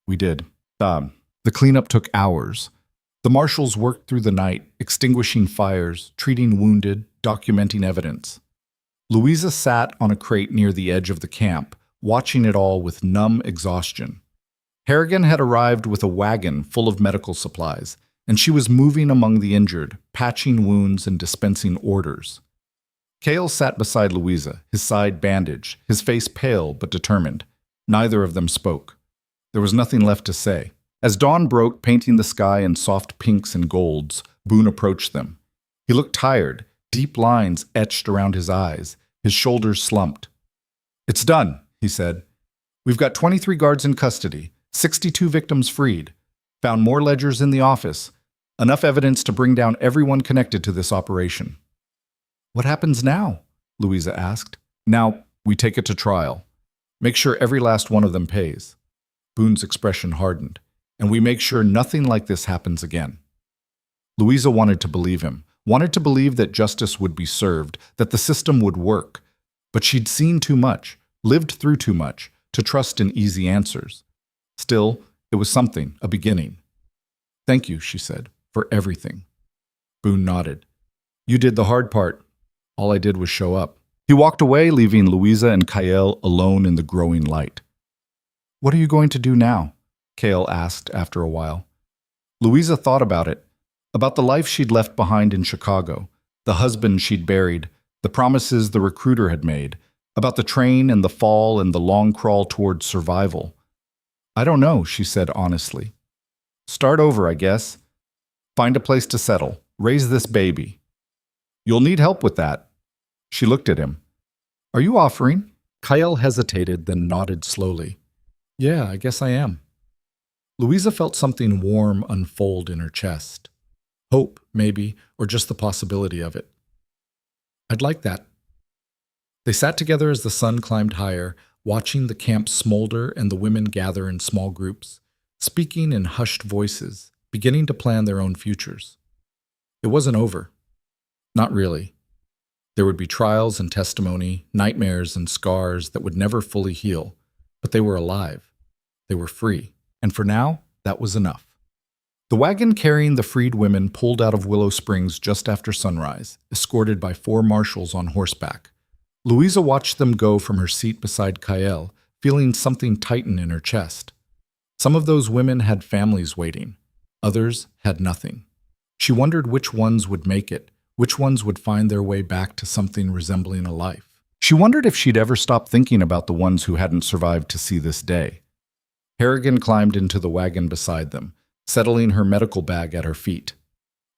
we did." The cleanup took hours. The marshals worked through the night, extinguishing fires, treating wounded, documenting evidence. Louisa sat on a crate near the edge of the camp, watching it all with numb exhaustion. Harrigan had arrived with a wagon full of medical supplies, and she was moving among the injured, patching wounds and dispensing orders. Cale sat beside Louisa, his side bandaged, his face pale but determined. Neither of them spoke. There was nothing left to say. As dawn broke, painting the sky in soft pinks and golds, Boone approached them. He looked tired, deep lines etched around his eyes, his shoulders slumped. "It's done," he said. "We've got 23 guards in custody, 62 victims freed, found more ledgers in the office, enough evidence to bring down everyone connected to this operation." "What happens now?" Louisa asked. "Now, we take it to trial. Make sure every last one of them pays." Boone's expression hardened. "And we make sure nothing like this happens again." Louisa wanted to believe him, wanted to believe that justice would be served, that the system would work. But she'd seen too much, lived through too much, to trust in easy answers. Still, it was something, a beginning. "Thank you," she said, "for everything." Boone nodded. "You did the hard part. All I did was show up." He walked away, leaving Louisa and Kael alone in the growing light. "What are you going to do now?" Kael asked after a while. Louisa thought about it, about the life she'd left behind in Chicago, the husband she'd buried, the promises the recruiter had made, about the train and the fall and the long crawl toward survival. "I don't know," she said honestly. "Start over, I guess. Find a place to settle. Raise this baby. You'll need help with that." She looked at him. "Are you offering?" Kael hesitated, then nodded slowly. "Yeah, I guess I am." Louisa felt something warm unfold in her chest. Hope, maybe, or just the possibility of it. "I'd like that." They sat together as the sun climbed higher, watching the camp smolder and the women gather in small groups, speaking in hushed voices, beginning to plan their own futures. It wasn't over. Not really. There would be trials and testimony, nightmares and scars that would never fully heal, but they were alive. They were free. And for now, that was enough. The wagon carrying the freed women pulled out of Willow Springs just after sunrise, escorted by 4 marshals on horseback. Louisa watched them go from her seat beside Kael, feeling something tighten in her chest. Some of those women had families waiting. Others had nothing. She wondered which ones would make it, which ones would find their way back to something resembling a life. She wondered if she'd ever stop thinking about the ones who hadn't survived to see this day. Harrigan climbed into the wagon beside them, settling her medical bag at her feet.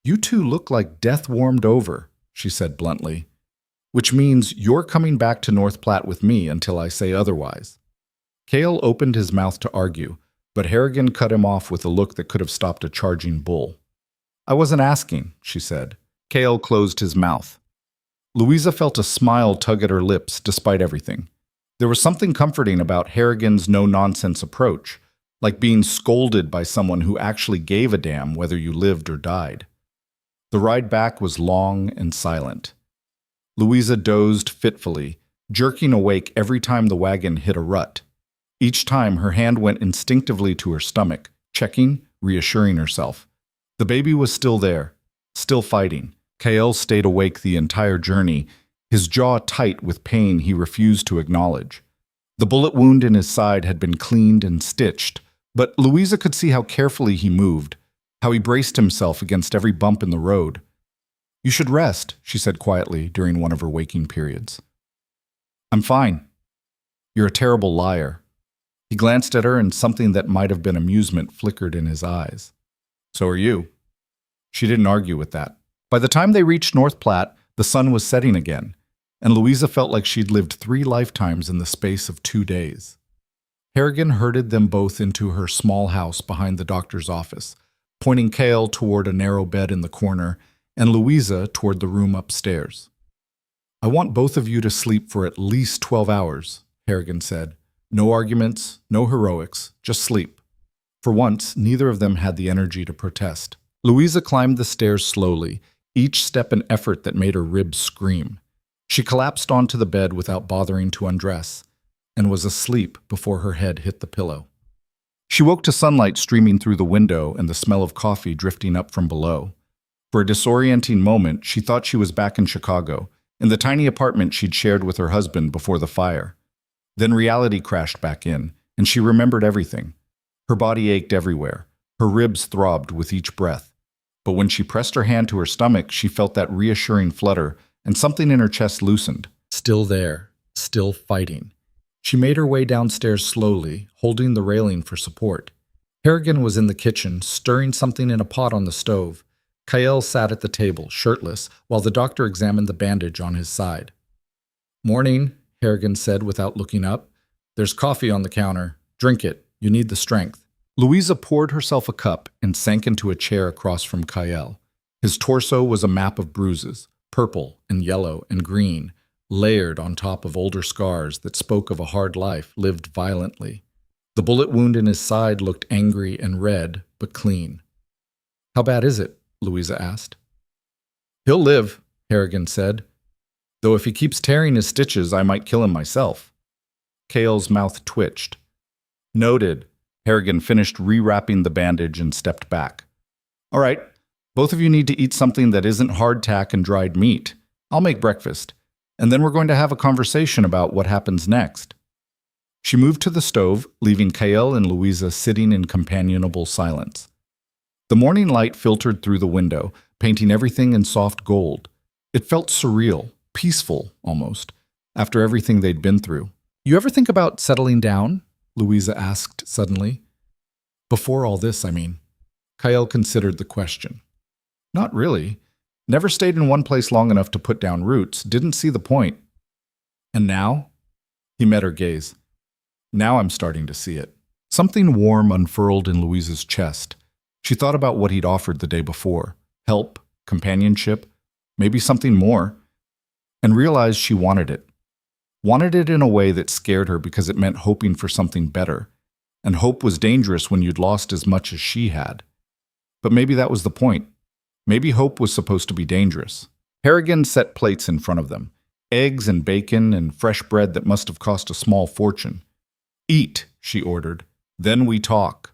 "You two look like death warmed over," she said bluntly. "Which means you're coming back to North Platte with me until I say otherwise." Kael opened his mouth to argue, but Harrigan cut him off with a look that could have stopped a charging bull. "I wasn't asking," she said. Kael closed his mouth. Louisa felt a smile tug at her lips despite everything. There was something comforting about Harrigan's no-nonsense approach, like being scolded by someone who actually gave a damn whether you lived or died. The ride back was long and silent. Louisa dozed fitfully, jerking awake every time the wagon hit a rut. Each time her hand went instinctively to her stomach, checking, reassuring herself. The baby was still there, still fighting. Kael stayed awake the entire journey, his jaw tight with pain he refused to acknowledge. The bullet wound in his side had been cleaned and stitched, but Louisa could see how carefully he moved, how he braced himself against every bump in the road. "You should rest," she said quietly during one of her waking periods. "I'm fine." "You're a terrible liar." He glanced at her and something that might have been amusement flickered in his eyes. "So are you." She didn't argue with that. By the time they reached North Platte, the sun was setting again, and Louisa felt like she'd lived 3 lifetimes in the space of 2 days. Harrigan herded them both into her small house behind the doctor's office, pointing Kael toward a narrow bed in the corner and Louisa toward the room upstairs. "I want both of you to sleep for at least 12 hours, Harrigan said. "No arguments, no heroics, just sleep." For once, neither of them had the energy to protest. Louisa climbed the stairs slowly, each step an effort that made her ribs scream. She collapsed onto the bed without bothering to undress, and was asleep before her head hit the pillow. She woke to sunlight streaming through the window and the smell of coffee drifting up from below. For a disorienting moment, she thought she was back in Chicago, in the tiny apartment she'd shared with her husband before the fire. Then reality crashed back in, and she remembered everything. Her body ached everywhere. Her ribs throbbed with each breath. But when she pressed her hand to her stomach, she felt that reassuring flutter, and something in her chest loosened. Still there, still fighting. She made her way downstairs slowly, holding the railing for support. Harrigan was in the kitchen, stirring something in a pot on the stove. Kael sat at the table, shirtless, while the doctor examined the bandage on his side. "Morning," Harrigan said without looking up. "There's coffee on the counter. Drink it. You need the strength." Louisa poured herself a cup and sank into a chair across from Kael. His torso was a map of bruises, purple and yellow and green, layered on top of older scars that spoke of a hard life lived violently. The bullet wound in his side looked angry and red, but clean. "How bad is it?" Louisa asked. "He'll live," Harrigan said. "Though if he keeps tearing his stitches, I might kill him myself." Kael's mouth twitched. "Noted." Harrigan finished rewrapping the bandage and stepped back. "All right, both of you need to eat something that isn't hardtack and dried meat. I'll make breakfast, and then we're going to have a conversation about what happens next." She moved to the stove, leaving Kael and Louisa sitting in companionable silence. The morning light filtered through the window, painting everything in soft gold. It felt surreal, peaceful almost, after everything they'd been through. "You ever think about settling down?" Louisa asked suddenly. "Before all this, I mean." Kael considered the question. "Not really. Never stayed in one place long enough to put down roots. Didn't see the point." "And now?" He met her gaze. "Now I'm starting to see it." Something warm unfurled in Louisa's chest. She thought about what he'd offered the day before. Help, companionship, maybe something more, and realized she wanted it. Wanted it in a way that scared her because it meant hoping for something better. And hope was dangerous when you'd lost as much as she had. But maybe that was the point. Maybe hope was supposed to be dangerous. Harrigan set plates in front of them. Eggs and bacon and fresh bread that must have cost a small fortune. "Eat," she ordered. "Then we talk."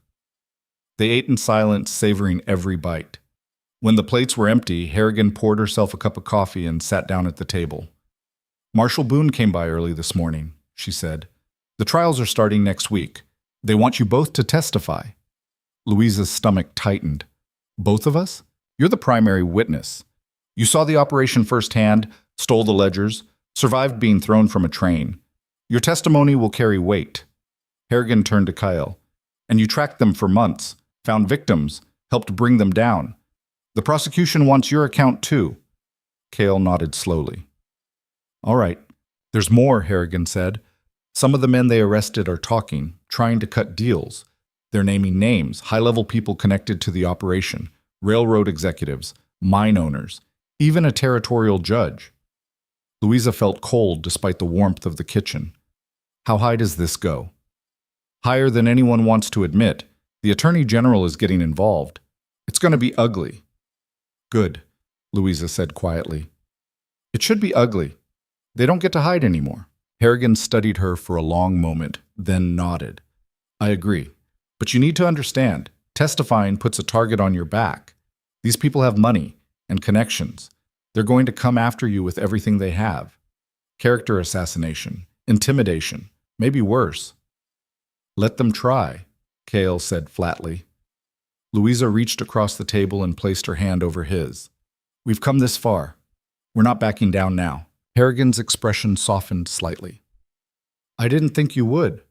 They ate in silence, savoring every bite. When the plates were empty, Harrigan poured herself a cup of coffee and sat down at the table. "Marshal Boone came by early this morning," she said. "The trials are starting next week. They want you both to testify." Louisa's stomach tightened. "Both of us? You're the primary witness. You saw the operation firsthand, stole the ledgers, survived being thrown from a train. Your testimony will carry weight." Harrigan turned to Kael. "And you tracked them for months, found victims, helped bring them down. The prosecution wants your account too." Kael nodded slowly. "All right. There's more," Harrigan said. "Some of the men they arrested are talking, trying to cut deals. They're naming names, high-level people connected to the operation, railroad executives, mine owners, even a territorial judge." Louisa felt cold despite the warmth of the kitchen. "How high does this go?" "Higher than anyone wants to admit. The Attorney General is getting involved. It's going to be ugly." "Good," Louisa said quietly. "It should be ugly. They don't get to hide anymore." Harrigan studied her for a long moment, then nodded. "I agree. But you need to understand, testifying puts a target on your back. These people have money and connections. They're going to come after you with everything they have. Character assassination, intimidation, maybe worse." "Let them try," Kael said flatly. Louisa reached across the table and placed her hand over his. "We've come this far. We're not backing down now." Harrigan's expression softened slightly. "I didn't think you would,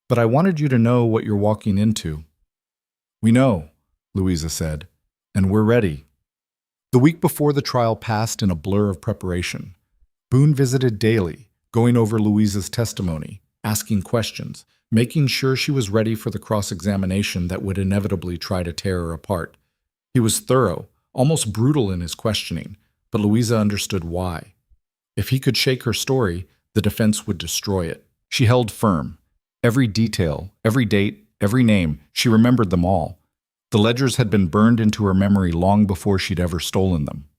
but I wanted you to know what you're walking into." "We know," Louisa said, "and we're ready." The week before the trial passed in a blur of preparation. Boone visited daily, going over Louisa's testimony, asking questions, making sure she was ready for the cross-examination that would inevitably try to tear her apart. He was thorough, almost brutal in his questioning, but Louisa understood why. If he could shake her story, the defense would destroy it. She held firm. Every detail, every date, every name, she remembered them all. The ledgers had been burned into her memory long before she'd ever stolen them.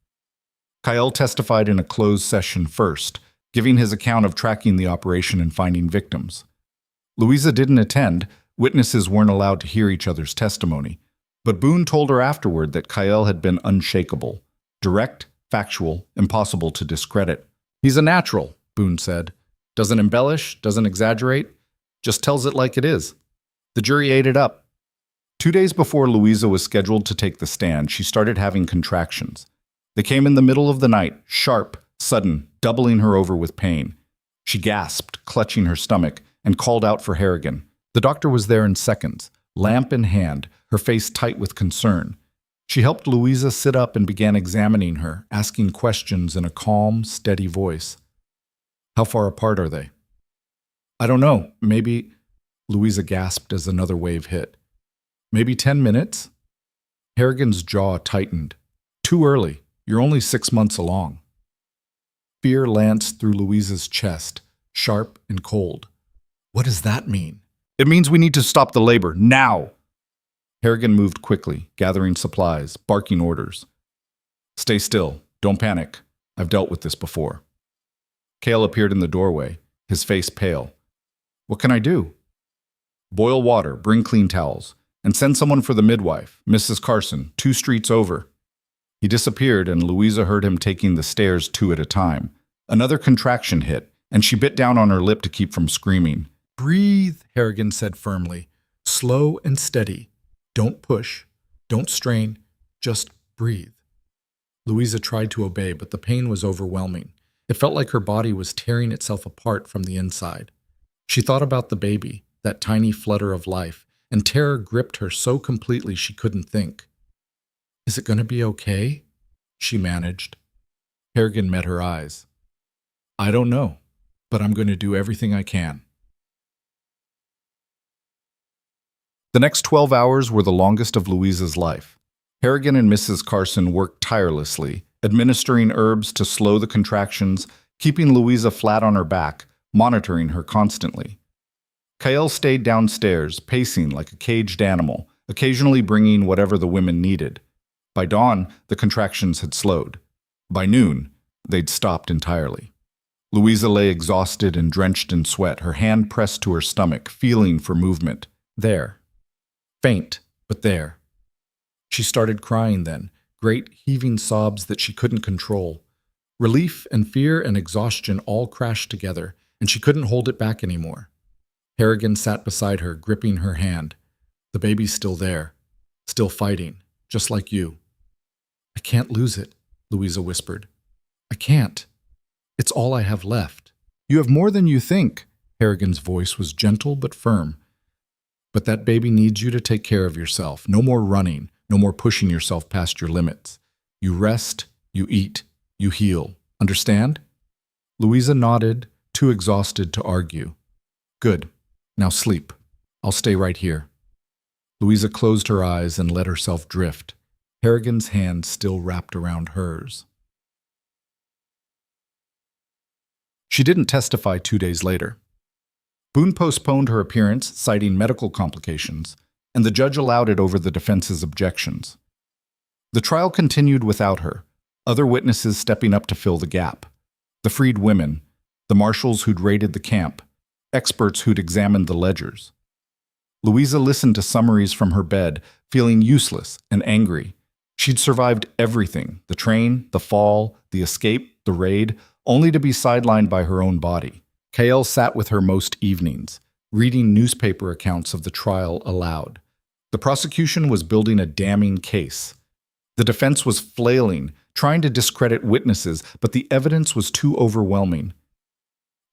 Kael testified in a closed session first, giving his account of tracking the operation and finding victims. Louisa didn't attend. Witnesses weren't allowed to hear each other's testimony. But Boone told her afterward that Kael had been unshakable, direct, factual, impossible to discredit. "He's a natural," Boone said. "Doesn't embellish, doesn't exaggerate, just tells it like it is." The jury ate it up. 2 days before Louisa was scheduled to take the stand, she started having contractions. They came in the middle of the night, sharp, sudden, doubling her over with pain. She gasped, clutching her stomach, and called out for Harrigan. The doctor was there in seconds, lamp in hand, her face tight with concern. She helped Louisa sit up and began examining her, asking questions in a calm, steady voice. How far apart are they? I don't know. Maybe, Louisa gasped as another wave hit. Maybe 10 minutes? Harrigan's jaw tightened. Too early. You're only 6 months along. Fear lanced through Louisa's chest, sharp and cold. What does that mean? It means we need to stop the labor, now! Harrigan moved quickly, gathering supplies, barking orders. Stay still. Don't panic. I've dealt with this before. Cale appeared in the doorway, his face pale. What can I do? Boil water, bring clean towels, and send someone for the midwife, Mrs. Carson, 2 streets over. He disappeared, and Louisa heard him taking the stairs 2 at a time. Another contraction hit, and she bit down on her lip to keep from screaming. Breathe, Harrigan said firmly. Slow and steady. Don't push. Don't strain. Just breathe. Louisa tried to obey, but the pain was overwhelming. It felt like her body was tearing itself apart from the inside. She thought about the baby, that tiny flutter of life, and terror gripped her so completely she couldn't think. Is it going to be okay? She managed. Harrigan met her eyes. I don't know, but I'm going to do everything I can. The next 12 hours were the longest of Louisa's life. Harrigan and Mrs. Carson worked tirelessly, administering herbs to slow the contractions, keeping Louisa flat on her back, monitoring her constantly. Cale stayed downstairs, pacing like a caged animal, occasionally bringing whatever the women needed. By dawn, the contractions had slowed. By noon, they'd stopped entirely. Louisa lay exhausted and drenched in sweat, her hand pressed to her stomach, feeling for movement. There. Faint, but there. She started crying then, great heaving sobs that she couldn't control. Relief and fear and exhaustion all crashed together, and she couldn't hold it back anymore. Harrigan sat beside her, gripping her hand. The baby's still there, still fighting, just like you. I can't lose it, Louisa whispered. I can't. It's all I have left. You have more than you think. Harrigan's voice was gentle but firm. But that baby needs you to take care of yourself. No more running, no more pushing yourself past your limits. You rest, you eat, you heal. Understand? Louisa nodded, too exhausted to argue. Good. Now sleep. I'll stay right here. Louisa closed her eyes and let herself drift, Harrigan's hand still wrapped around hers. She didn't testify 2 days later. Boone postponed her appearance, citing medical complications, and the judge allowed it over the defense's objections. The trial continued without her, other witnesses stepping up to fill the gap. The freed women, the marshals who'd raided the camp, experts who'd examined the ledgers. Louisa listened to summaries from her bed, feeling useless and angry. She'd survived everything, the train, the fall, the escape, the raid, only to be sidelined by her own body. Cale sat with her most evenings, reading newspaper accounts of the trial aloud. The prosecution was building a damning case. The defense was flailing, trying to discredit witnesses, but the evidence was too overwhelming.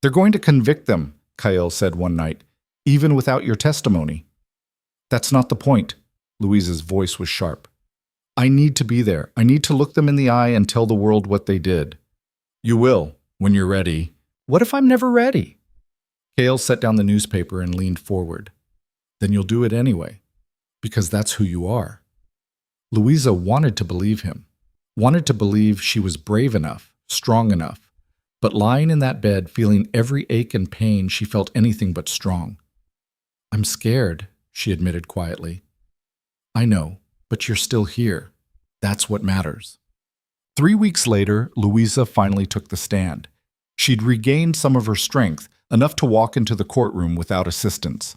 They're going to convict them, Cale said one night, even without your testimony. That's not the point. Louisa's voice was sharp. I need to be there. I need to look them in the eye and tell the world what they did. You will, when you're ready. What if I'm never ready? Cale set down the newspaper and leaned forward. Then you'll do it anyway, because that's who you are. Louisa wanted to believe him, wanted to believe she was brave enough, strong enough, but lying in that bed, feeling every ache and pain, she felt anything but strong. I'm scared, she admitted quietly. I know, but you're still here. That's what matters. 3 weeks later, Louisa finally took the stand. She'd regained some of her strength, enough to walk into the courtroom without assistance.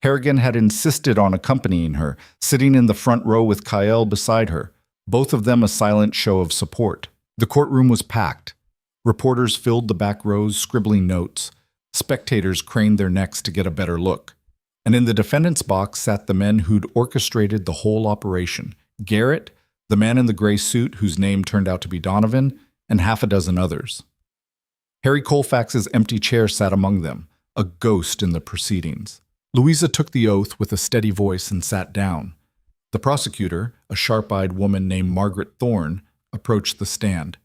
Harrigan had insisted on accompanying her, sitting in the front row with Cale beside her, both of them a silent show of support. The courtroom was packed. Reporters filled the back rows, scribbling notes. Spectators craned their necks to get a better look. And in the defendant's box sat the men who'd orchestrated the whole operation. Garrett, the man in the gray suit whose name turned out to be Donovan, and half a dozen others. Harry Colfax's empty chair sat among them, a ghost in the proceedings. Louisa took the oath with a steady voice and sat down. The prosecutor, a sharp-eyed woman named Margaret Thorne, approached the stand.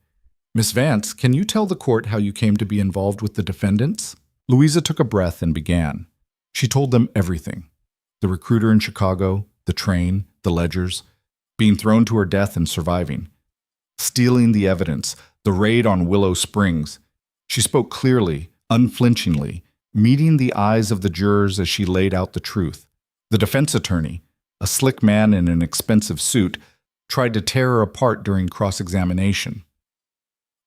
"Miss Vance, can you tell the court how you came to be involved with the defendants?" Louisa took a breath and began. She told them everything. The recruiter in Chicago, the train, the ledgers, being thrown to her death and surviving, stealing the evidence, the raid on Willow Springs. She spoke clearly, unflinchingly, meeting the eyes of the jurors as she laid out the truth. The defense attorney, a slick man in an expensive suit, tried to tear her apart during cross-examination.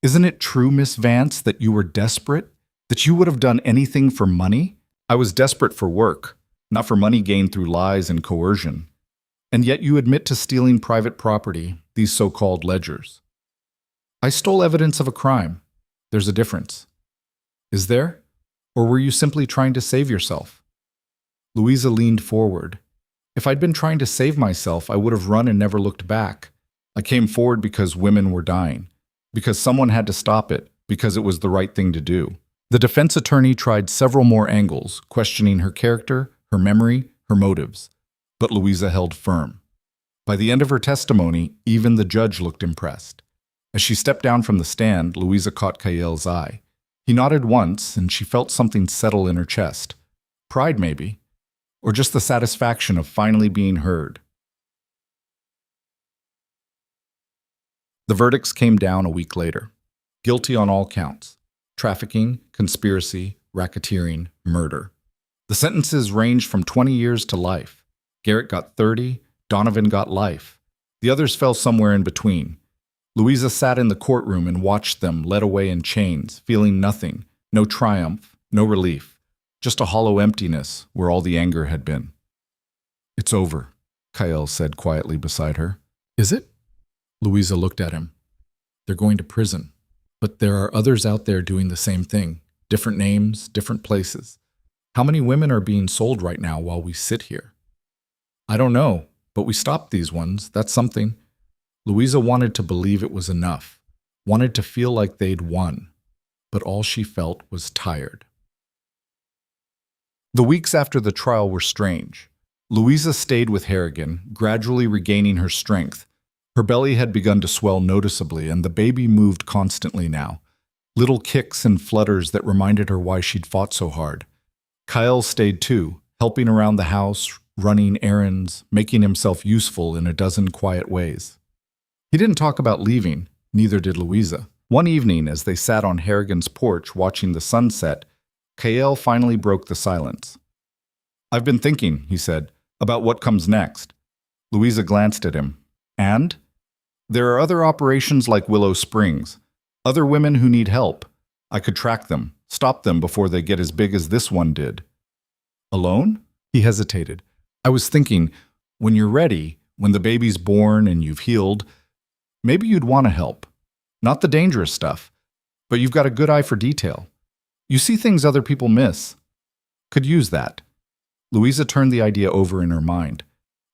"Isn't it true, Miss Vance, that you were desperate? That you would have done anything for money?" "I was desperate for work, not for money gained through lies and coercion. And yet you admit to stealing private property, these so-called ledgers." "I stole evidence of a crime. There's a difference." "Is there? Or were you simply trying to save yourself?" Louisa leaned forward. "If I'd been trying to save myself, I would have run and never looked back. I came forward because women were dying, because someone had to stop it, because it was the right thing to do." The defense attorney tried several more angles, questioning her character, her memory, her motives. But Louisa held firm. By the end of her testimony, even the judge looked impressed. As she stepped down from the stand, Louisa caught Kael's eye. He nodded once, and she felt something settle in her chest. Pride, maybe, or just the satisfaction of finally being heard. The verdicts came down a week later. Guilty on all counts: trafficking, conspiracy, racketeering, murder. The sentences ranged from 20 years to life. Garrett got 30, Donovan got life. The others fell somewhere in between. Louisa sat in the courtroom and watched them led away in chains, feeling nothing, no triumph, no relief, just a hollow emptiness where all the anger had been. "It's over," Kael said quietly beside her. "Is it?" Louisa looked at him. "They're going to prison. But there are others out there doing the same thing, different names, different places. How many women are being sold right now while we sit here?" "I don't know, but we stopped these ones. That's something." Louisa wanted to believe it was enough, wanted to feel like they'd won, but all she felt was tired. The weeks after the trial were strange. Louisa stayed with Harrigan, gradually regaining her strength. Her belly had begun to swell noticeably, and the baby moved constantly now. Little kicks and flutters that reminded her why she'd fought so hard. Kyle stayed too, helping around the house, running errands, making himself useful in a dozen quiet ways. He didn't talk about leaving, neither did Louisa. One evening, as they sat on Harrigan's porch watching the sunset, Kael finally broke the silence. "I've been thinking," he said, "about what comes next." Louisa glanced at him. "And?" "There are other operations like Willow Springs, other women who need help. I could track them, stop them before they get as big as this one did." "Alone?" He hesitated. "I was thinking, when you're ready, when the baby's born and you've healed, maybe you'd want to help. Not the dangerous stuff, but you've got a good eye for detail. You see things other people miss. Could use that." Louisa turned the idea over in her mind.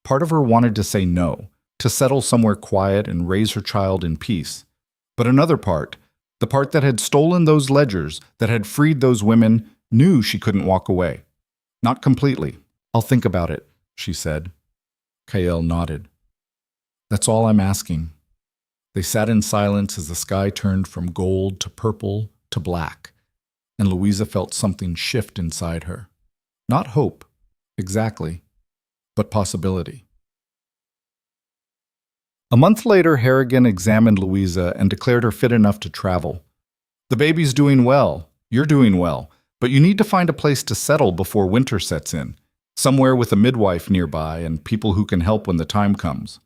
Part of her wanted to say no, to settle somewhere quiet and raise her child in peace. But another part, the part that had stolen those ledgers, that had freed those women, knew she couldn't walk away. "Not completely. I'll think about it," she said. Kael nodded. "That's all I'm asking." They sat in silence as the sky turned from gold to purple to black, and Louisa felt something shift inside her. Not hope, exactly, but possibility. A month later, Harrigan examined Louisa and declared her fit enough to travel. "The baby's doing well. You're doing well. But you need to find a place to settle before winter sets in. Somewhere with a midwife nearby and people who can help when the time comes."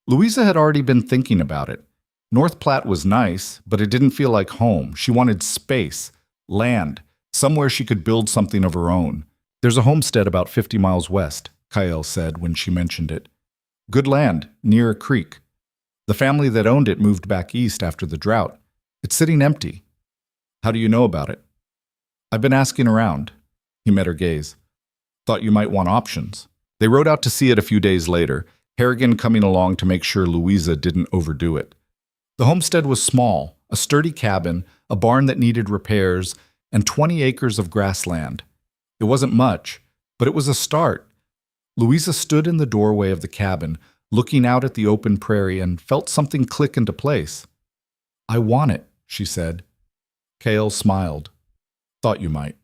Louisa had already been thinking about it. North Platte was nice, but it didn't feel like home. She wanted space, land, somewhere she could build something of her own. "There's a homestead about 50 miles west," Kael said when she mentioned it. "Good land, near a creek. The family that owned it moved back east after the drought. It's sitting empty." "How do you know about it?" "I've been asking around." He met her gaze. "Thought you might want options." They rode out to see it a few days later, Harrigan coming along to make sure Louisa didn't overdo it. The homestead was small, a sturdy cabin, a barn that needed repairs, and 20 acres of grassland. It wasn't much, but it was a start. Louisa stood in the doorway of the cabin, looking out at the open prairie, and felt something click into place. "I want it," she said. Kael smiled. "Thought you might."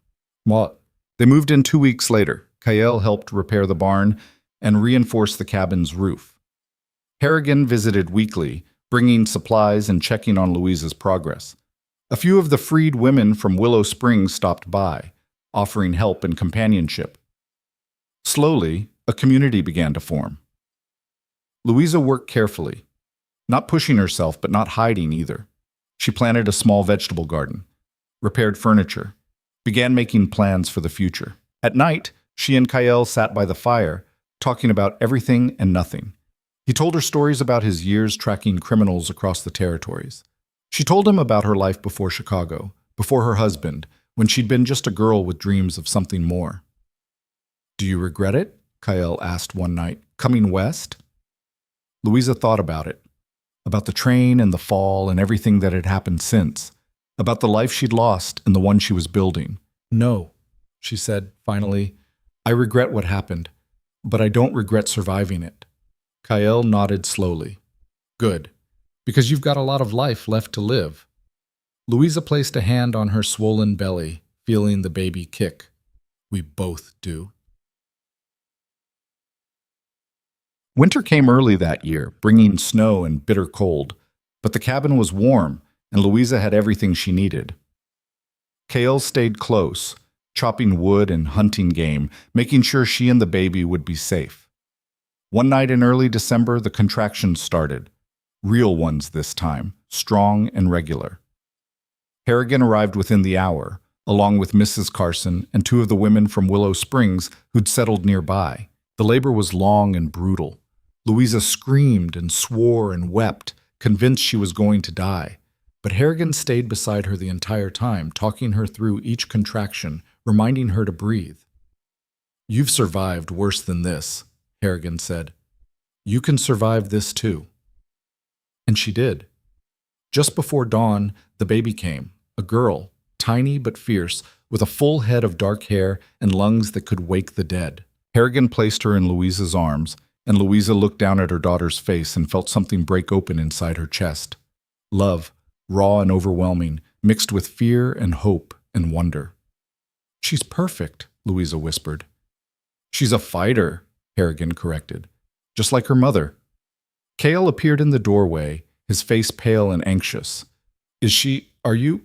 What? They moved in 2 weeks later. Kael helped repair the barn and reinforce the cabin's roof. Harrigan visited weekly, bringing supplies and checking on Louisa's progress. A few of the freed women from Willow Springs stopped by, offering help and companionship. Slowly, a community began to form. Louisa worked carefully, not pushing herself but not hiding either. She planted a small vegetable garden, repaired furniture, began making plans for the future. At night, she and Kael sat by the fire, talking about everything and nothing. He told her stories about his years tracking criminals across the territories. She told him about her life before Chicago, before her husband, when she'd been just a girl with dreams of something more. "Do you regret it?" Kael asked one night. "Coming west?" Louisa thought about it, about the train and the fall and everything that had happened since, about the life she'd lost and the one she was building. "No," she said finally. "I regret what happened, but I don't regret surviving it." Kael nodded slowly. "Good, because you've got a lot of life left to live." Louisa placed a hand on her swollen belly, feeling the baby kick. "We both do." Winter came early that year, bringing snow and bitter cold, but the cabin was warm, and Louisa had everything she needed. Kael stayed close, chopping wood and hunting game, making sure she and the baby would be safe. One night in early December, the contractions started. Real ones this time, strong and regular. Harrigan arrived within the hour, along with Mrs. Carson and 2 of the women from Willow Springs who'd settled nearby. The labor was long and brutal. Louisa screamed and swore and wept, convinced she was going to die. But Harrigan stayed beside her the entire time, talking her through each contraction, reminding her to breathe. "You've survived worse than this," Harrigan said. "You can survive this too." And she did. Just before dawn, the baby came, a girl, tiny but fierce, with a full head of dark hair and lungs that could wake the dead. Harrigan placed her in Louisa's arms, and Louisa looked down at her daughter's face and felt something break open inside her chest. Love, raw and overwhelming, mixed with fear and hope and wonder. "She's perfect," Louisa whispered. "She's a fighter," Harrigan corrected, "just like her mother." Kael appeared in the doorway, his face pale and anxious. Are you?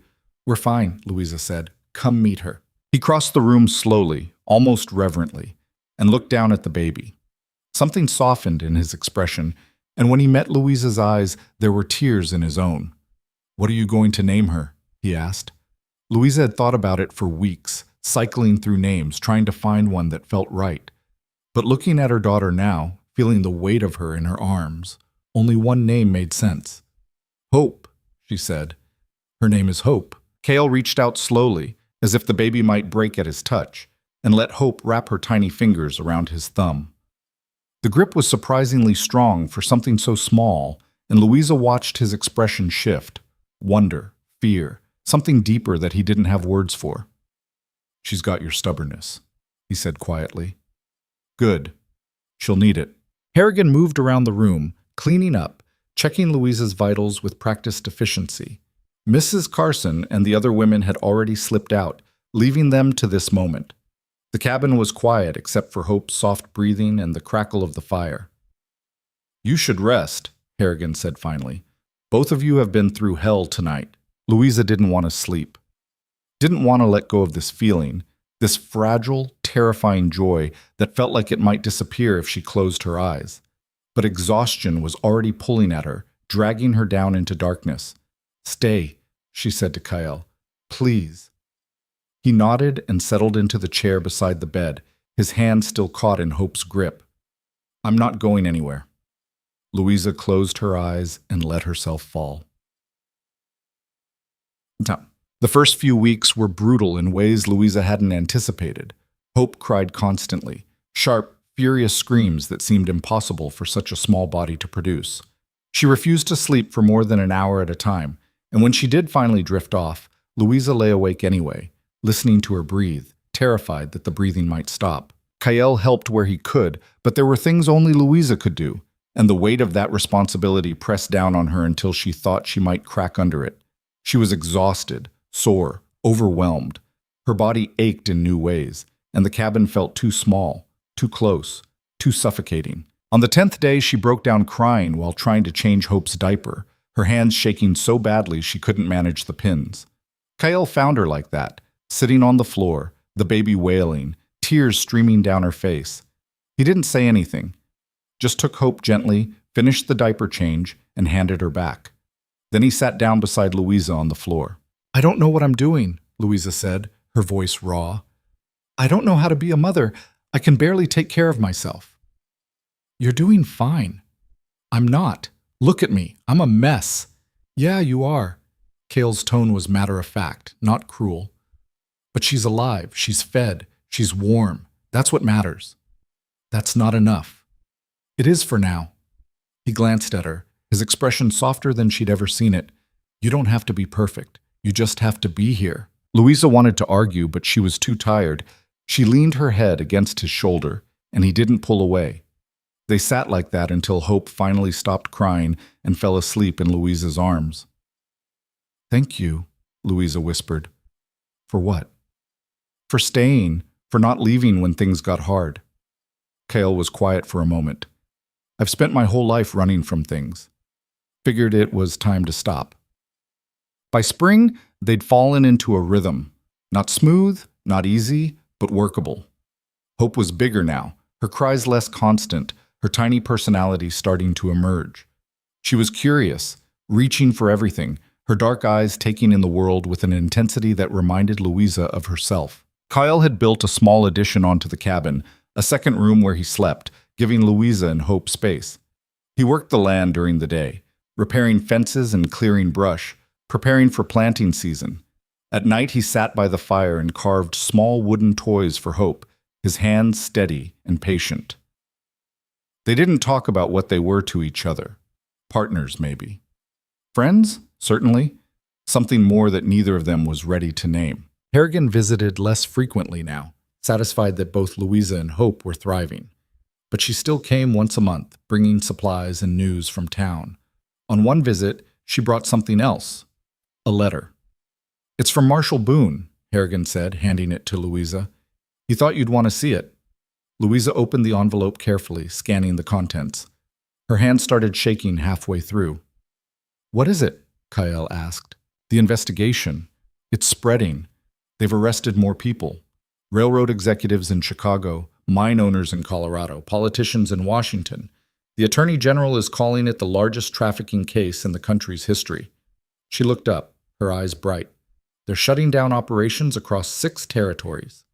"We're fine," Louisa said. "Come meet her." He crossed the room slowly, almost reverently, and looked down at the baby. Something softened in his expression, and when he met Louisa's eyes, there were tears in his own. "What are you going to name her?" he asked. Louisa had thought about it for weeks, cycling through names, trying to find one that felt right. But looking at her daughter now, feeling the weight of her in her arms, only one name made sense. "Hope," she said. "Her name is Hope." Kael reached out slowly, as if the baby might break at his touch, and let Hope wrap her tiny fingers around his thumb. The grip was surprisingly strong for something so small, and Louisa watched his expression shift. Wonder, fear, something deeper that he didn't have words for. "She's got your stubbornness," he said quietly. "Good. She'll need it." Harrigan moved around the room, cleaning up, checking Louisa's vitals with practiced efficiency. Mrs. Carson and the other women had already slipped out, leaving them to this moment. The cabin was quiet except for Hope's soft breathing and the crackle of the fire. "You should rest," Harrigan said finally. "Both of you have been through hell tonight." Louisa didn't want to sleep. Didn't want to let go of this feeling, this fragile, terrifying joy that felt like it might disappear if she closed her eyes. But exhaustion was already pulling at her, dragging her down into darkness. "Stay," she said to Kael. "Please." He nodded and settled into the chair beside the bed, his hand still caught in Hope's grip. "I'm not going anywhere." Louisa closed her eyes and let herself fall. The first few weeks were brutal in ways Louisa hadn't anticipated. Hope cried constantly, sharp, furious screams that seemed impossible for such a small body to produce. She refused to sleep for more than an hour at a time, and when she did finally drift off, Louisa lay awake anyway, listening to her breathe, terrified that the breathing might stop. Kyle helped where he could, but there were things only Louisa could do, and the weight of that responsibility pressed down on her until she thought she might crack under it. She was exhausted, sore, overwhelmed. Her body ached in new ways, and the cabin felt too small, too close, too suffocating. On the 10th day, she broke down crying while trying to change Hope's diaper, her hands shaking so badly she couldn't manage the pins. Kyle found her like that, sitting on the floor, the baby wailing, tears streaming down her face. He didn't say anything, just took Hope gently, finished the diaper change, and handed her back. Then he sat down beside Louisa on the floor. "I don't know what I'm doing," Louisa said, her voice raw. "I don't know how to be a mother. I can barely take care of myself." "You're doing fine." "I'm not. Look at me. I'm a mess." "Yeah, you are." Cale's tone was matter-of-fact, not cruel. "But she's alive. She's fed. She's warm. That's what matters." "That's not enough." "It is for now." He glanced at her, his expression softer than she'd ever seen it. "You don't have to be perfect. You just have to be here." Louisa wanted to argue, but she was too tired. She leaned her head against his shoulder, and he didn't pull away. They sat like that until Hope finally stopped crying and fell asleep in Louisa's arms. "Thank you," Louisa whispered. "For what?" "For staying, for not leaving when things got hard." Cale was quiet for a moment. "I've spent my whole life running from things. Figured it was time to stop." By spring, they'd fallen into a rhythm. Not smooth, not easy, but workable. Hope was bigger now, her cries less constant, her tiny personality starting to emerge. She was curious, reaching for everything, her dark eyes taking in the world with an intensity that reminded Louisa of herself. Kyle had built a small addition onto the cabin, a second room where he slept, giving Louisa and Hope space. He worked the land during the day, repairing fences and clearing brush, preparing for planting season. At night he sat by the fire and carved small wooden toys for Hope, his hands steady and patient. They didn't talk about what they were to each other. Partners, maybe. Friends? Certainly. Something more that neither of them was ready to name. Harrigan visited less frequently now, satisfied that both Louisa and Hope were thriving. But she still came once a month, bringing supplies and news from town. On one visit, she brought something else. A letter. "It's from Marshal Boone," Harrigan said, handing it to Louisa. "He thought you'd want to see it." Louisa opened the envelope carefully, scanning the contents. Her hand started shaking halfway through. "What is it?" Kyle asked. "The investigation. It's spreading. They've arrested more people. Railroad executives in Chicago, mine owners in Colorado, politicians in Washington. The Attorney General is calling it the largest trafficking case in the country's history." She looked up, her eyes bright. "They're shutting down operations across 6 territories.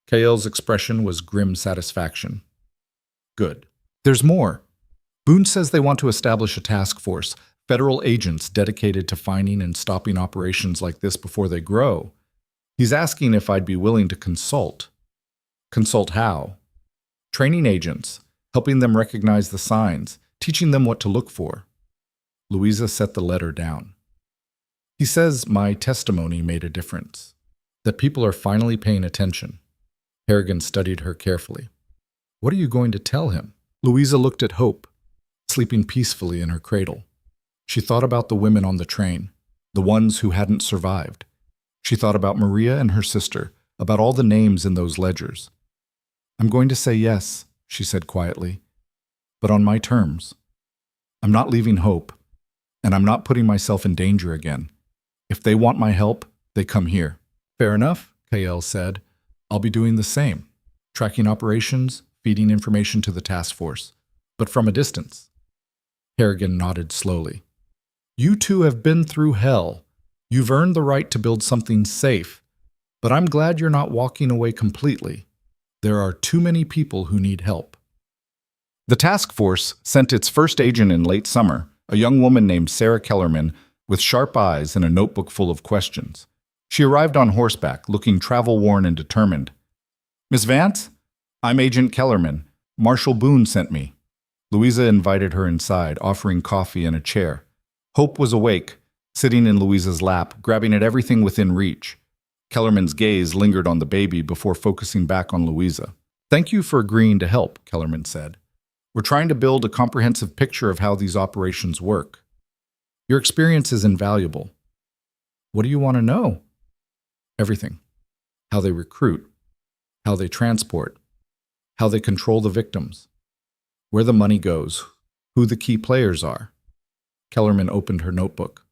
Kyle's expression was grim satisfaction. "Good. There's more. Boone says they want to establish a task force, federal agents dedicated to finding and stopping operations like this before they grow. He's asking if I'd be willing to consult." "Consult how?" "Training agents, helping them recognize the signs, teaching them what to look for." Louisa set the letter down. "He says my testimony made a difference, that people are finally paying attention." Harrigan studied her carefully. "What are you going to tell him?" Louisa looked at Hope, sleeping peacefully in her cradle. She thought about the women on the train, the ones who hadn't survived. She thought about Maria and her sister, about all the names in those ledgers. "I'm going to say yes," she said quietly, "but on my terms. I'm not leaving Hope, and I'm not putting myself in danger again. If they want my help, they come here." "Fair enough," Kyle said. "I'll be doing the same, tracking operations, feeding information to the task force, but from a distance." Harrigan nodded slowly. "You two have been through hell. You've earned the right to build something safe, but I'm glad you're not walking away completely. There are too many people who need help." The task force sent its first agent in late summer, a young woman named Sarah Kellerman, with sharp eyes and a notebook full of questions. She arrived on horseback, looking travel-worn and determined. "Miss Vance? I'm Agent Kellerman. Marshal Boone sent me." Louisa invited her inside, offering coffee and a chair. Hope was awake, sitting in Louisa's lap, grabbing at everything within reach. Kellerman's gaze lingered on the baby before focusing back on Louisa. Thank you for agreeing to help, Kellerman said. We're trying to build a comprehensive picture of how these operations work. Your experience is invaluable. What do you want to know? Everything. How they recruit, how they transport, how they control the victims, where the money goes, who the key players are. Kellerman opened her notebook.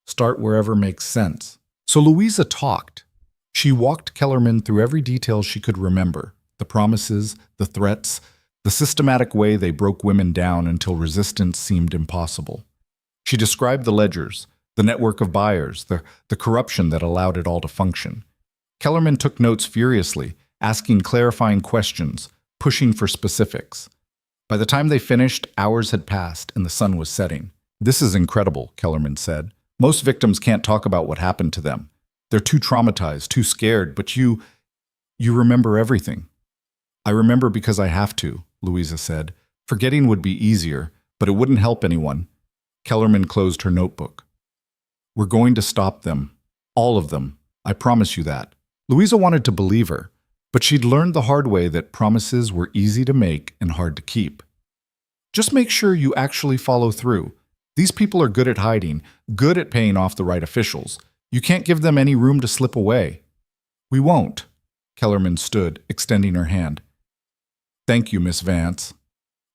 Start wherever makes sense. So Louisa talked. She walked Kellerman through every detail she could remember, the promises, the threats, the systematic way they broke women down until resistance seemed impossible. She described the ledgers, the network of buyers, the corruption that allowed it all to function. Kellerman took notes furiously, asking clarifying questions, pushing for specifics. By the time they finished, hours had passed and the sun was setting. This is incredible, Kellerman said. Most victims can't talk about what happened to them. They're too traumatized, too scared, but you remember everything. I remember because I have to, Louisa said. Forgetting would be easier, but it wouldn't help anyone. Kellerman closed her notebook. We're going to stop them. All of them. I promise you that. Louisa wanted to believe her, but she'd learned the hard way that promises were easy to make and hard to keep. Just make sure you actually follow through. These people are good at hiding, good at paying off the right officials. You can't give them any room to slip away. We won't. Kellerman stood, extending her hand. Thank you, Miss Vance.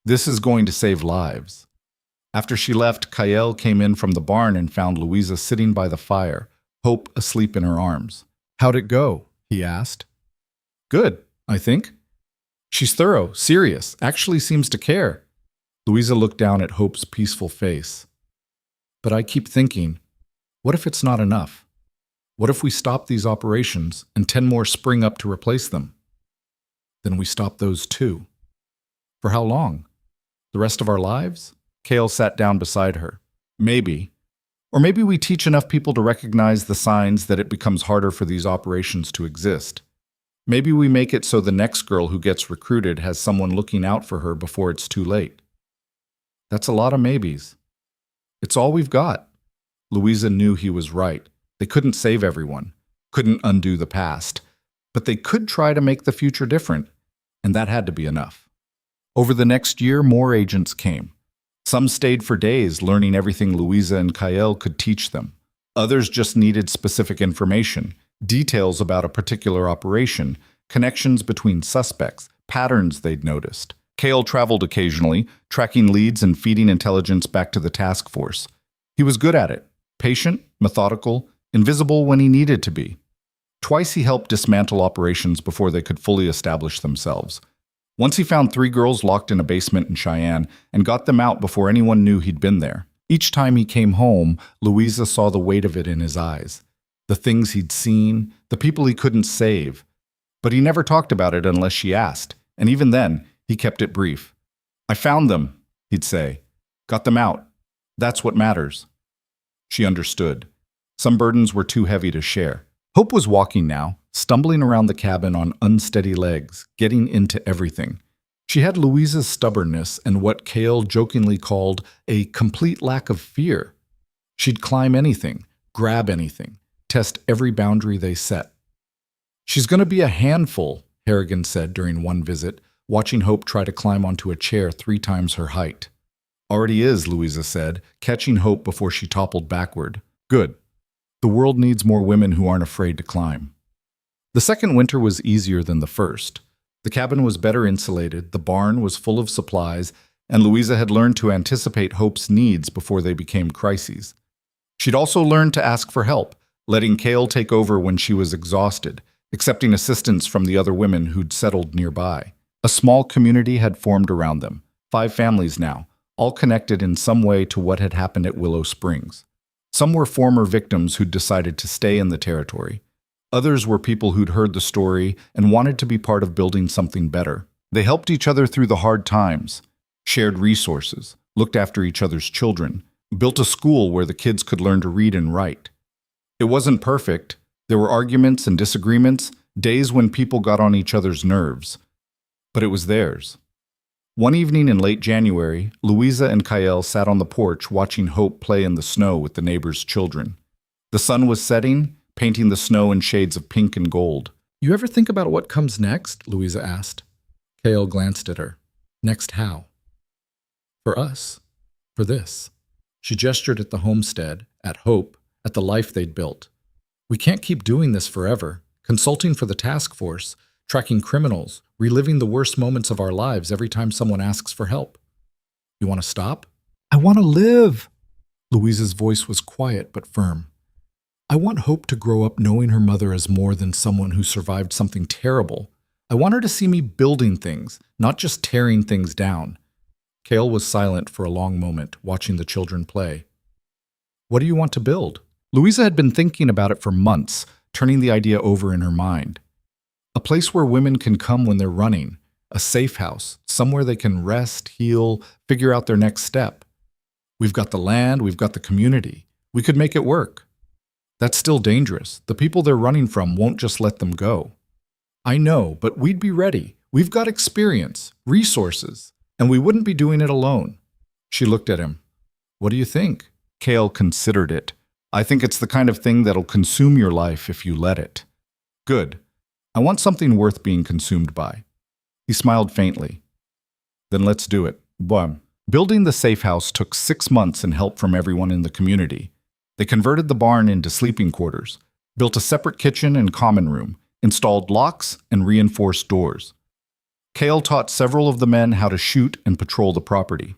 This is going to save lives. After she left, Kael came in from the barn and found Louisa sitting by the fire, Hope asleep in her arms. How'd it go? He asked. Good, I think. She's thorough, serious, actually seems to care. Louisa looked down at Hope's peaceful face. But I keep thinking, what if it's not enough? What if we stop these operations and 10 more spring up to replace them? Then we stop those too. For how long? The rest of our lives? Kael sat down beside her. Maybe. Or maybe we teach enough people to recognize the signs that it becomes harder for these operations to exist. Maybe we make it so the next girl who gets recruited has someone looking out for her before it's too late. That's a lot of maybes. It's all we've got. Louisa knew he was right. They couldn't save everyone, couldn't undo the past, but they could try to make the future different, and that had to be enough. Over the next year, more agents came. Some stayed for days, learning everything Louisa and Kael could teach them. Others just needed specific information, details about a particular operation, connections between suspects, patterns they'd noticed. Kael traveled occasionally, tracking leads and feeding intelligence back to the task force. He was good at it, patient, methodical, invisible when he needed to be. Twice he helped dismantle operations before they could fully establish themselves. Once he found 3 girls locked in a basement in Cheyenne and got them out before anyone knew he'd been there. Each time he came home, Louisa saw the weight of it in his eyes. The things he'd seen, the people he couldn't save. But he never talked about it unless she asked, and even then, he kept it brief. I found them, he'd say. Got them out. That's what matters. She understood. Some burdens were too heavy to share. Hope was walking now, stumbling around the cabin on unsteady legs, getting into everything. She had Louisa's stubbornness and what Kael jokingly called a complete lack of fear. She'd climb anything, grab anything, test every boundary they set. She's going to be a handful, Harrigan said during one visit, watching Hope try to climb onto a chair 3 times her height. Already is, Louisa said, catching Hope before she toppled backward. Good. The world needs more women who aren't afraid to climb. The second winter was easier than the first. The cabin was better insulated, the barn was full of supplies, and Louisa had learned to anticipate Hope's needs before they became crises. She'd also learned to ask for help, letting Kael take over when she was exhausted, accepting assistance from the other women who'd settled nearby. A small community had formed around them, 5 families now, all connected in some way to what had happened at Willow Springs. Some were former victims who'd decided to stay in the territory. Others were people who'd heard the story and wanted to be part of building something better. They helped each other through the hard times, shared resources, looked after each other's children, built a school where the kids could learn to read and write. It wasn't perfect. There were arguments and disagreements, days when people got on each other's nerves. But it was theirs. One evening in late January, Louisa and Kael sat on the porch watching Hope play in the snow with the neighbors' children. The sun was setting, painting the snow in shades of pink and gold. You ever think about what comes next? Louisa asked. Cale glanced at her. Next how? For us. For this. She gestured at the homestead, at Hope, at the life they'd built. We can't keep doing this forever, consulting for the task force, tracking criminals, reliving the worst moments of our lives every time someone asks for help. You want to stop? I want to live. Louisa's voice was quiet but firm. I want Hope to grow up knowing her mother as more than someone who survived something terrible. I want her to see me building things, not just tearing things down. Cale was silent for a long moment, watching the children play. What do you want to build? Louisa had been thinking about it for months, turning the idea over in her mind. A place where women can come when they're running, a safe house, somewhere they can rest, heal, figure out their next step. We've got the land, we've got the community. We could make it work. That's still dangerous. The people they're running from won't just let them go. I know, but we'd be ready. We've got experience, resources, and we wouldn't be doing it alone. She looked at him. What do you think? Cale considered it. I think it's the kind of thing that'll consume your life if you let it. Good. I want something worth being consumed by. He smiled faintly. Then let's do it. Boom. Building the safe house took 6 months and help from everyone in the community. They converted the barn into sleeping quarters, built a separate kitchen and common room, installed locks and reinforced doors. Cale taught several of the men how to shoot and patrol the property.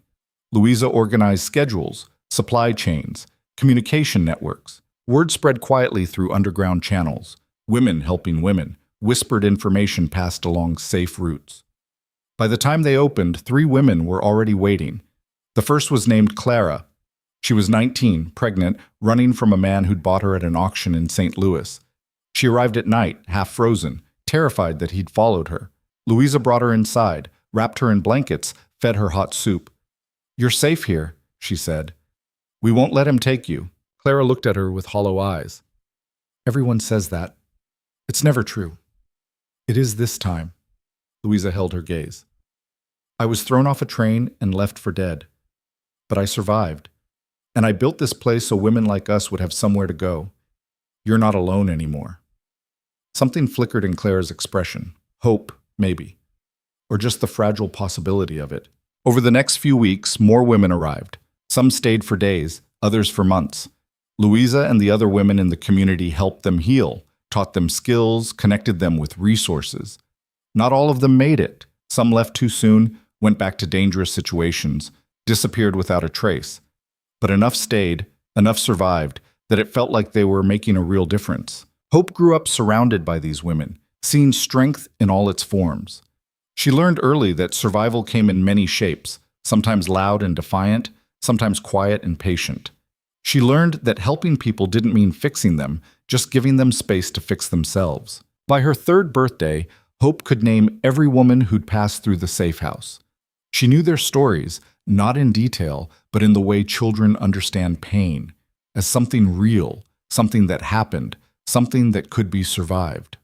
Louisa organized schedules, supply chains, communication networks. Word spread quietly through underground channels. Women helping women, whispered information passed along safe routes. By the time they opened, 3 women were already waiting. The first was named Clara. She was 19, pregnant, running from a man who'd bought her at an auction in St. Louis. She arrived at night, half frozen, terrified that he'd followed her. Louisa brought her inside, wrapped her in blankets, fed her hot soup. You're safe here, she said. We won't let him take you. Clara looked at her with hollow eyes. Everyone says that. It's never true. It is this time. Louisa held her gaze. I was thrown off a train and left for dead. But I survived. And I built this place so women like us would have somewhere to go. You're not alone anymore. Something flickered in Clara's expression. Hope, maybe. Or just the fragile possibility of it. Over the next few weeks, more women arrived. Some stayed for days, others for months. Louisa and the other women in the community helped them heal, taught them skills, connected them with resources. Not all of them made it. Some left too soon, went back to dangerous situations, disappeared without a trace. But enough stayed, enough survived, that it felt like they were making a real difference. Hope grew up surrounded by these women, seeing strength in all its forms. She learned early that survival came in many shapes, sometimes loud and defiant, sometimes quiet and patient. She learned that helping people didn't mean fixing them, just giving them space to fix themselves. By her 3rd birthday, Hope could name every woman who'd passed through the safe house. She knew their stories, not in detail, but in the way children understand pain, as something real, something that happened, something that could be survived.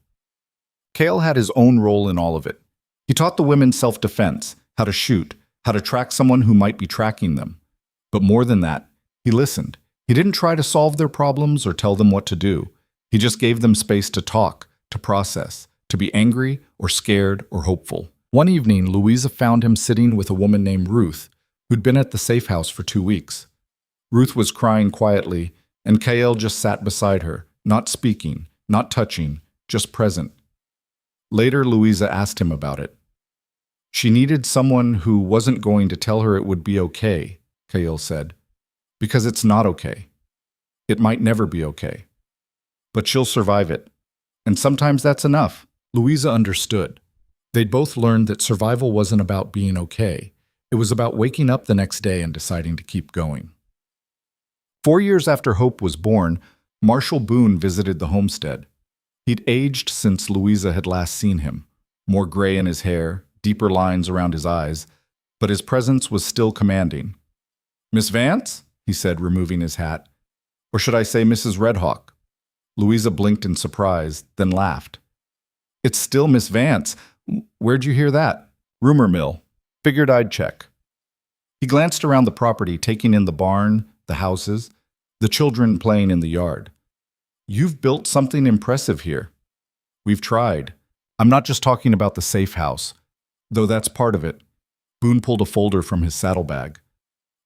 Cale had his own role in all of it. He taught the women self-defense, how to shoot, how to track someone who might be tracking them. But more than that, he listened. He didn't try to solve their problems or tell them what to do. He just gave them space to talk, to process, to be angry or scared or hopeful. One evening, Louisa found him sitting with a woman named Ruth, who'd been at the safe house for 2 weeks. Ruth was crying quietly, and Cale just sat beside her, not speaking, not touching, just present. Later, Louisa asked him about it. She needed someone who wasn't going to tell her it would be okay, Cale said, because it's not okay. It might never be okay. But she'll survive it. And sometimes that's enough. Louisa understood. They'd both learned that survival wasn't about being okay. It was about waking up the next day and deciding to keep going. 4 years after Hope was born, Marshall Boone visited the homestead. He'd aged since Louisa had last seen him, more gray in his hair, deeper lines around his eyes, but his presence was still commanding. "Miss Vance?" he said, removing his hat. "Or should I say Mrs. Redhawk?" Louisa blinked in surprise, then laughed. "It's still Miss Vance. Where'd you hear that?" "Rumor mill. Figured I'd check." He glanced around the property, taking in the barn, the houses, the children playing in the yard. "You've built something impressive here." "We've tried. I'm not just talking about the safe house. Though that's part of it. Boone pulled a folder from his saddlebag.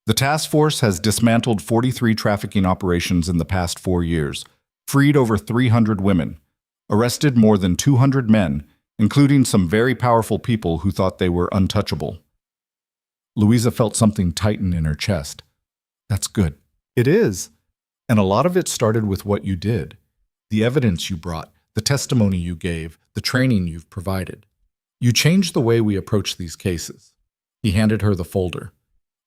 The task force has dismantled 43 trafficking operations in the past 4 years, freed over 300 women, arrested more than 200 men, including some very powerful people who thought they were untouchable. Louisa felt something tighten in her chest. That's good. It is. And a lot of it started with what you did. The evidence you brought, the testimony you gave, the training you've provided. You changed the way we approach these cases. He handed her the folder.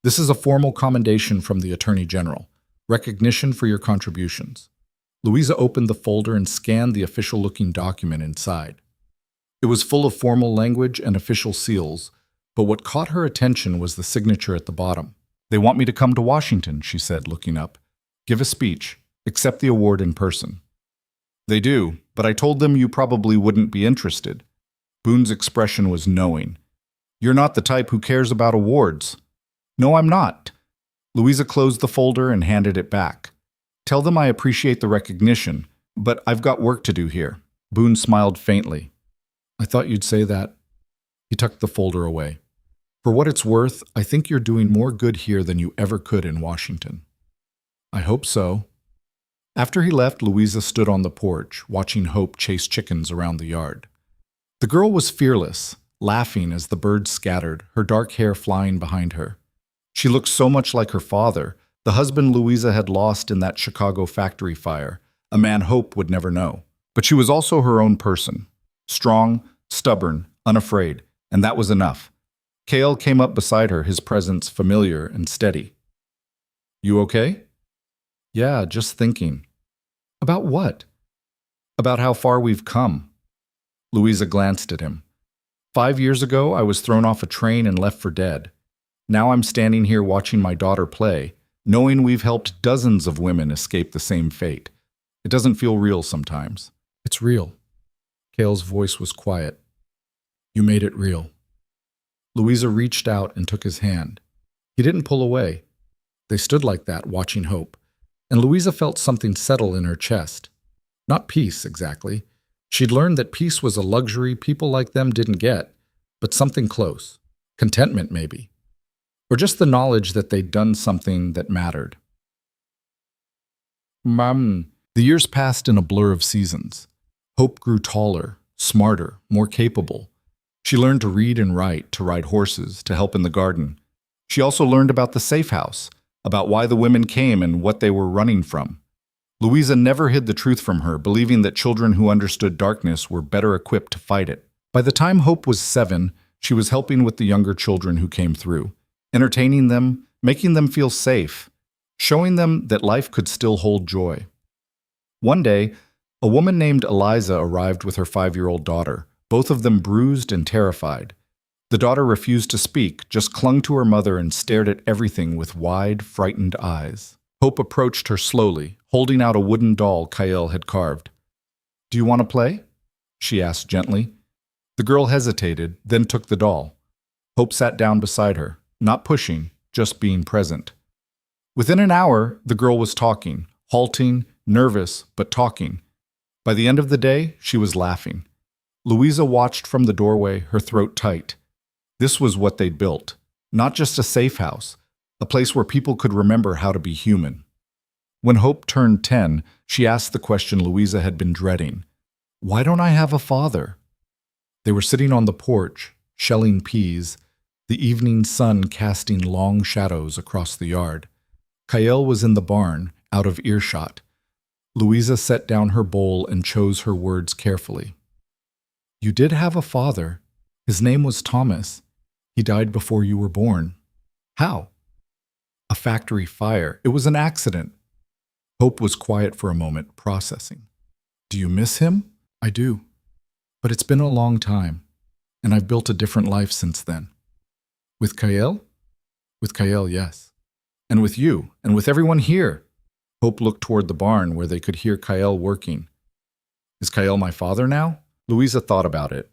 This is a formal commendation from the Attorney General, recognition for your contributions. Louisa opened the folder and scanned the official-looking document inside. It was full of formal language and official seals, but what caught her attention was the signature at the bottom. They want me to come to Washington, she said, looking up. Give a speech, accept the award in person. They do, but I told them you probably wouldn't be interested. Boone's expression was knowing. You're not the type who cares about awards. No, I'm not. Louisa closed the folder and handed it back. Tell them I appreciate the recognition, but I've got work to do here. Boone smiled faintly. I thought you'd say that. He tucked the folder away. For what it's worth, I think you're doing more good here than you ever could in Washington. I hope so. After he left, Louisa stood on the porch, watching Hope chase chickens around the yard. The girl was fearless, laughing as the birds scattered, her dark hair flying behind her. She looked so much like her father, the husband Louisa had lost in that Chicago factory fire, a man Hope would never know. But she was also her own person, strong, stubborn, unafraid, and that was enough. Cale came up beside her, his presence familiar and steady. You okay? Yeah, just thinking. About what? About how far we've come. Louisa glanced at him. 5 years ago, I was thrown off a train and left for dead. Now I'm standing here watching my daughter play, knowing we've helped dozens of women escape the same fate. It doesn't feel real sometimes. It's real. Cale's voice was quiet. You made it real. Louisa reached out and took his hand. He didn't pull away. They stood like that, watching Hope, and Louisa felt something settle in her chest. Not peace, exactly. She'd learned that peace was a luxury people like them didn't get, but something close. Contentment, maybe. Or just the knowledge that they'd done something that mattered. The years passed in a blur of seasons. Hope grew taller, smarter, more capable. She learned to read and write, to ride horses, to help in the garden. She also learned about the safe house, about why the women came and what they were running from. Louisa never hid the truth from her, believing that children who understood darkness were better equipped to fight it. By the time Hope was 7, she was helping with the younger children who came through, entertaining them, making them feel safe, showing them that life could still hold joy. One day, a woman named Eliza arrived with her 5-year-old daughter, both of them bruised and terrified. The daughter refused to speak, just clung to her mother and stared at everything with wide, frightened eyes. Hope approached her slowly, holding out a wooden doll Kyle had carved. Do you want to play? She asked gently. The girl hesitated, then took the doll. Hope sat down beside her, not pushing, just being present. Within an hour, the girl was talking, halting, nervous, but talking. By the end of the day, she was laughing. Louisa watched from the doorway, her throat tight. This was what they'd built. Not just a safe house, a place where people could remember how to be human. When Hope turned 10, she asked the question Louisa had been dreading. Why don't I have a father? They were sitting on the porch, shelling peas, the evening sun casting long shadows across the yard. Kyle was in the barn, out of earshot. Louisa set down her bowl and chose her words carefully. You did have a father. His name was Thomas. He died before you were born. How? A factory fire. It was an accident. Hope was quiet for a moment, processing. Do you miss him? I do. But it's been a long time, and I've built a different life since then. With Kyle? With Kyle, yes. And with you, and with everyone here. Hope looked toward the barn where they could hear Kyle working. Is Kyle my father now? Louisa thought about it.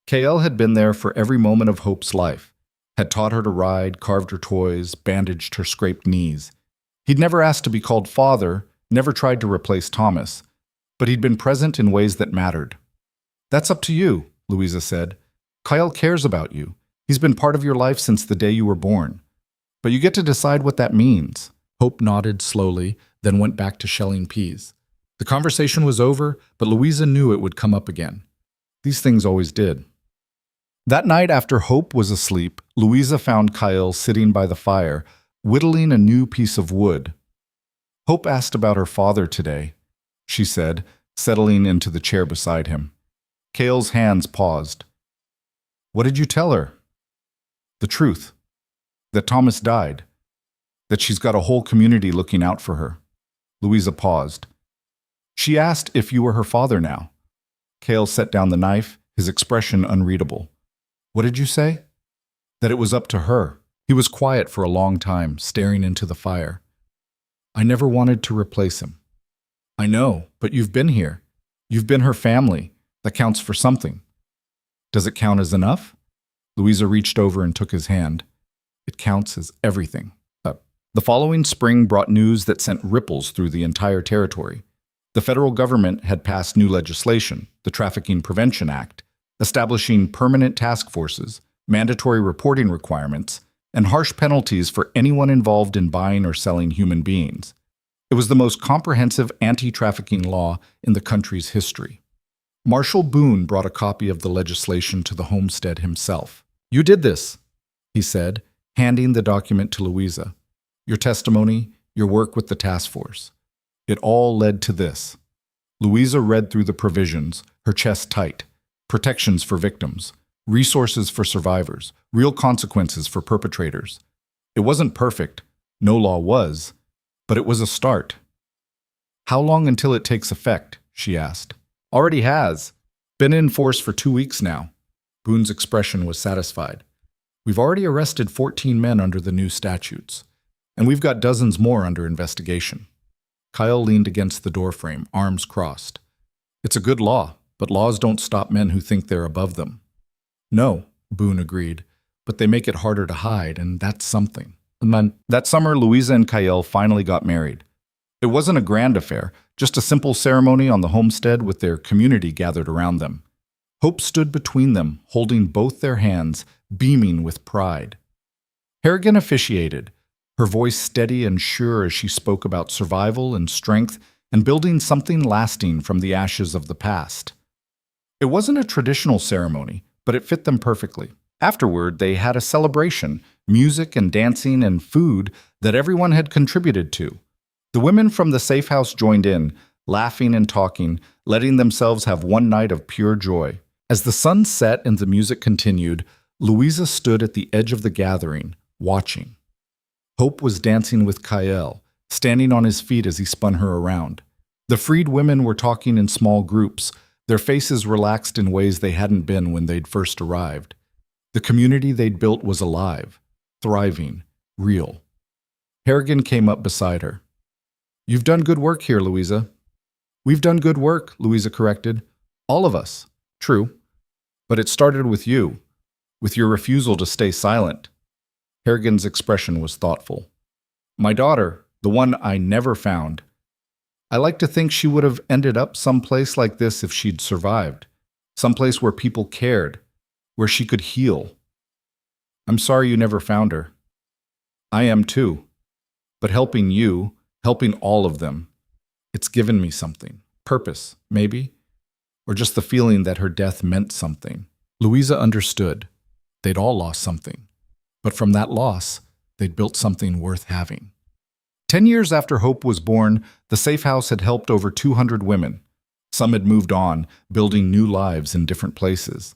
Kyle had been there for every moment of Hope's life, had taught her to ride, carved her toys, bandaged her scraped knees. He'd never asked to be called father, never tried to replace Thomas, but he'd been present in ways that mattered. That's up to you, Louisa said. Kyle cares about you. He's been part of your life since the day you were born. But you get to decide what that means." Hope nodded slowly, then went back to shelling peas. The conversation was over, but Louisa knew it would come up again. These things always did. That night after Hope was asleep, Louisa found Kyle sitting by the fire, whittling a new piece of wood. "Hope asked about her father today," she said, settling into the chair beside him. Cale's hands paused. "What did you tell her?" "The truth. That Thomas died. That she's got a whole community looking out for her." Louisa paused. "She asked if you were her father now." Cale set down the knife, his expression unreadable. "What did you say?" "That it was up to her." He was quiet for a long time, staring into the fire. "I never wanted to replace him." "I know, but you've been here. You've been her family. That counts for something." "Does it count as enough?" Louisa reached over and took his hand. "It counts as everything." The following spring brought news that sent ripples through the entire territory. The federal government had passed new legislation, the Trafficking Prevention Act, establishing permanent task forces, mandatory reporting requirements, and harsh penalties for anyone involved in buying or selling human beings. It was the most comprehensive anti-trafficking law in the country's history. Marshal Boone brought a copy of the legislation to the homestead himself. "You did this," he said, handing the document to Louisa. "Your testimony, your work with the task force. It all led to this." Louisa read through the provisions, her chest tight. Protections for victims, resources for survivors, real consequences for perpetrators. It wasn't perfect, no law was, but it was a start. "How long until it takes effect?" she asked. "Already has. Been in force for 2 weeks now." Boone's expression was satisfied. "We've already arrested 14 men under the new statutes, and we've got dozens more under investigation." Kyle leaned against the doorframe, arms crossed. "It's a good law, but laws don't stop men who think they're above them." "No," Boone agreed, "but they make it harder to hide, and that's something." And then, that summer, Louisa and Kyle finally got married. It wasn't a grand affair, just a simple ceremony on the homestead with their community gathered around them. Hope stood between them, holding both their hands, beaming with pride. Harrigan officiated, her voice steady and sure as she spoke about survival and strength and building something lasting from the ashes of the past. It wasn't a traditional ceremony, but it fit them perfectly. Afterward, they had a celebration, music and dancing and food that everyone had contributed to. The women from the safe house joined in, laughing and talking, letting themselves have one night of pure joy. As the sun set and the music continued, Louisa stood at the edge of the gathering, watching. Hope was dancing with Kyle, standing on his feet as he spun her around. The freed women were talking in small groups, their faces relaxed in ways they hadn't been when they'd first arrived. The community they'd built was alive, thriving, real. Harrigan came up beside her. "You've done good work here, Louisa." "We've done good work," Louisa corrected. "All of us." "True. But it started with you, with your refusal to stay silent." Harrigan's expression was thoughtful. "My daughter, the one I never found. I like to think she would have ended up someplace like this if she'd survived. Someplace where people cared, where she could heal. I'm sorry you never found her." "I am too. But helping you, helping all of them, it's given me something. Purpose, maybe? Or just the feeling that her death meant something." Louisa understood. They'd all lost something. But from that loss, they'd built something worth having. 10 years after Hope was born, the safe house had helped over 200 women. Some had moved on, building new lives in different places.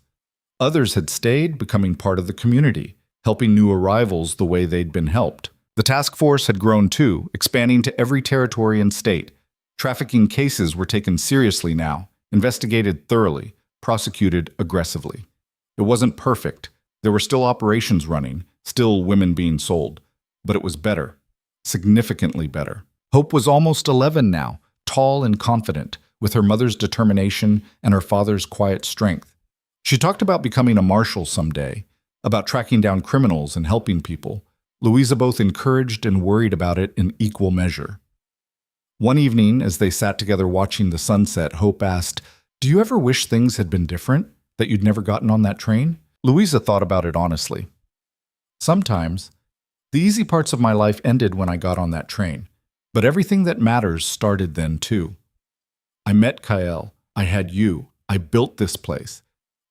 Others had stayed, becoming part of the community, helping new arrivals the way they'd been helped. The task force had grown too, expanding to every territory and state. Trafficking cases were taken seriously now, investigated thoroughly, prosecuted aggressively. It wasn't perfect. There were still operations running, still women being sold. But it was better. Significantly better. Hope was almost 11 now, tall and confident, with her mother's determination and her father's quiet strength. She talked about becoming a marshal someday, about tracking down criminals and helping people. Louisa both encouraged and worried about it in equal measure. One evening, as they sat together watching the sunset, Hope asked, "Do you ever wish things had been different, that you'd never gotten on that train?" Louisa thought about it honestly. Sometimes, the easy parts of my life ended when I got on that train, but everything that matters started then too. I met Kael, I had you, I built this place.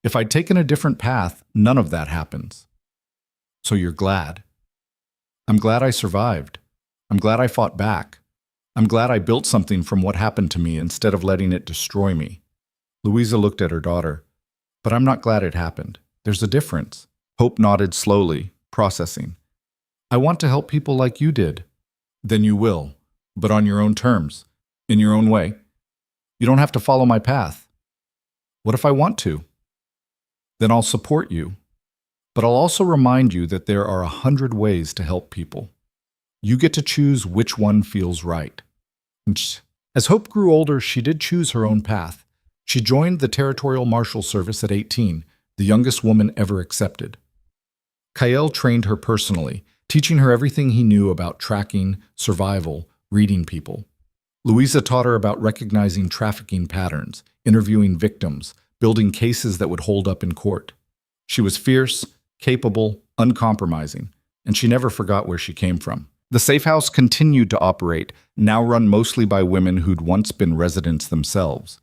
If I'd taken a different path, none of that happens. So you're glad. I'm glad I survived. I'm glad I fought back. I'm glad I built something from what happened to me instead of letting it destroy me. Louisa looked at her daughter. But I'm not glad it happened. There's a difference. Hope nodded slowly, processing. I want to help people like you did. Then you will, but on your own terms, in your own way. You don't have to follow my path. What if I want to? Then I'll support you. But I'll also remind you that there are 100 ways to help people. You get to choose which one feels right. As Hope grew older, she did choose her own path. She joined the Territorial Marshal Service at 18, the youngest woman ever accepted. Kael trained her personally, teaching her everything he knew about tracking, survival, reading people. Louisa taught her about recognizing trafficking patterns, interviewing victims, building cases that would hold up in court. She was fierce, capable, uncompromising, and she never forgot where she came from. The safe house continued to operate, now run mostly by women who'd once been residents themselves.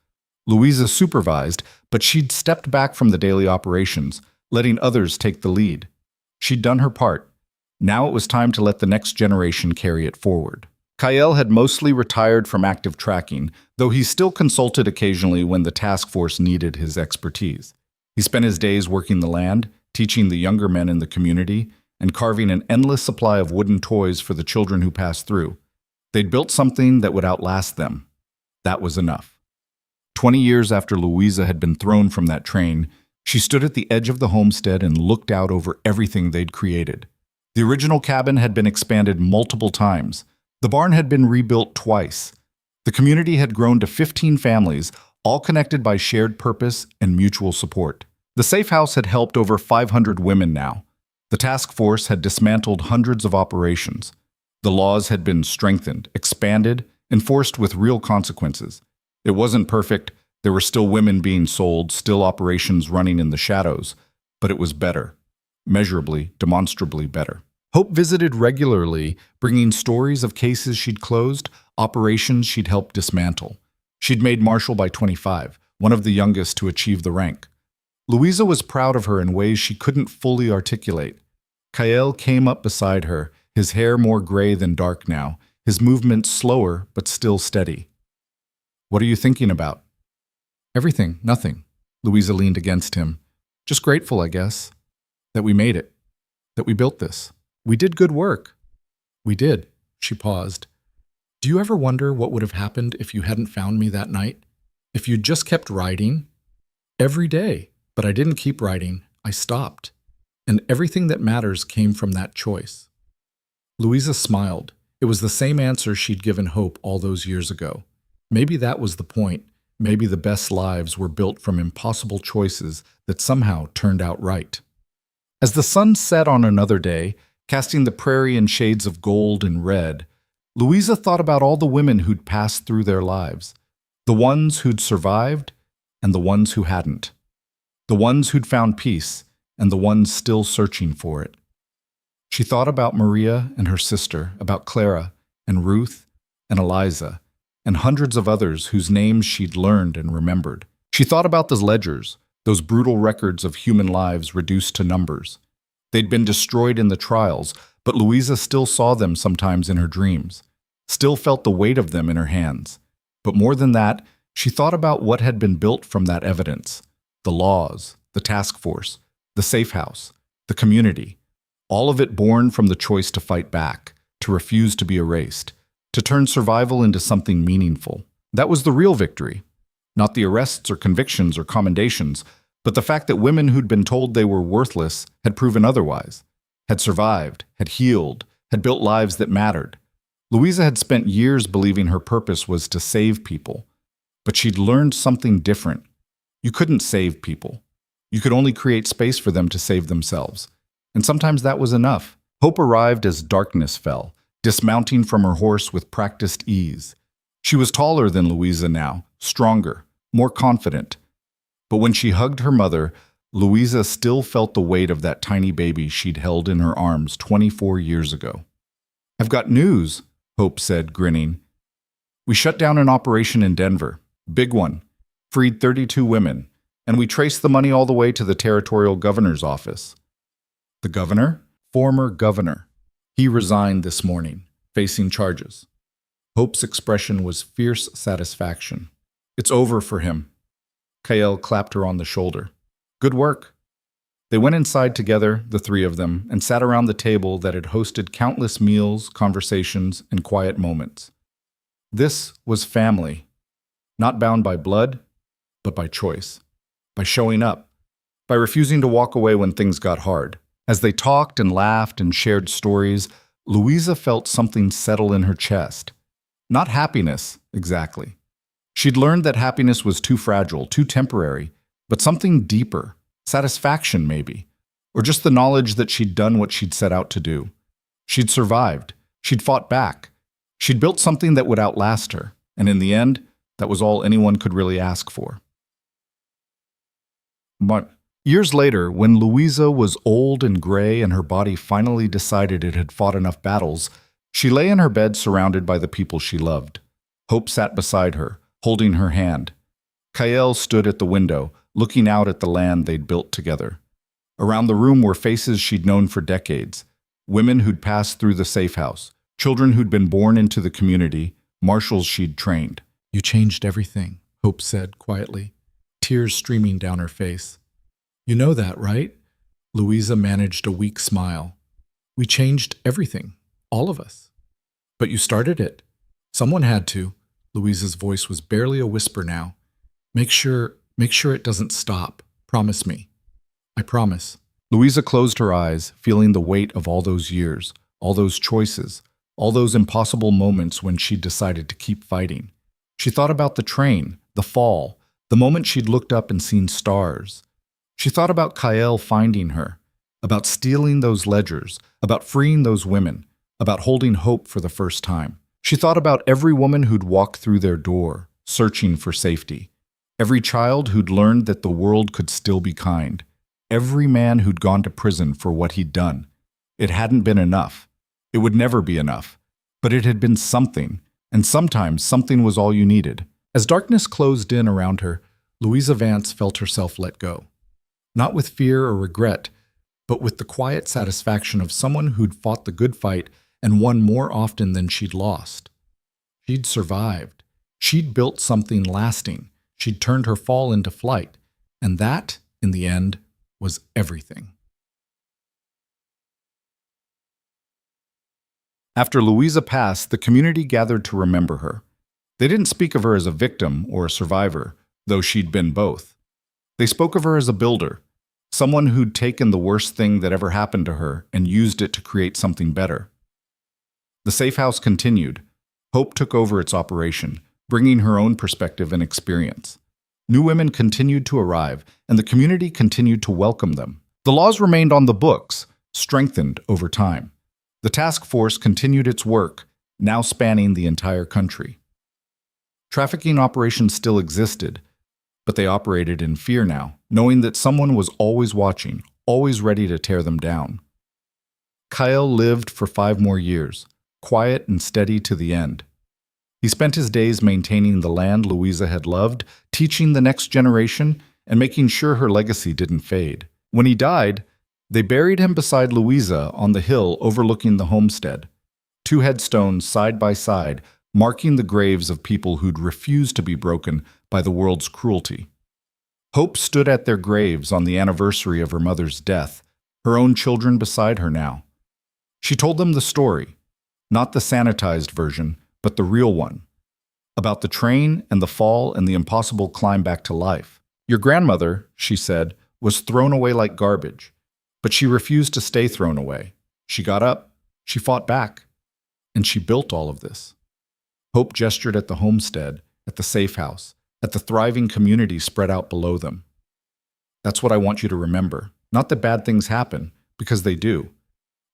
Louisa supervised, but she'd stepped back from the daily operations, letting others take the lead. She'd done her part. Now it was time to let the next generation carry it forward. Kael had mostly retired from active tracking, though he still consulted occasionally when the task force needed his expertise. He spent his days working the land, teaching the younger men in the community, and carving an endless supply of wooden toys for the children who passed through. They'd built something that would outlast them. That was enough. 20 years after Louisa had been thrown from that train, she stood at the edge of the homestead and looked out over everything they'd created. The original cabin had been expanded multiple times. The barn had been rebuilt twice. The community had grown to 15 families, all connected by shared purpose and mutual support. The safe house had helped over 500 women now. The task force had dismantled hundreds of operations. The laws had been strengthened, expanded, enforced with real consequences. It wasn't perfect. There were still women being sold, still operations running in the shadows, but it was better. Measurably, demonstrably better. Hope visited regularly, bringing stories of cases she'd closed, operations she'd helped dismantle. She'd made marshal by 25, one of the youngest to achieve the rank. Louisa was proud of her in ways she couldn't fully articulate. Kael came up beside her, his hair more gray than dark now, his movements slower but still steady. What are you thinking about? Everything, nothing. Louisa leaned against him. Just grateful, I guess, that we made it, that we built this. We did good work. We did. She paused. Do you ever wonder what would have happened if you hadn't found me that night? If you'd just kept writing? Every day. But I didn't keep writing. I stopped. And everything that matters came from that choice. Louisa smiled. It was the same answer she'd given Hope all those years ago. Maybe that was the point. Maybe the best lives were built from impossible choices that somehow turned out right. As the sun set on another day, casting the prairie in shades of gold and red, Louisa thought about all the women who'd passed through their lives, the ones who'd survived and the ones who hadn't, the ones who'd found peace and the ones still searching for it. She thought about Maria and her sister, about Clara and Ruth and Eliza, and hundreds of others whose names she'd learned and remembered. She thought about those ledgers, those brutal records of human lives reduced to numbers. They'd been destroyed in the trials, but Louisa still saw them sometimes in her dreams, still felt the weight of them in her hands. But more than that, she thought about what had been built from that evidence, the laws, the task force, the safe house, the community, all of it born from the choice to fight back, to refuse to be erased, to turn survival into something meaningful. That was the real victory. Not the arrests or convictions or commendations, but the fact that women who'd been told they were worthless had proven otherwise, had survived, had healed, had built lives that mattered. Louisa had spent years believing her purpose was to save people, but she'd learned something different. You couldn't save people. You could only create space for them to save themselves. And sometimes that was enough. Hope arrived as darkness fell, dismounting from her horse with practiced ease. She was taller than Louisa now, stronger, more confident. But when she hugged her mother, Louisa still felt the weight of that tiny baby she'd held in her arms 24 years ago. "I've got news," Hope said, grinning. "We shut down an operation in Denver. Big one. Freed 32 women. And we traced the money all the way to the territorial governor's office." "The governor?" "Former governor. He resigned this morning, facing charges." Hope's expression was fierce satisfaction. "It's over for him." Kael clapped her on the shoulder. "Good work." They went inside together, the three of them, and sat around the table that had hosted countless meals, conversations, and quiet moments. This was family, not bound by blood, but by choice, by showing up, by refusing to walk away when things got hard. As they talked and laughed and shared stories, Louisa felt something settle in her chest. Not happiness, exactly. She'd learned that happiness was too fragile, too temporary, but something deeper, satisfaction maybe, or just the knowledge that she'd done what she'd set out to do. She'd survived, she'd fought back, she'd built something that would outlast her, and in the end, that was all anyone could really ask for. But years later, when Louisa was old and gray and her body finally decided it had fought enough battles, she lay in her bed surrounded by the people she loved. Hope sat beside her, holding her hand. Kael stood at the window, looking out at the land they'd built together. Around the room were faces she'd known for decades, women who'd passed through the safe house, children who'd been born into the community, marshals she'd trained. "You changed everything," Hope said quietly, tears streaming down her face. "You know that, right?" Louisa managed a weak smile. "We changed everything, all of us." "But you started it. Someone had to." Louisa's voice was barely a whisper now. Make sure it doesn't stop. Promise me." "I promise." Louisa closed her eyes, feeling the weight of all those years, all those choices, all those impossible moments when she decided to keep fighting. She thought about the train, the fall, the moment she'd looked up and seen stars. She thought about Kael finding her, about stealing those ledgers, about freeing those women, about holding hope for the first time. She thought about every woman who'd walked through their door, searching for safety. Every child who'd learned that the world could still be kind. Every man who'd gone to prison for what he'd done. It hadn't been enough. It would never be enough. But it had been something, and sometimes something was all you needed. As darkness closed in around her, Louisa Vance felt herself let go. Not with fear or regret, but with the quiet satisfaction of someone who'd fought the good fight and won more often than she'd lost. She'd survived. She'd built something lasting. She'd turned her fall into flight. And that, in the end, was everything. After Louisa passed, the community gathered to remember her. They didn't speak of her as a victim or a survivor, though she'd been both. They spoke of her as a builder, someone who'd taken the worst thing that ever happened to her and used it to create something better. The safe house continued. Hope took over its operation, bringing her own perspective and experience. New women continued to arrive, and the community continued to welcome them. The laws remained on the books, strengthened over time. The task force continued its work, now spanning the entire country. Trafficking operations still existed, but they operated in fear now, knowing that someone was always watching, always ready to tear them down. Kyle lived for 5 more years, quiet and steady to the end. He spent his days maintaining the land Louisa had loved, teaching the next generation, and making sure her legacy didn't fade. When he died, they buried him beside Louisa on the hill overlooking the homestead. 2 headstones side by side, marking the graves of people who'd refused to be broken by the world's cruelty. Hope stood at their graves on the anniversary of her mother's death, her own children beside her now. She told them the story, not the sanitized version, but the real one, about the train and the fall and the impossible climb back to life. "Your grandmother," she said, "was thrown away like garbage, but she refused to stay thrown away. She got up, she fought back, and she built all of this." Hope gestured at the homestead, at the safe house, at the thriving community spread out below them. "That's what I want you to remember. Not that bad things happen, because they do,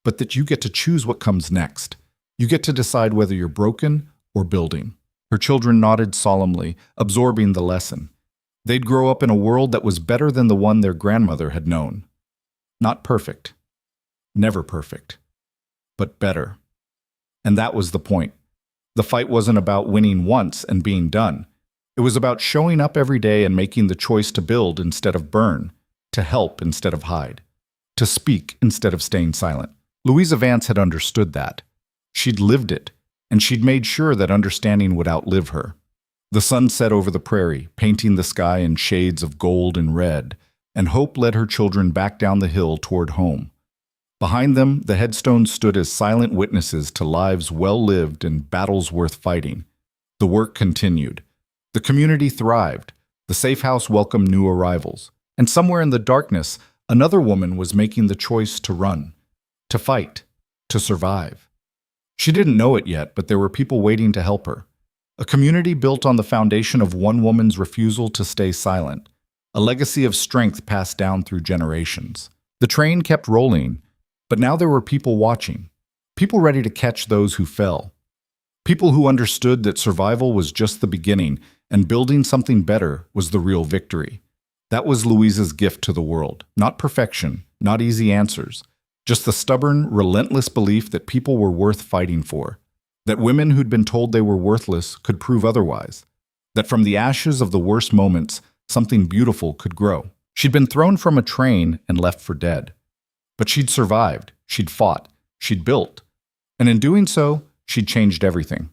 but that you get to choose what comes next. You get to decide whether you're broken or building." Her children nodded solemnly, absorbing the lesson. They'd grow up in a world that was better than the one their grandmother had known. Not perfect. Never perfect. But better. And that was the point. The fight wasn't about winning once and being done. It was about showing up every day and making the choice to build instead of burn, to help instead of hide, to speak instead of staying silent. Louisa Vance had understood that. She'd lived it, and she'd made sure that understanding would outlive her. The sun set over the prairie, painting the sky in shades of gold and red, and hope led her children back down the hill toward home. Behind them, the headstones stood as silent witnesses to lives well lived and battles worth fighting. The work continued. The community thrived. The safe house welcomed new arrivals. And somewhere in the darkness, another woman was making the choice to run, to fight, to survive. She didn't know it yet, but there were people waiting to help her. A community built on the foundation of one woman's refusal to stay silent. A legacy of strength passed down through generations. The train kept rolling, but now there were people watching. People ready to catch those who fell. People who understood that survival was just the beginning and building something better was the real victory. That was Louisa's gift to the world. Not perfection, not easy answers. Just the stubborn, relentless belief that people were worth fighting for. That women who'd been told they were worthless could prove otherwise. That from the ashes of the worst moments, something beautiful could grow. She'd been thrown from a train and left for dead. But she'd survived, she'd fought, she'd built. And in doing so, she'd changed everything.